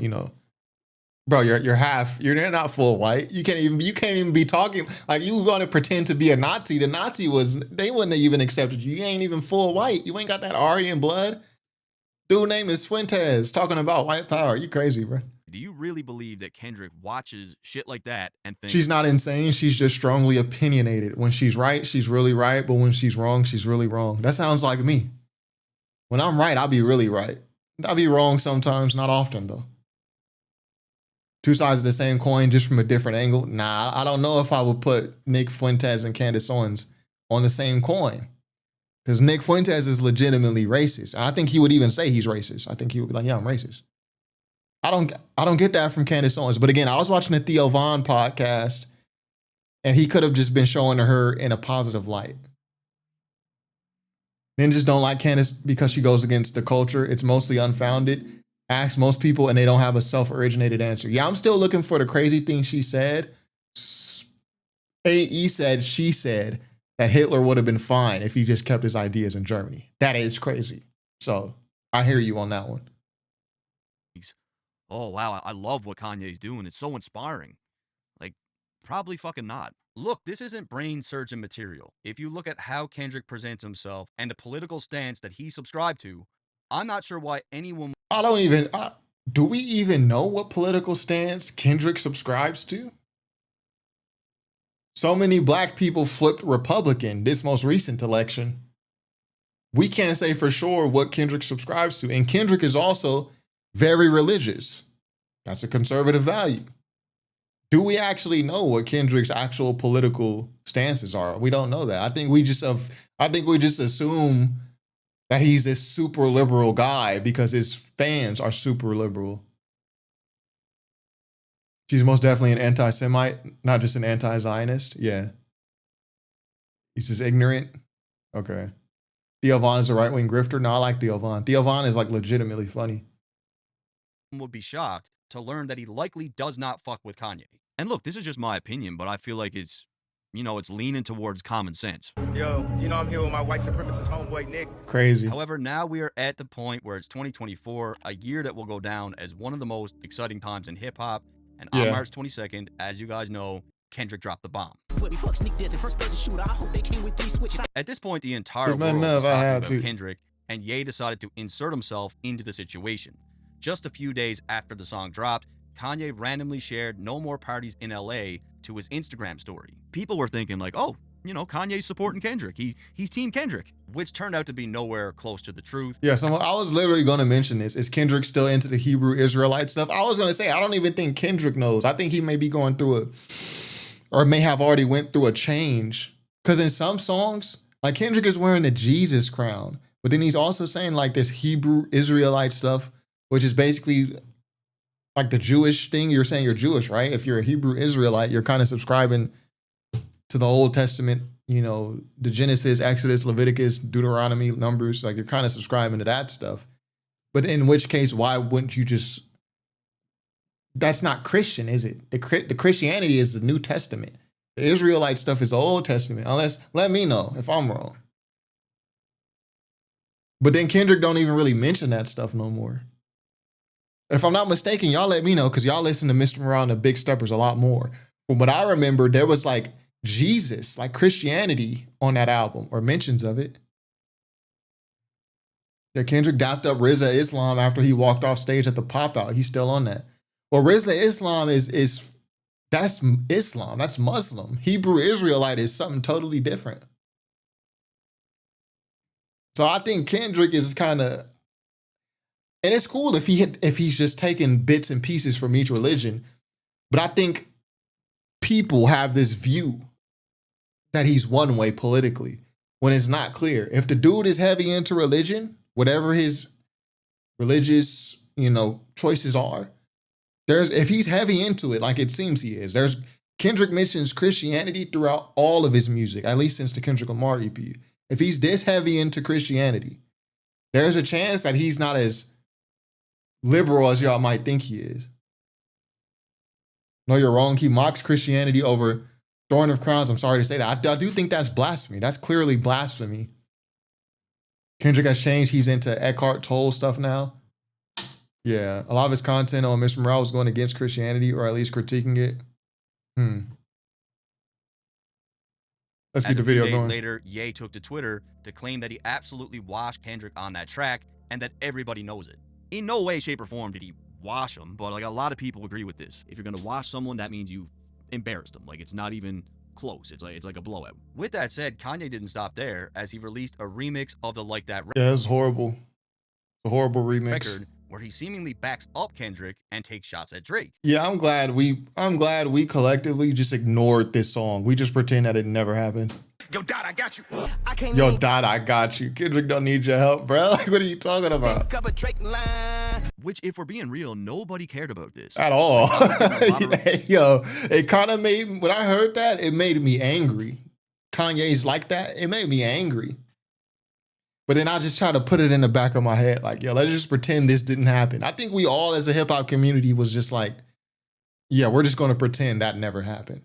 bro, you're not full white. You can't even be talking like you want to pretend to be a Nazi. The Nazi they wouldn't have even accepted you. You ain't even full white. You ain't got that Aryan blood. Dude name is Fuentes talking about white power. You crazy, bro. Do you really believe that Kendrick watches shit like that and thinks she's not insane? She's just strongly opinionated. When she's right, she's really right. But when she's wrong, she's really wrong. That sounds like me. When I'm right, I'll be really right. I'll be wrong sometimes, not often though. Two sides of the same coin, just from a different angle. Nah, I don't know if I would put Nick Fuentes and Candace Owens on the same coin. Because Nick Fuentes is legitimately racist. And I think he would even say he's racist. I think he would be like, yeah, I'm racist. I don't get that from Candace Owens. But again, I was watching the Theo Von podcast, and he could have just been showing her in a positive light. Then just don't like Candace because she goes against the culture. It's mostly unfounded. Ask most people, and they don't have a self-originated answer. Yeah, I'm still looking for the crazy thing she said. AE said she said that Hitler would have been fine if he just kept his ideas in Germany. That is crazy. So I hear you on that one. oh, wow, I love what Kanye's doing. It's so inspiring. Like, probably fucking not. Look, this isn't brain surgeon material. If you look at how Kendrick presents himself and the political stance that he subscribed to, I'm not sure why anyone... Do we even know what political stance Kendrick subscribes to? So many black people flipped Republican this most recent election. We can't say for sure what Kendrick subscribes to. And Kendrick is also very religious. That's a conservative value. Do we actually know what Kendrick's actual political stances are? We don't know that. I think we just assume that he's this super liberal guy because his fans are super liberal. She's most definitely an anti-Semite, not just an anti-Zionist. Yeah. He's just ignorant. Okay. Theo Von is a right-wing grifter. No, I like Theo Von. Theo Von is like legitimately funny. Would be shocked to learn that he likely does not fuck with Kanye. And look, this is just my opinion, but I feel like it's, it's leaning towards common sense. Yo, I'm here with my white supremacist homeboy, Nick. Crazy. However, now we are at the point where it's 2024, a year that will go down as one of the most exciting times in hip-hop. And on March 22nd, as you guys know, Kendrick dropped the bomb. At this point, the entire world was talking about Kendrick, and Ye decided to insert himself into the situation. Just a few days after the song dropped, Kanye randomly shared "No More Parties in LA" to his Instagram story. People were thinking like, oh, Kanye's supporting Kendrick. He's Team Kendrick, which turned out to be nowhere close to the truth. Yeah, so I was literally going to mention this. Is Kendrick still into the Hebrew Israelite stuff? I was going to say, I don't even think Kendrick knows. I think he may be going through or may have already went through a change. Because in some songs, like Kendrick is wearing the Jesus crown, but then he's also saying like this Hebrew Israelite stuff, which is basically like the Jewish thing. You're saying you're Jewish, right? If you're a Hebrew Israelite, you're kind of subscribing to the Old Testament, the Genesis, Exodus, Leviticus, Deuteronomy, Numbers, like you're kind of subscribing to that stuff. But in which case, why wouldn't you just, that's not Christian, is it? The Christianity is the New Testament. The Israelite stuff is the Old Testament, unless, let me know if I'm wrong. But then Kendrick don't even really mention that stuff no more. If I'm not mistaken, y'all let me know, because y'all listen to Mr. Morale and the Big Steppers a lot more. From what I remember, there was like Jesus, like Christianity on that album, or mentions of it. Yeah, Kendrick dapped up RZA Islam after he walked off stage at the pop out. He's still on that. Well, RZA Islam that's Islam, that's Muslim. Hebrew Israelite is something totally different. So I think Kendrick is kind of, and it's cool if he's just taking bits and pieces from each religion, but I think people have this view that he's one way politically when it's not clear. If the dude is heavy into religion, whatever his religious, choices are, if he's heavy into it, like it seems he is, Kendrick mentions Christianity throughout all of his music, at least since the Kendrick Lamar EP. If he's this heavy into Christianity, there's a chance that he's not as liberal as y'all might think he is. No, you're wrong. He mocks Christianity over Throne of Crowns. I'm sorry to say that. I do think that's blasphemy. That's clearly blasphemy. Kendrick has changed. He's into Eckhart Tolle stuff now. Yeah, a lot of his content on Mr. Morale was going against Christianity, or at least critiquing it. Let's keep the video going. Days later, Ye took to Twitter to claim that he absolutely washed Kendrick on that track and that everybody knows it. In no way, shape, or form did he wash him, but like a lot of people agree with this. If you're gonna wash someone, that means you embarrassed them. Like it's not even close. It's like a blowout. With that said, Kanye didn't stop there, as he released a remix of the Like That Yeah, it's horrible. It's a horrible remix. Record where he seemingly backs up Kendrick and takes shots at Drake. Yeah, I'm glad we collectively just ignored this song. We just pretend that it never happened. Yo, Dot, I got you. Yo, Dot, I got you. Kendrick don't need your help, bro. Like, what are you talking about? Which, if we're being real, nobody cared about this. At all. Yo, it kind of made, when I heard that, it made me angry. Kanye's like that. It made me angry. But then I just try to put it in the back of my head, like, yo, let's just pretend this didn't happen. I think we all as a hip hop community was just like, yeah, we're just going to pretend that never happened.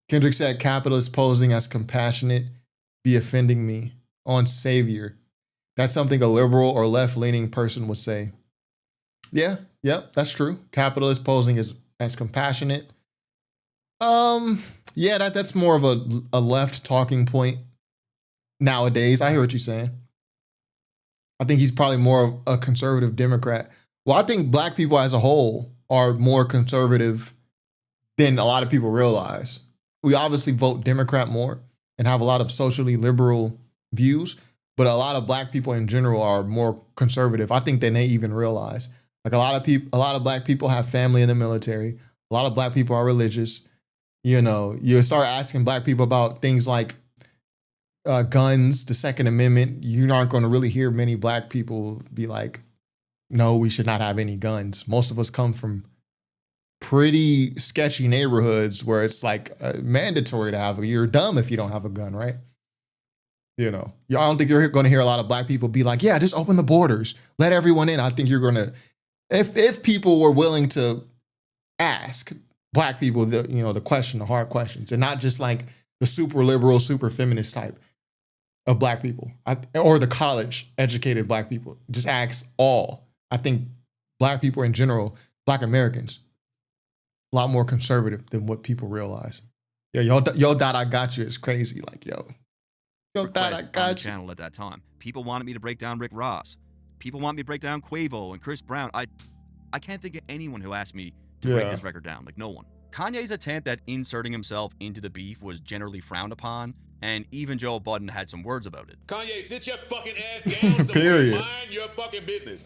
Kendrick said capitalist posing as compassionate be offending me on savior. That's something a liberal or left-leaning person would say. Yeah, yep, that's true. Capitalist posing as compassionate. Yeah, that's more of a left talking point nowadays. I hear what you're saying. I think he's probably more of a conservative Democrat. Well, I think black people as a whole are more conservative than a lot of people realize. We obviously vote Democrat more and have a lot of socially liberal views, but a lot of black people in general are more conservative, I think, than they even realize. Like a lot of black people have family in the military. A lot of black people are religious. You start asking black people about things like guns, the Second Amendment, you aren't going to really hear many black people be like, no, we should not have any guns. Most of us come from pretty sketchy neighborhoods where it's like mandatory to have you're dumb if you don't have a gun, right? I don't think you're going to hear a lot of black people be like, yeah, just open the borders, let everyone in. I think you're going to, if people were willing to ask black people the question, the hard questions, and not just like the super liberal, super feminist type of black people, or the college educated black people. Just ask all. I think black people in general, black Americans, a lot more conservative than what people realize. Yeah, yo, Dot, I got you. It's crazy. Like, yo, Dot, I got you. Channel at that time. People wanted me to break down Rick Ross. People want me to break down Quavo and Chris Brown. I can't think of anyone who asked me to break this record down. Like, no one. Kanye's attempt at inserting himself into the beef was generally frowned upon, and even Joe Budden had some words about it. Kanye, sit your fucking ass down somewhere. Mind your fucking business.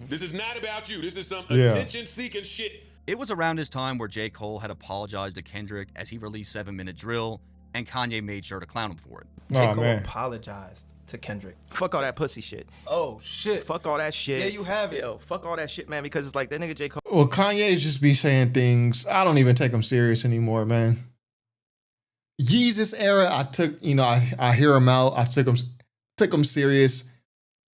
This is not about you. This is some attention-seeking shit. It was around this time where J. Cole had apologized to Kendrick as he released 7 Minute Drill, and Kanye made sure to clown him for it. J. Cole apologized to Kendrick. Fuck all that pussy shit. Oh, shit. Fuck all that shit. Yeah, you have it. Yo, fuck all that shit, man, because it's like that nigga J. Cole. Well, Kanye just be saying things. I don't even take him serious anymore, man. Yeezus era, I took, I hear him out. I took him serious.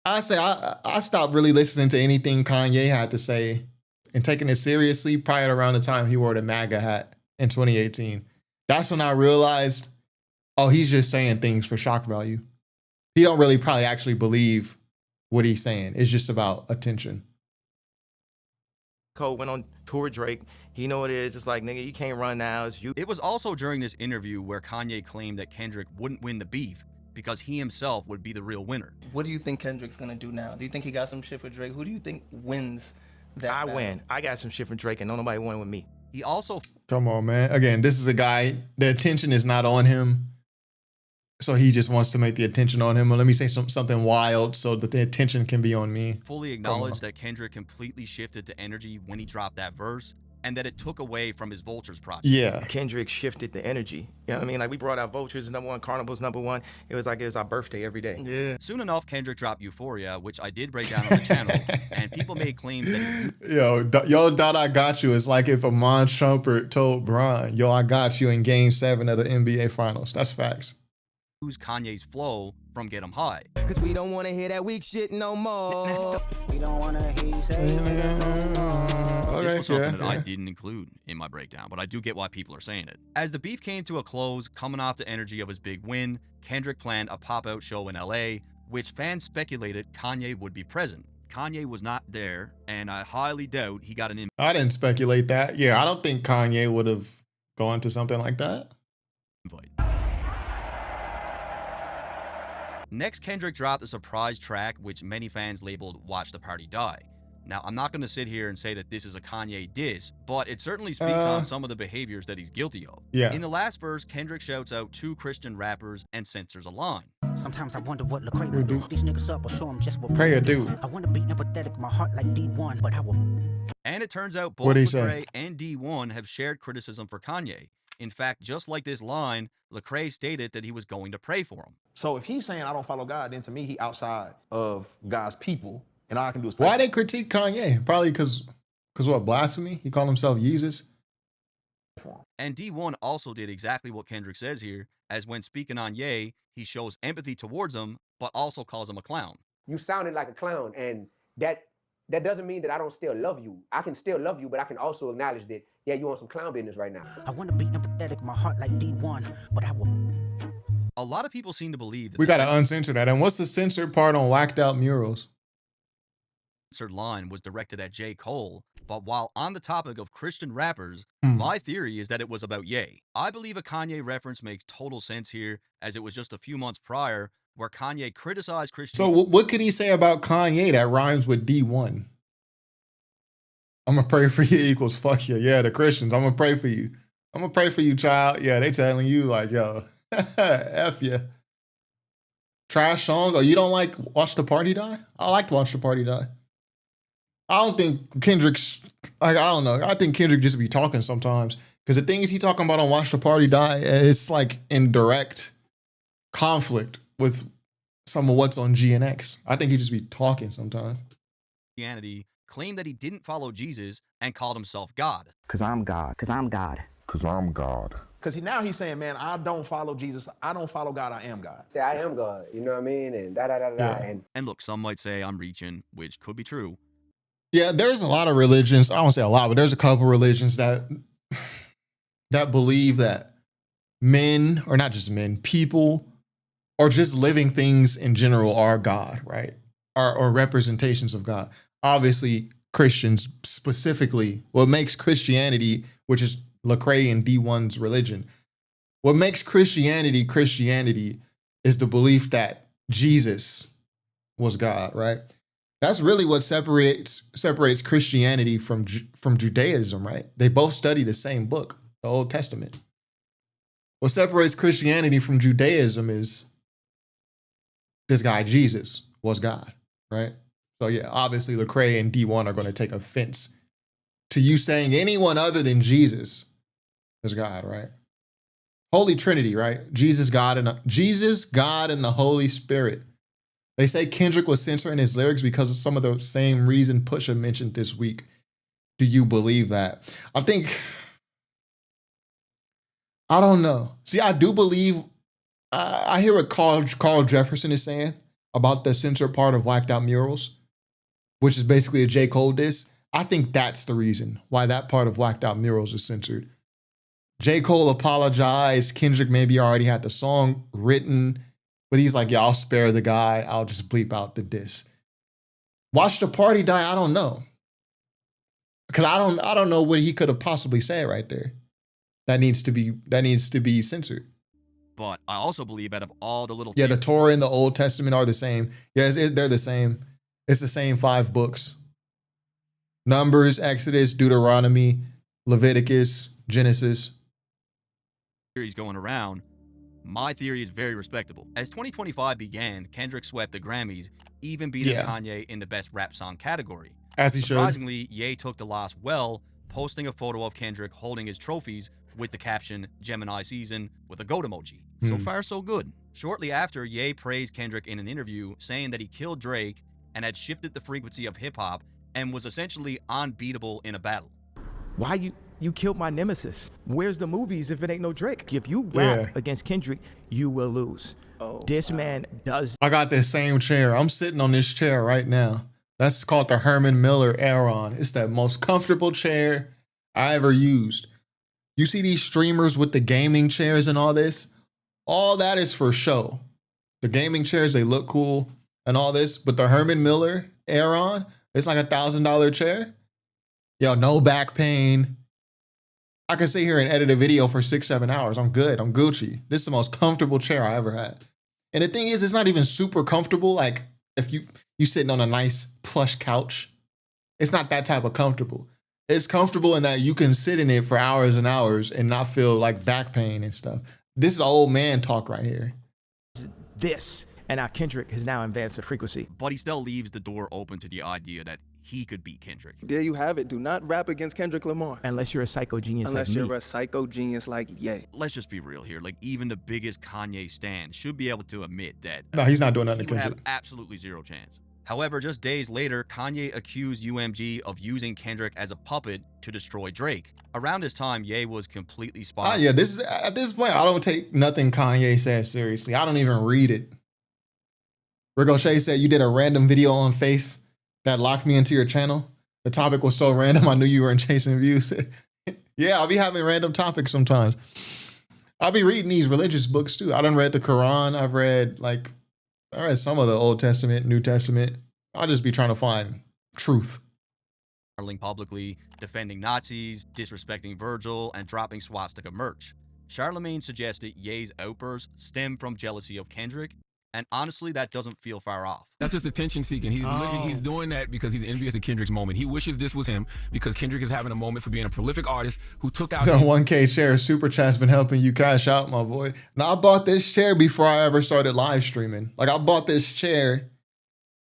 I say I stopped really listening to anything Kanye had to say and taking it seriously probably around the time he wore the MAGA hat in 2018. That's when I realized, oh, he's just saying things for shock value. He don't really probably actually believe what he's saying. It's just about attention. Cole went on tour with Drake. He know it is. It's like, nigga, you can't run now. It's you. It was also during this interview where Kanye claimed that Kendrick wouldn't win the beef because he himself would be the real winner. What do you think Kendrick's gonna do now? Do you think he got some shit for Drake? Who do you think wins that battle? win. I got some shit from Drake and nobody won with me. He also... Come on, man. Again, this is a guy, the attention is not on him. So he just wants to make the attention on him. Well, let me say something wild so that the attention can be on me. Fully acknowledged that Kendrick completely shifted to energy when he dropped that verse and that it took away from his Vultures project. Yeah. Kendrick shifted the energy. You know what I mean? Like, we brought out Vultures #1, Carnival's #1. It was like it was our birthday every day. Yeah. Soon enough, Kendrick dropped Euphoria, which I did break down on the channel, and people made claims that... Yo, Dot, I got you. It's like if Amon Shumpert told Brian, yo, I got you in Game 7 of the NBA Finals. That's facts. Use Kanye's flow from Get 'Em High. Cause we don't wanna hear that weak shit no more. We don't wanna hear you say This was something that I didn't include in my breakdown, but I do get why people are saying it. As the beef came to a close, coming off the energy of his big win, Kendrick planned a pop-out show in LA, which fans speculated Kanye would be present. Kanye was not there, and I highly doubt he got an invite. I didn't speculate that. Yeah, I don't think Kanye would have gone to something like that. Next, Kendrick dropped a surprise track, which many fans labeled Watch the Party Die. Now, I'm not going to sit here and say that this is a Kanye diss, but it certainly speaks on some of the behaviors that he's guilty of. Yeah. In the last verse, Kendrick shouts out 2 Christian rappers and censors a line. Sometimes I wonder what Lecrae will do. These niggas up, I'll show them just what Prayer do. I want to be empathetic, my heart like D1, but I will. And it turns out both What'd he Lecrae say? and D1 have shared criticism for Kanye. In fact, just like this line, Lecrae stated that he was going to pray for him. So if he's saying I don't follow God, then to me, he outside of God's people, and all I can do is pray. Why they critique Kanye? Probably because what, blasphemy? He called himself Yeezus? And D1 also did exactly what Kendrick says here, as when speaking on Ye, he shows empathy towards him, but also calls him a clown. You sounded like a clown, and that doesn't mean that I don't still love you. I can still love you, but I can also acknowledge that, yeah, you on some clown business right now. I want to be empathetic, my heart like D1, but I will. A lot of people seem to believe that We got to uncensor that. And what's the censored part on whacked out murals? censored line was directed at J. Cole, but while on the topic of Christian rappers, Hmm. my theory is that it was about Ye. I believe a Kanye reference makes total sense here, as it was just a few months prior where Kanye criticized Christian... So what could he say about Kanye that rhymes with D1? I'm going to pray for you equals fuck you. Yeah, the Christians. I'm going to pray for you. I'm going to pray for you, child. Yeah, they telling you like, yo, F you. Trash song. Oh, you don't like Watch the Party Die? I liked Watch the Party Die. I don't think Kendrick's, like, I don't know. I think Kendrick just be talking sometimes. Because the things he talking about on Watch the Party Die, it's like in direct conflict with some of what's on GNX. I think he just be talking sometimes. Christianity claimed that he didn't follow Jesus and called himself God. Cause I'm God. Cause I'm God. Cause I'm God. Cause now he's saying, man, I don't follow Jesus. I don't follow God. I am God. Say I am God, you know what I mean? And And look, some might say I'm reaching, which could be true. Yeah, there's a lot of religions. I won't say a lot, but there's a couple religions that believe that men, or not just men, people, or just living things in general are God, right? Or representations of God. Obviously, Christians specifically, what makes Christianity, which is Lecrae and D1's religion, what makes Christianity Christianity is the belief that Jesus was God, right? That's really what separates Christianity from Judaism, right? They both study the same book, the Old Testament. What separates Christianity from Judaism is this guy Jesus was God, right? So yeah, obviously Lecrae and D1 are going to take offense to you saying anyone other than Jesus is God, right? Holy Trinity, right? Jesus, God, and the Holy Spirit. They say Kendrick was censoring his lyrics because of some of the same reason Pusha mentioned this week. Do you believe that? I think I don't know. See, I do believe, I hear what Carl Jefferson is saying about the censored part of Whacked Out Murals, which is basically a J. Cole diss. I think that's the reason why that part of Whacked Out Murals is censored. J. Cole apologized. Kendrick maybe already had the song written, but he's like, yeah, I'll spare the guy. I'll just bleep out the diss. Watch the Party Die, I don't know. Because I don't know what he could have possibly said right there. That needs to be censored. But I also believe out of all the little the Torah and the Old Testament are the same. Yeah, they're the same. It's the same 5 books. Numbers, Exodus, Deuteronomy, Leviticus, Genesis. Theories going around. My theory is very respectable. As 2025 began, Kendrick swept the Grammys, even beating Kanye in the Best Rap Song category. As he should. Surprisingly, Ye took the loss well, posting a photo of Kendrick holding his trophies with the caption, Gemini season, with a goat emoji. So far, so good. Shortly after, Ye praised Kendrick in an interview, saying that he killed Drake and had shifted the frequency of hip-hop and was essentially unbeatable in a battle. Why you killed my nemesis? Where's the movies if it ain't no Drake? If you rap against Kendrick, you will lose. This man does. I got this same chair. I'm sitting on this chair right now. That's called the Herman Miller Aeron. It's the most comfortable chair I ever used. You see these streamers with the gaming chairs and all this? All that is for show. The gaming chairs, they look cool and all this, but the Herman Miller Aeron, it's like $1,000 chair. Yo, no back pain. I can sit here and edit a video for 6-7 hours. I'm good. I'm Gucci. This is the most comfortable chair I ever had. And the thing is, it's not even super comfortable. Like if you sitting on a nice plush couch, it's not that type of comfortable. It's comfortable in that you can sit in it for hours and hours and not feel like back pain and stuff. This is old man talk right here. This, and now Kendrick has now advanced the frequency. But he still leaves the door open to the idea that he could beat Kendrick. There you have it. Do not rap against Kendrick Lamar. Unless you're a psycho genius Unless like you're me. a psycho genius like Ye. Let's just be real here. Like, even the biggest Kanye stan should be able to admit that No, he's not doing nothing to he would have Kendrick. absolutely zero chance. However, just days later, Kanye accused UMG of using Kendrick as a puppet to destroy Drake. Around this time, Ye was completely spot. Yeah, this is at this point, I don't take nothing Kanye says seriously. I don't even read it. Ricochet said you did a random video on Face that locked me into your channel. The topic was so random, I knew you weren't chasing views. Yeah, I'll be having random topics sometimes. I'll be reading these religious books too. I done read the Quran. I read some of the Old Testament, New Testament. I'll just be trying to find truth. Publicly defending Nazis, disrespecting Virgil, and dropping swastika merch. Charlemagne suggested Ye's outbursts stem from jealousy of Kendrick, and honestly, that doesn't feel far off. That's just attention seeking. He's doing that because he's envious of Kendrick's moment. He wishes this was him because Kendrick is having a moment for being a prolific artist who took out. So 1K chair super chat's been helping you cash out, my boy. Now I bought this chair before I ever started live streaming. Like I bought this chair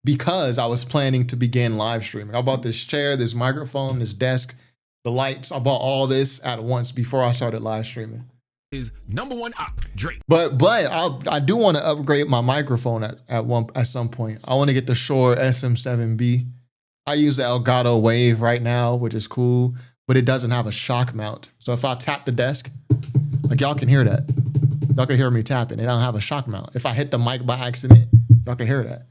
because I was planning to begin live streaming. I bought this chair, this microphone, this desk, the lights. I bought all this at once before I started live streaming. His #1 op, Drake. But I do want to upgrade my microphone at some point. I want to get the Shure SM7B. I use the Elgato Wave right now, which is cool, but it doesn't have a shock mount. So if I tap the desk, like y'all can hear that. Y'all can hear me tapping. It don't have a shock mount. If I hit the mic by accident, y'all can hear that.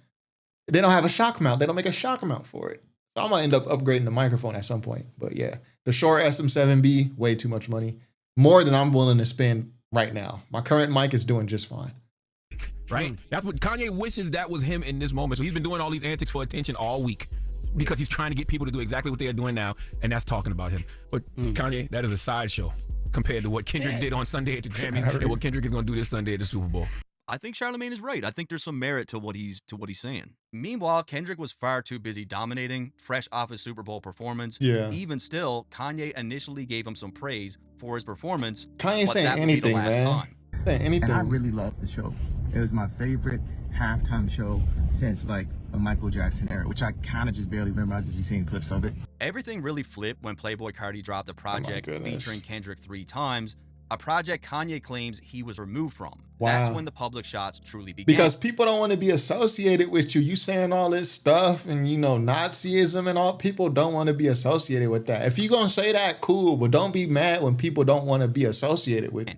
They don't have a shock mount. They don't make a shock mount for it. So I'm gonna end up upgrading the microphone at some point. But yeah, the Shure SM7B, way too much money. More than I'm willing to spend right now. My current mic is doing just fine. Right? That's what Kanye wishes that was him in this moment. So he's been doing all these antics for attention all week because he's trying to get people to do exactly what they are doing now, and that's talking about him. But Kanye, that is a sideshow compared to what Kendrick did on Sunday at the Grammys and what Kendrick is going to do this Sunday at the Super Bowl. I think Charlemagne is right. I think there's some merit to what he's saying. Meanwhile, Kendrick was far too busy dominating, fresh off his Super Bowl performance. Yeah. Even still, Kanye initially gave him some praise for his performance. Kanye saying anything, man. Saying anything. And I really loved the show. It was my favorite halftime show since like a Michael Jackson era, which I kind of just barely remember. I just be seeing clips of it. Everything really flipped when Playboi Carti dropped a project featuring Kendrick 3 times. A project Kanye claims he was removed from. Wow. That's when the public shots truly began. Because people don't want to be associated with you. You saying all this stuff and, you know, Nazism and all. People don't want to be associated with that. If you're going to say that, cool. But don't be mad when people don't want to be associated with you.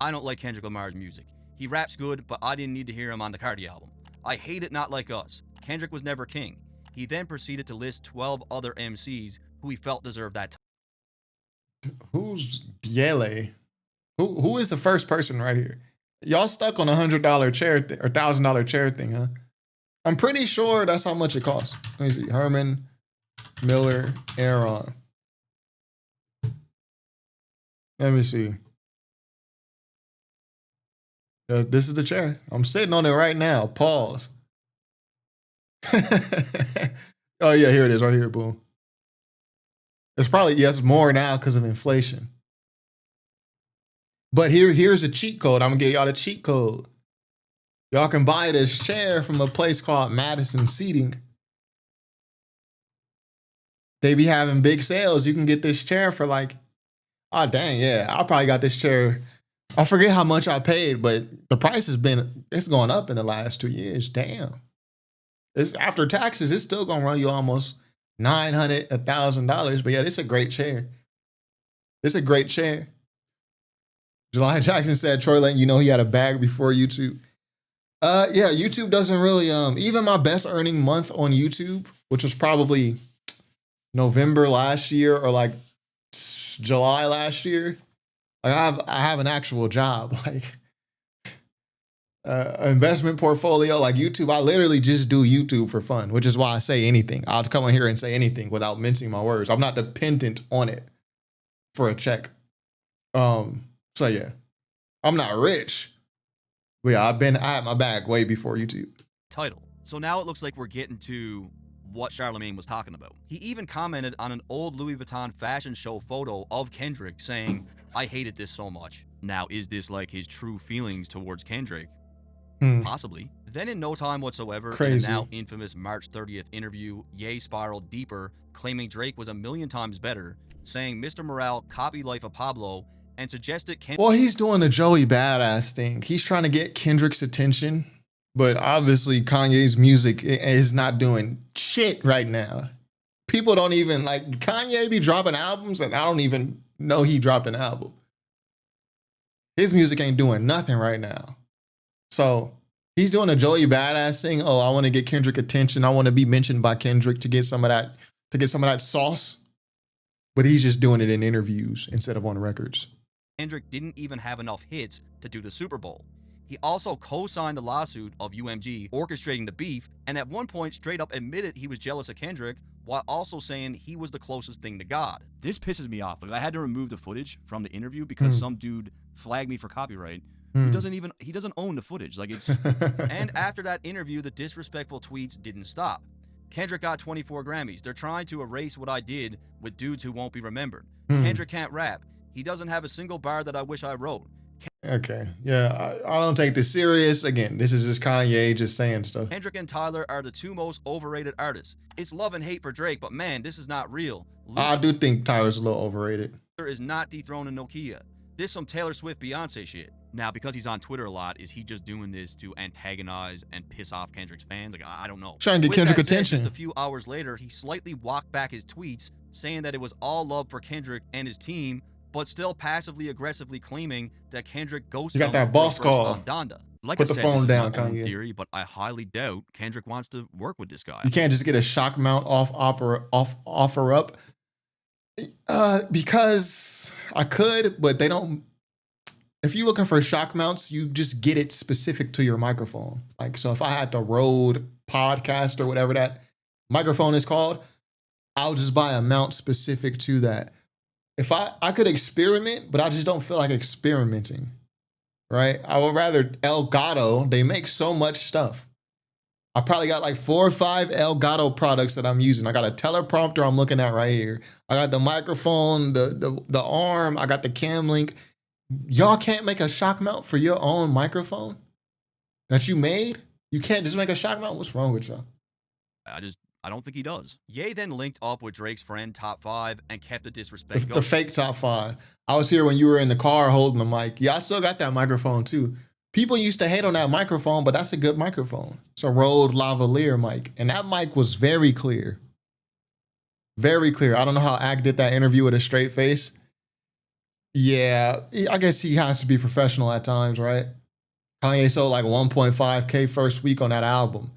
I don't like Kendrick Lamar's music. He raps good, but I didn't need to hear him on the Cardi album. I hate it Not Like Us. Kendrick was never king. He then proceeded to list 12 other MCs who he felt deserved that title. Who's Biele? Who is the first person right here? Y'all stuck on $100 chair or $1,000 chair thing, huh? I'm pretty sure that's how much it costs. Let me see. Herman Miller Aaron. Let me see. This is the chair. I'm sitting on it right now. Pause. Oh yeah, here it is, right here. Boom. It's probably, yes, more now because of inflation. But here's a cheat code. I'm gonna give y'all the cheat code. Y'all can buy this chair from a place called Madison Seating. They be having big sales. You can get this chair for like, oh dang, yeah, I probably got this chair. I forget how much I paid, but the price it's gone up in the last 2 years. Damn. It's after taxes, it's still gonna run you almost $900, $1,000. But yeah, it's a great chair. It's a great chair. July Jackson said Troy letting you know he had a bag before YouTube. Yeah, YouTube doesn't really, even my best earning month on YouTube, which was probably November last year or like July last year. Like I have an actual job, like investment portfolio, like YouTube. I literally just do YouTube for fun, which is why I say anything. I'll come on here and say anything without mincing my words. I'm not dependent on it for a check. So yeah, I'm not rich. But yeah, I had my bag way before YouTube. Title. So now it looks like we're getting to what Charlemagne was talking about. He even commented on an old Louis Vuitton fashion show photo of Kendrick saying, I hated this so much. Now, is this like his true feelings towards Kendrick? Possibly. Then in no time whatsoever, in the now infamous March 30th interview, Ye spiraled deeper, claiming Drake was a million times better, saying Mr. Morale copied Life of Pablo, and suggested Kendrick. Well, he's doing the Joey Badass thing. He's trying to get Kendrick's attention, but obviously Kanye's music is not doing shit right now. People don't even, like, Kanye be dropping albums and I don't even know he dropped an album. His music ain't doing nothing right now. So he's doing a Joey Badass thing. Oh, I want to get Kendrick attention. I want to be mentioned by Kendrick to get some of that sauce. But he's just doing it in interviews instead of on records. Kendrick didn't even have enough hits to do the Super Bowl. He also co-signed the lawsuit of UMG, orchestrating the beef, and at one point straight up admitted he was jealous of Kendrick, while also saying he was the closest thing to God. This pisses me off. Like, I had to remove the footage from the interview because some dude flagged me for copyright. He doesn't own the footage. Like, it's. And after that interview, the disrespectful tweets didn't stop. Kendrick got 24 Grammys. They're trying to erase what I did with dudes who won't be remembered. Kendrick can't rap. He doesn't have a single bar that I wish I wrote. Okay, yeah, I don't take this serious. Again, this is just Kanye just saying stuff. Kendrick and Tyler are the two most overrated artists. It's love and hate for Drake, but man, this is not real. I do think Tyler's a little overrated. Taylor is not dethroning Nokia. This some Taylor Swift Beyonce shit. Now, because he's on Twitter a lot, is he just doing this to antagonize and piss off Kendrick's fans? Like, I don't know. Trying to get Kendrick attention. Just a few hours later, he slightly walked back his tweets, saying that it was all love for Kendrick and his team, but still passively aggressively claiming that Kendrick ghosted him. You got that boss call on Donda. Like Put I the said, phone down, this is my own Kanye. theory, but I highly doubt Kendrick wants to work with this guy. You can't just get a shock mount offer up. Because I could, but they don't. If you're looking for shock mounts, you just get it specific to your microphone. Like, so if I had the Rode podcast or whatever that microphone is called, I'll just buy a mount specific to that. If I could experiment, but I just don't feel like experimenting, right? I would rather Elgato. They make so much stuff. I probably got like 4 or 5 Elgato products that I'm using. I got a teleprompter I'm looking at right here. I got the microphone, the arm. I got the cam link. Y'all can't make a shock mount for your own microphone that you made? You can't just make a shock mount? What's wrong with y'all? I don't think he does. Ye then linked up with Drake's friend Top 5 and kept the disrespect going. The fake Top 5. I was here when you were in the car holding the mic. Yeah, I still got that microphone too. People used to hate on that microphone, but that's a good microphone. It's a Rode lavalier mic. And that mic was very clear. Very clear. I don't know how Ack did that interview with a straight face. Yeah, I guess he has to be professional at times, right? Kanye sold like 1.5K first week on that album.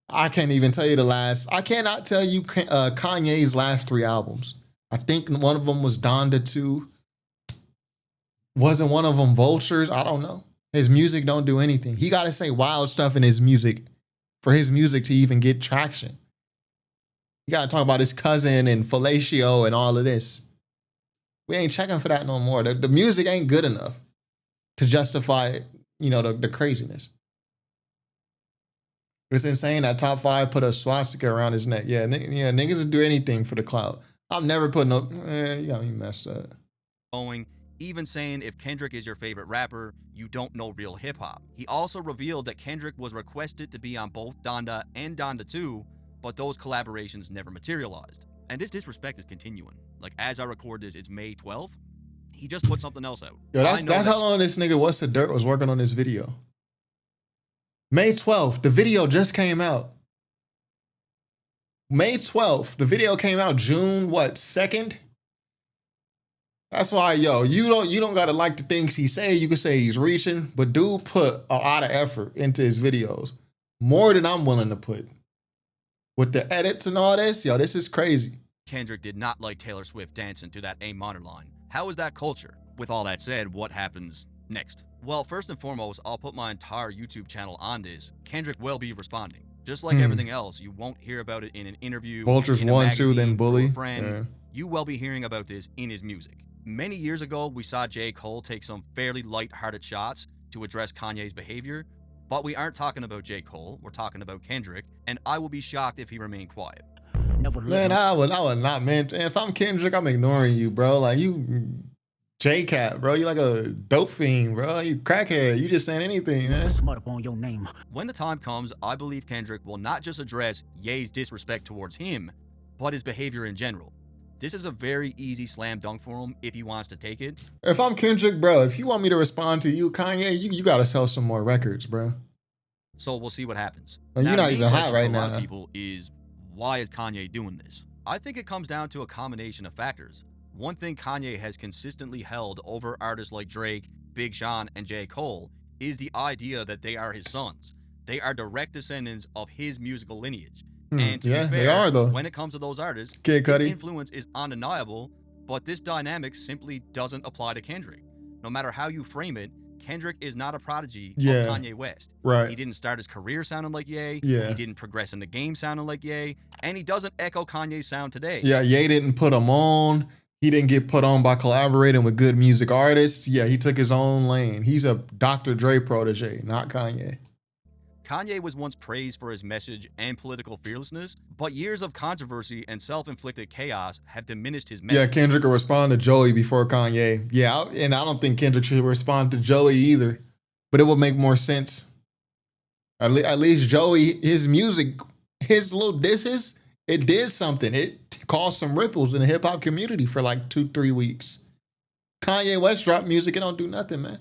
I can't even tell you I cannot tell you Kanye's last 3 albums. I think one of them was Donda 2. Wasn't one of them Vultures? I don't know. His music don't do anything. He got to say wild stuff in his music for his music to even get traction. You got to talk about his cousin and fellatio and all of this. We ain't checking for that no more. The music ain't good enough to justify, the craziness. It's insane that Top 5 put a swastika around his neck. Yeah, niggas will do anything for the clout. I'm never putting no. You got me messed up. Even saying if Kendrick is your favorite rapper, you don't know real hip hop. He also revealed that Kendrick was requested to be on both Donda and Donda 2, but those collaborations never materialized. And this disrespect is continuing. Like, as I record this, it's May 12th. He just put something else out. Yo, that's how long this nigga What's the Dirt was working on this video. May 12th, the video just came out. May 12th, the video came out June, 2nd? That's why, you don't gotta like the things he say. You can say he's reaching, but dude put a lot of effort into his videos. More than I'm willing to put. With the edits and all this, this is crazy. Kendrick did not like Taylor Swift dancing to that A minor line. How is that culture? With all that said, what happens next? Well, first and foremost, I'll put my entire YouTube channel on this. Kendrick will be responding. Just like everything else, you won't hear about it in an interview. Vultures 1, 2, then Bully. Yeah. You will be hearing about this in his music. Many years ago, we saw J. Cole take some fairly light-hearted shots to address Kanye's behavior, but we aren't talking about J. Cole, we're talking about Kendrick, and I will be shocked if he remained quiet. Man, I would not, man. If I'm Kendrick, I'm ignoring you, bro. Like, you J-Cat, bro. You like a dope fiend, bro. You crackhead. You just saying anything, man. Smut up on your name. When the time comes, I believe Kendrick will not just address Ye's disrespect towards him, but his behavior in general. This is a very easy slam dunk for him if he wants to take it. If I'm Kendrick, bro, if you want me to respond to you, Kanye, you got to sell some more records, bro. So we'll see what happens. Well, you're not even hot right now. A lot of people is, why is Kanye doing this? I think it comes down to a combination of factors. One thing Kanye has consistently held over artists like Drake, Big Sean, and J. Cole is the idea that they are his sons. They are direct descendants of his musical lineage. And to be fair, they are, though. When it comes to those artists, Kid his Cudi. influence is undeniable, but this dynamic simply doesn't apply to Kendrick. No matter how you frame it, Kendrick is not a prodigy of Kanye West. Right. He didn't start his career sounding like Ye. Yeah. He didn't progress in the game sounding like Ye. And he doesn't echo Kanye's sound today. Yeah, Ye didn't put him on. He didn't get put on by collaborating with good music artists. Yeah, he took his own lane. He's a Dr. Dre protege, not Kanye. Kanye was once praised for his message and political fearlessness, but years of controversy and self-inflicted chaos have diminished his message. Yeah, Kendrick will respond to Joey before Kanye. Yeah, and I don't think Kendrick should respond to Joey either, but it would make more sense. At least Joey, his music, his little disses, it did something. It caused some ripples in the hip-hop community for like 2-3 weeks. Kanye West dropped music, it don't do nothing, man.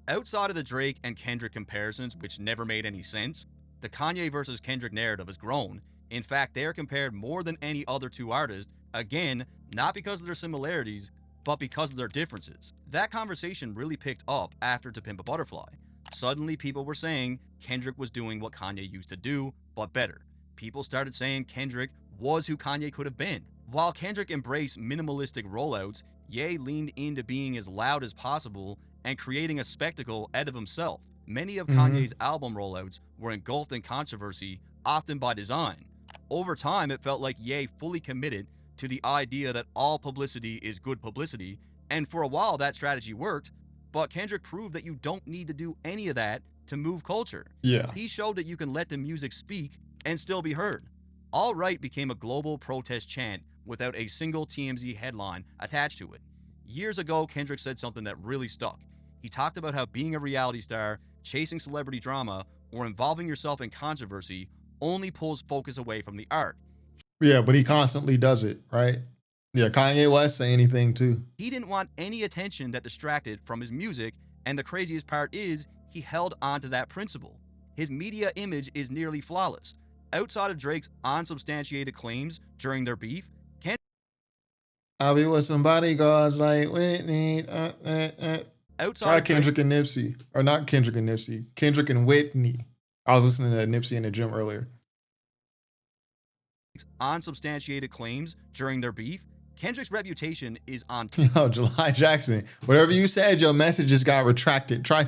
Outside of the Drake and Kendrick comparisons, which never made any sense, the Kanye versus Kendrick narrative has grown. In fact, they are compared more than any other two artists, again, not because of their similarities, but because of their differences. That conversation really picked up after To Pimp a Butterfly. Suddenly, people were saying Kendrick was doing what Kanye used to do, but better. People started saying Kendrick was who Kanye could have been. While Kendrick embraced minimalistic rollouts, Ye leaned into being as loud as possible and creating a spectacle out of himself. Many of Kanye's album rollouts were engulfed in controversy, often by design. Over time, it felt like Ye fully committed to the idea that all publicity is good publicity, and for a while that strategy worked, but Kendrick proved that you don't need to do any of that to move culture. Yeah. He showed that you can let the music speak and still be heard. All Right became a global protest chant without a single TMZ headline attached to it. Years ago, Kendrick said something that really stuck. He talked about how being a reality star, chasing celebrity drama, or involving yourself in controversy only pulls focus away from the art. Yeah, but he constantly does it, right? Yeah, Kanye West say anything too. He didn't want any attention that distracted from his music, and the craziest part is he held on to that principle. His media image is nearly flawless. Outside of Drake's unsubstantiated claims during their beef, I'll be with some bodyguards like Whitney. Try Kendrick and Nipsey. Or not Kendrick and Nipsey. Kendrick and Whitney. I was listening to Nipsey in the gym earlier. Unsubstantiated claims during their beef, Kendrick's reputation is on. Yo, July Jackson. Whatever you said, your message just got retracted. Try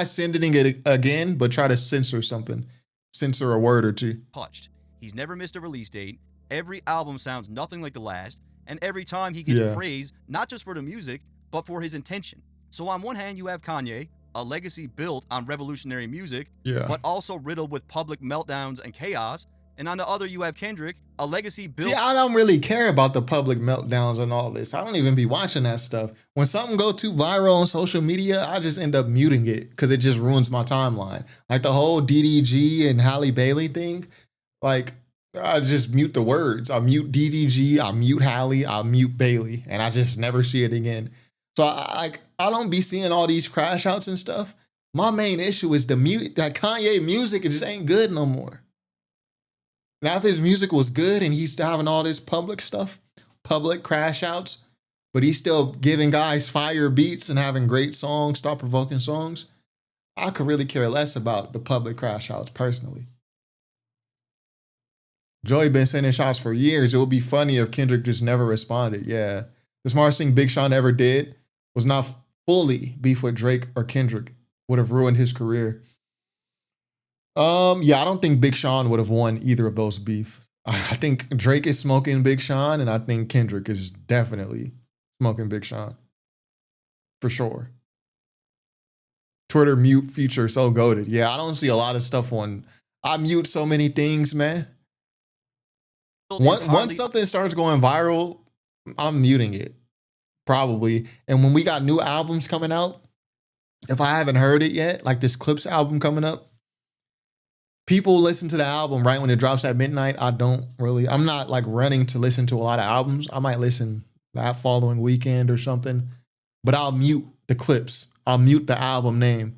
sending it again, but try to censor something. Censor a word or two. Touched. He's never missed a release date. Every album sounds nothing like the last. And every time he gets praise, not just for the music, but for his intention. So on one hand, you have Kanye, a legacy built on revolutionary music, but also riddled with public meltdowns and chaos. And on the other, you have Kendrick, a legacy built. See, I don't really care about the public meltdowns and all this. I don't even be watching that stuff. When something go too viral on social media, I just end up muting it because it just ruins my timeline. Like the whole DDG and Halle Bailey thing. Like, I just mute the words. I mute DDG, I mute Halle, I mute Bailey, and I just never see it again. So I don't be seeing all these crash outs and stuff. My main issue is that Kanye music, it just ain't good no more. Now, if his music was good and he's still having all this public stuff, public crash outs, but he's still giving guys fire beats and having great songs, thought-provoking songs, I could really care less about the public crash outs personally. Joey been sending shots for years. It would be funny if Kendrick just never responded. Yeah. The smartest thing Big Sean ever did was not fully beef with Drake or Kendrick. Would have ruined his career. Yeah, I don't think Big Sean would have won either of those beefs. I think Drake is smoking Big Sean, and I think Kendrick is definitely smoking Big Sean. For sure. Twitter mute feature so goated. Yeah, I don't see a lot of stuff on. I mute so many things, man. Once something starts going viral, I'm muting it. Probably. And when we got new albums coming out, if I haven't heard it yet, like this Clips album coming up, people listen to the album right when it drops at midnight. I'm not like running to listen to a lot of albums. I might listen that following weekend or something, but I'll mute the clips. I'll mute the album name.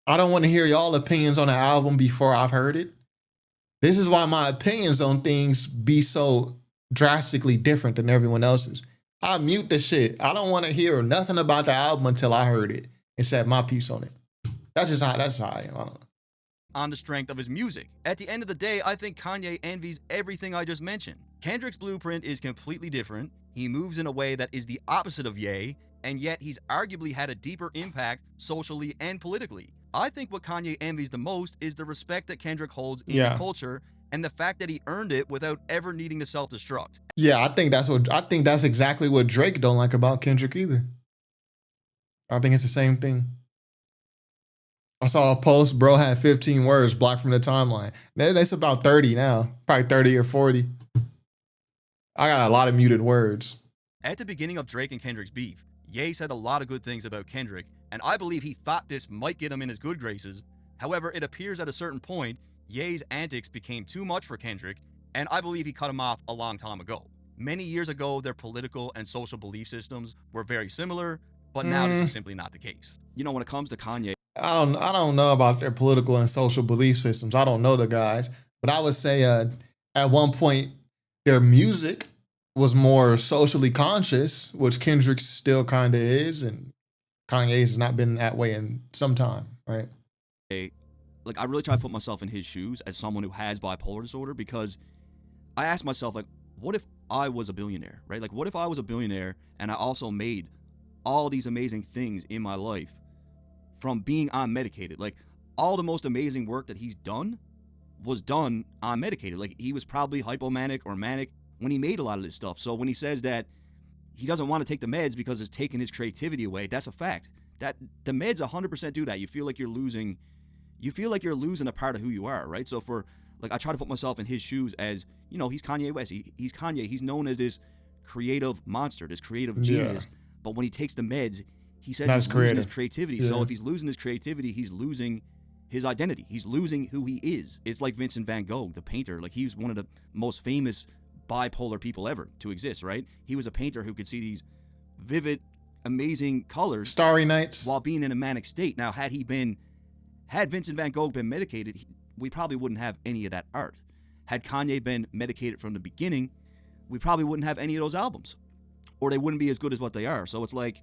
I don't want to hear y'all opinions on the album before I've heard it. This is why my opinions on things be so drastically different than everyone else's. I mute the shit. I don't want to hear nothing about the album until I heard it and said my piece on it. That's how I am. I don't know. On the strength of his music. At the end of the day, I think Kanye envies everything I just mentioned. Kendrick's blueprint is completely different. He moves in a way that is the opposite of Ye, and yet he's arguably had a deeper impact socially and politically. I think what Kanye envies the most is the respect that Kendrick holds in the culture and the fact that he earned it without ever needing to self-destruct. Yeah, I think that's exactly what Drake don't like about Kendrick either. I think it's the same thing. I saw a post, bro had 15 words blocked from the timeline. That's about 30 now, probably 30 or 40. I got a lot of muted words. At the beginning of Drake and Kendrick's beef, Ye said a lot of good things about Kendrick, and I believe he thought this might get him in his good graces. However, it appears at a certain point, Ye's antics became too much for Kendrick, and I believe he cut him off a long time ago. Many years ago, their political and social belief systems were very similar, but now this is simply not the case. You know, when it comes to Kanye, I don't know about their political and social belief systems. I don't know the guys, but I would say at one point their music was more socially conscious, which Kendrick still kind of is, and Kanye has not been that way in some time, right? Like, I really try to put myself in his shoes as someone who has bipolar disorder, because I ask myself, like, what if I was a billionaire, right? Like, what if I was a billionaire and I also made all these amazing things in my life from being on medicated? Like, all the most amazing work that he's done was done on medicated. Like, he was probably hypomanic or manic when he made a lot of this stuff. So when he says that he doesn't want to take the meds because it's taking his creativity away, that's a fact. That the meds 100% do that. You feel like you're losing a part of who you are, right? So I try to put myself in his shoes as, you know, he's Kanye West. He's Kanye. He's known as this creative monster, this creative genius. Yeah. But when he takes the meds, he says he's losing his creativity. Yeah. So if he's losing his creativity, he's losing his identity. He's losing who he is. It's like Vincent van Gogh, the painter. Like, he's one of the most famous bipolar people ever to exist, right? He was a painter who could see these vivid, amazing colors, starry nights, while being in a manic state. Now, had Vincent van Gogh been medicated, we probably wouldn't have any of that art. Had Kanye been medicated from the beginning, we probably wouldn't have any of those albums. or they wouldn't be as good as what they are. So it's like,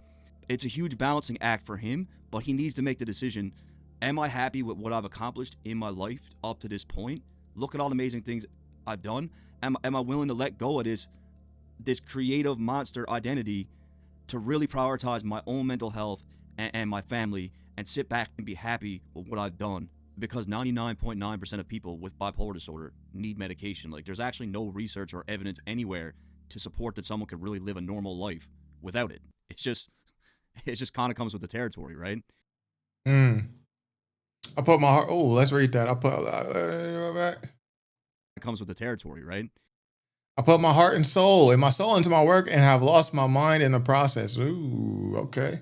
it's a huge balancing act for him, but he needs to make the decision. Am I happy with what I've accomplished in my life up to this point? Look at all the amazing things I've done. Am I willing to let go of this creative monster identity to really prioritize my own mental health and my family and sit back and be happy with what I've done? Because 99.9% of people with bipolar disorder need medication. Like, there's actually no research or evidence anywhere to support that someone could really live a normal life without it. It just kind of comes with the territory, right? I put my heart. Oh, let's read that. It comes with the territory, right? I put my heart and soul into my work and have lost my mind in the process. Ooh, okay.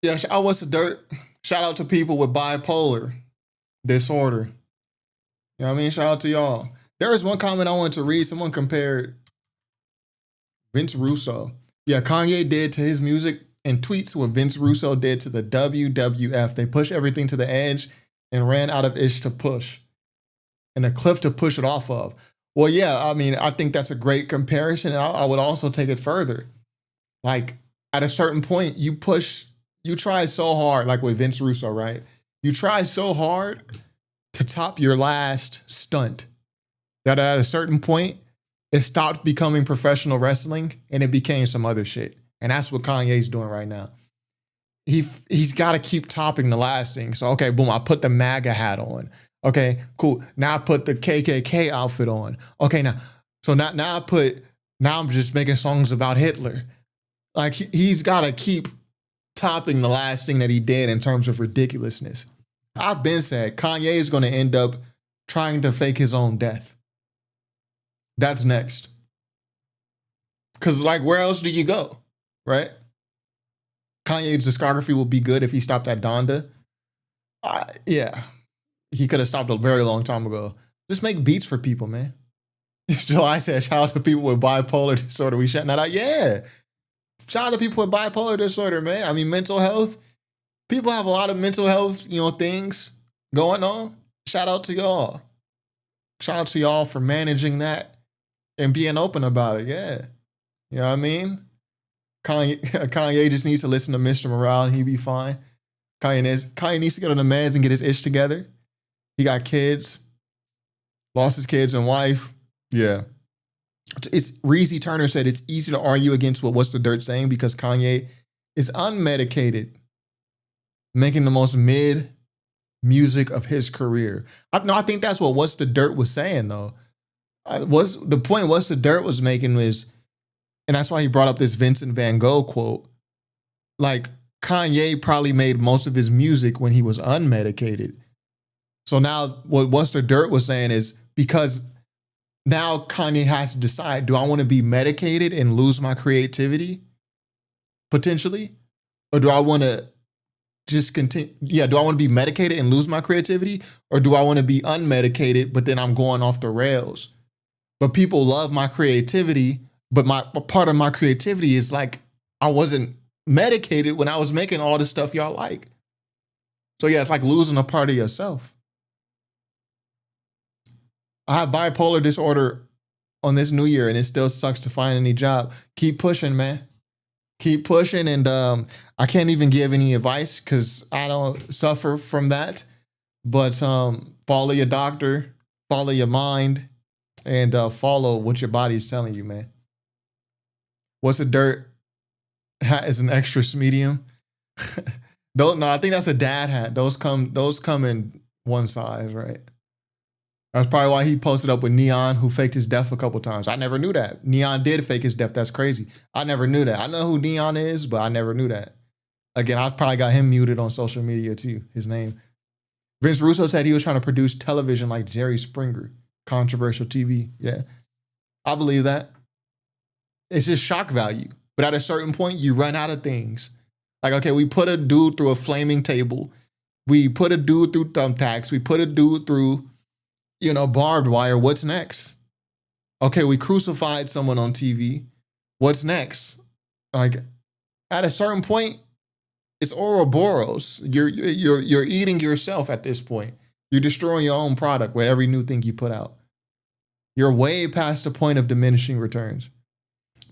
Yeah, what's the dirt? Shout out to people with bipolar disorder. You know what I mean? Shout out to y'all. There is one comment I wanted to read. Someone compared Vince Russo. Yeah, Kanye did to his music and tweets what Vince Russo did to the WWF. They pushed everything to the edge and ran out of ish to push and a cliff to push it off of. Well, yeah, I mean, I think that's a great comparison. And I would also take it further. Like, at a certain point, you try so hard, like with Vince Russo, right? You try so hard to top your last stunt that at a certain point, it stopped becoming professional wrestling and it became some other shit. And that's what Kanye's doing right now. He's got to keep topping the last thing. So, okay, boom, I put the MAGA hat on. Okay, cool. Now I put the KKK outfit on. Okay, now I'm just making songs about Hitler. Like, he's got to keep topping the last thing that he did in terms of ridiculousness. I've been said Kanye is going to end up trying to fake his own death. That's next. Because, like, where else do you go, right? Kanye's discography will be good if he stopped at Donda. Yeah. He could have stopped a very long time ago. Just make beats for people, man. July said, shout out to people with bipolar disorder. We shutting that out. Yeah. Shout out to people with bipolar disorder, man. I mean, mental health. People have a lot of mental health, things going on. Shout out to y'all. Shout out to y'all for managing that and being open about it. Yeah. You know what I mean? Kanye just needs to listen to Mr. Morale and he'll be fine. Kanye needs to get on the meds and get his ish together. He got kids, lost his kids and wife. Yeah. Reezy Turner said it's easy to argue against what What's the Dirt saying because Kanye is unmedicated, making the most mid music of his career. I think that's what What's the Dirt was saying, though. The point What's the Dirt was making was, and that's why he brought up this Vincent Van Gogh quote, like Kanye probably made most of his music when he was unmedicated. So now what What's the Dirt was saying is because now Kanye has to decide, do I want to be medicated and lose my creativity? Potentially? Or do I want to just continue? Yeah, do I want to be medicated and lose my creativity? Or do I want to be unmedicated, but then I'm going off the rails? But people love my creativity, but part of my creativity is like, I wasn't medicated when I was making all the stuff y'all like. So yeah, it's like losing a part of yourself. I have bipolar disorder on this new year and it still sucks to find any job. Keep pushing, man. Keep pushing. And I can't even give any advice because I don't suffer from that. But follow your doctor, follow your mind, and follow what your body is telling you, man. What's the Dirt hat is an extra medium. No, I think that's a dad hat. Those come in one size, right? That's probably why he posted up with Neon, who faked his death a couple times. I never knew that. Neon did fake his death. That's crazy. I never knew that. I know who Neon is, but I never knew that. Again, I probably got him muted on social media too, his name. Vince Russo said he was trying to produce television like Jerry Springer. Controversial TV. Yeah. I believe that. It's just shock value. But at a certain point, you run out of things. Like, okay, we put a dude through a flaming table. We put a dude through thumbtacks. We put a dude through, barbed wire. What's next? Okay, we crucified someone on TV. What's next? Like, at a certain point, it's Ouroboros. You're eating yourself at this point. You're destroying your own product with every new thing you put out. You're way past the point of diminishing returns.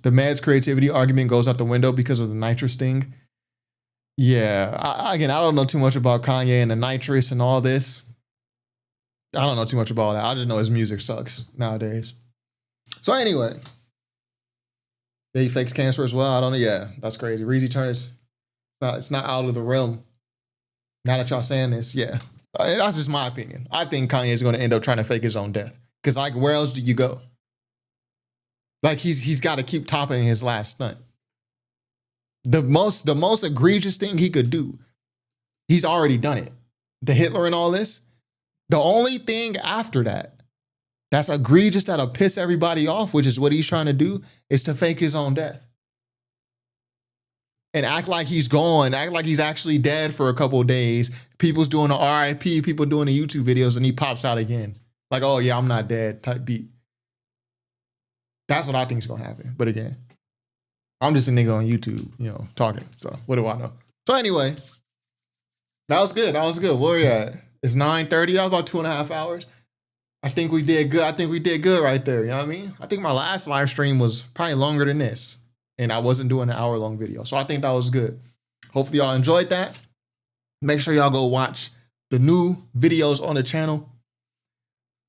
The Meds creativity argument goes out the window because of the nitrous thing. Yeah, I don't know too much about Kanye and the nitrous and all this. I don't know too much about that. I just know his music sucks nowadays. So anyway, yeah, he fakes cancer as well. I don't know. Yeah, that's crazy. Reezy Turner's, it's not out of the realm. Now that y'all saying this, yeah, that's just my opinion. I think Kanye is going to end up trying to fake his own death. Because like, where else do you go? Like he's got to keep topping his last stunt. The most egregious thing he could do, he's already done it. The Hitler and all this. The only thing after that that's egregious that'll piss everybody off, which is what he's trying to do, is to fake his own death. And act like he's gone, act like he's actually dead for a couple of days. People's doing the RIP, people doing the YouTube videos, and he pops out again. Like, oh yeah, I'm not dead type beat. That's what I think is gonna happen. But again, I'm just a nigga on YouTube, talking. So what do I know? So anyway, that was good. That was good. Where are you at? It's 9:30. That was about 2.5 hours. I think we did good. I think we did good right there. You know what I mean? I think my last live stream was probably longer than this. And I wasn't doing an hour-long video. So I think that was good. Hopefully y'all enjoyed that. Make sure y'all go watch the new videos on the channel.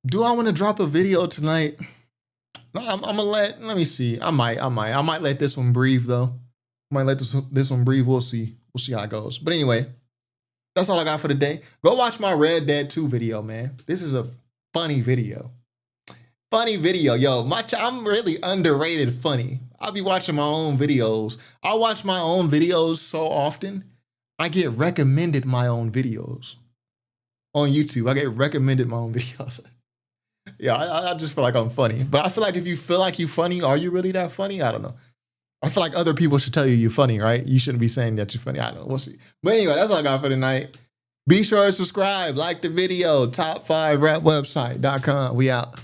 Do I want to drop a video tonight? No, I'm gonna let me see. I might let this one breathe though. I might let this one breathe. We'll see. We'll see how it goes. But anyway, that's all I got for today. Go watch my Red Dead 2 video, man. This is a funny video. Funny video. Yo, I'm really underrated funny. I'll be watching my own videos. I watch my own videos so often, I get recommended my own videos. On YouTube, I get recommended my own videos. Yeah, I just feel like I'm funny. But I feel like if you feel like you're funny, are you really that funny? I don't know. I feel like other people should tell you you're funny, right? You shouldn't be saying that you're funny. I don't know. We'll see. But anyway, that's all I got for tonight. Be sure to subscribe, like the video, top5rapwebsite.com. We out.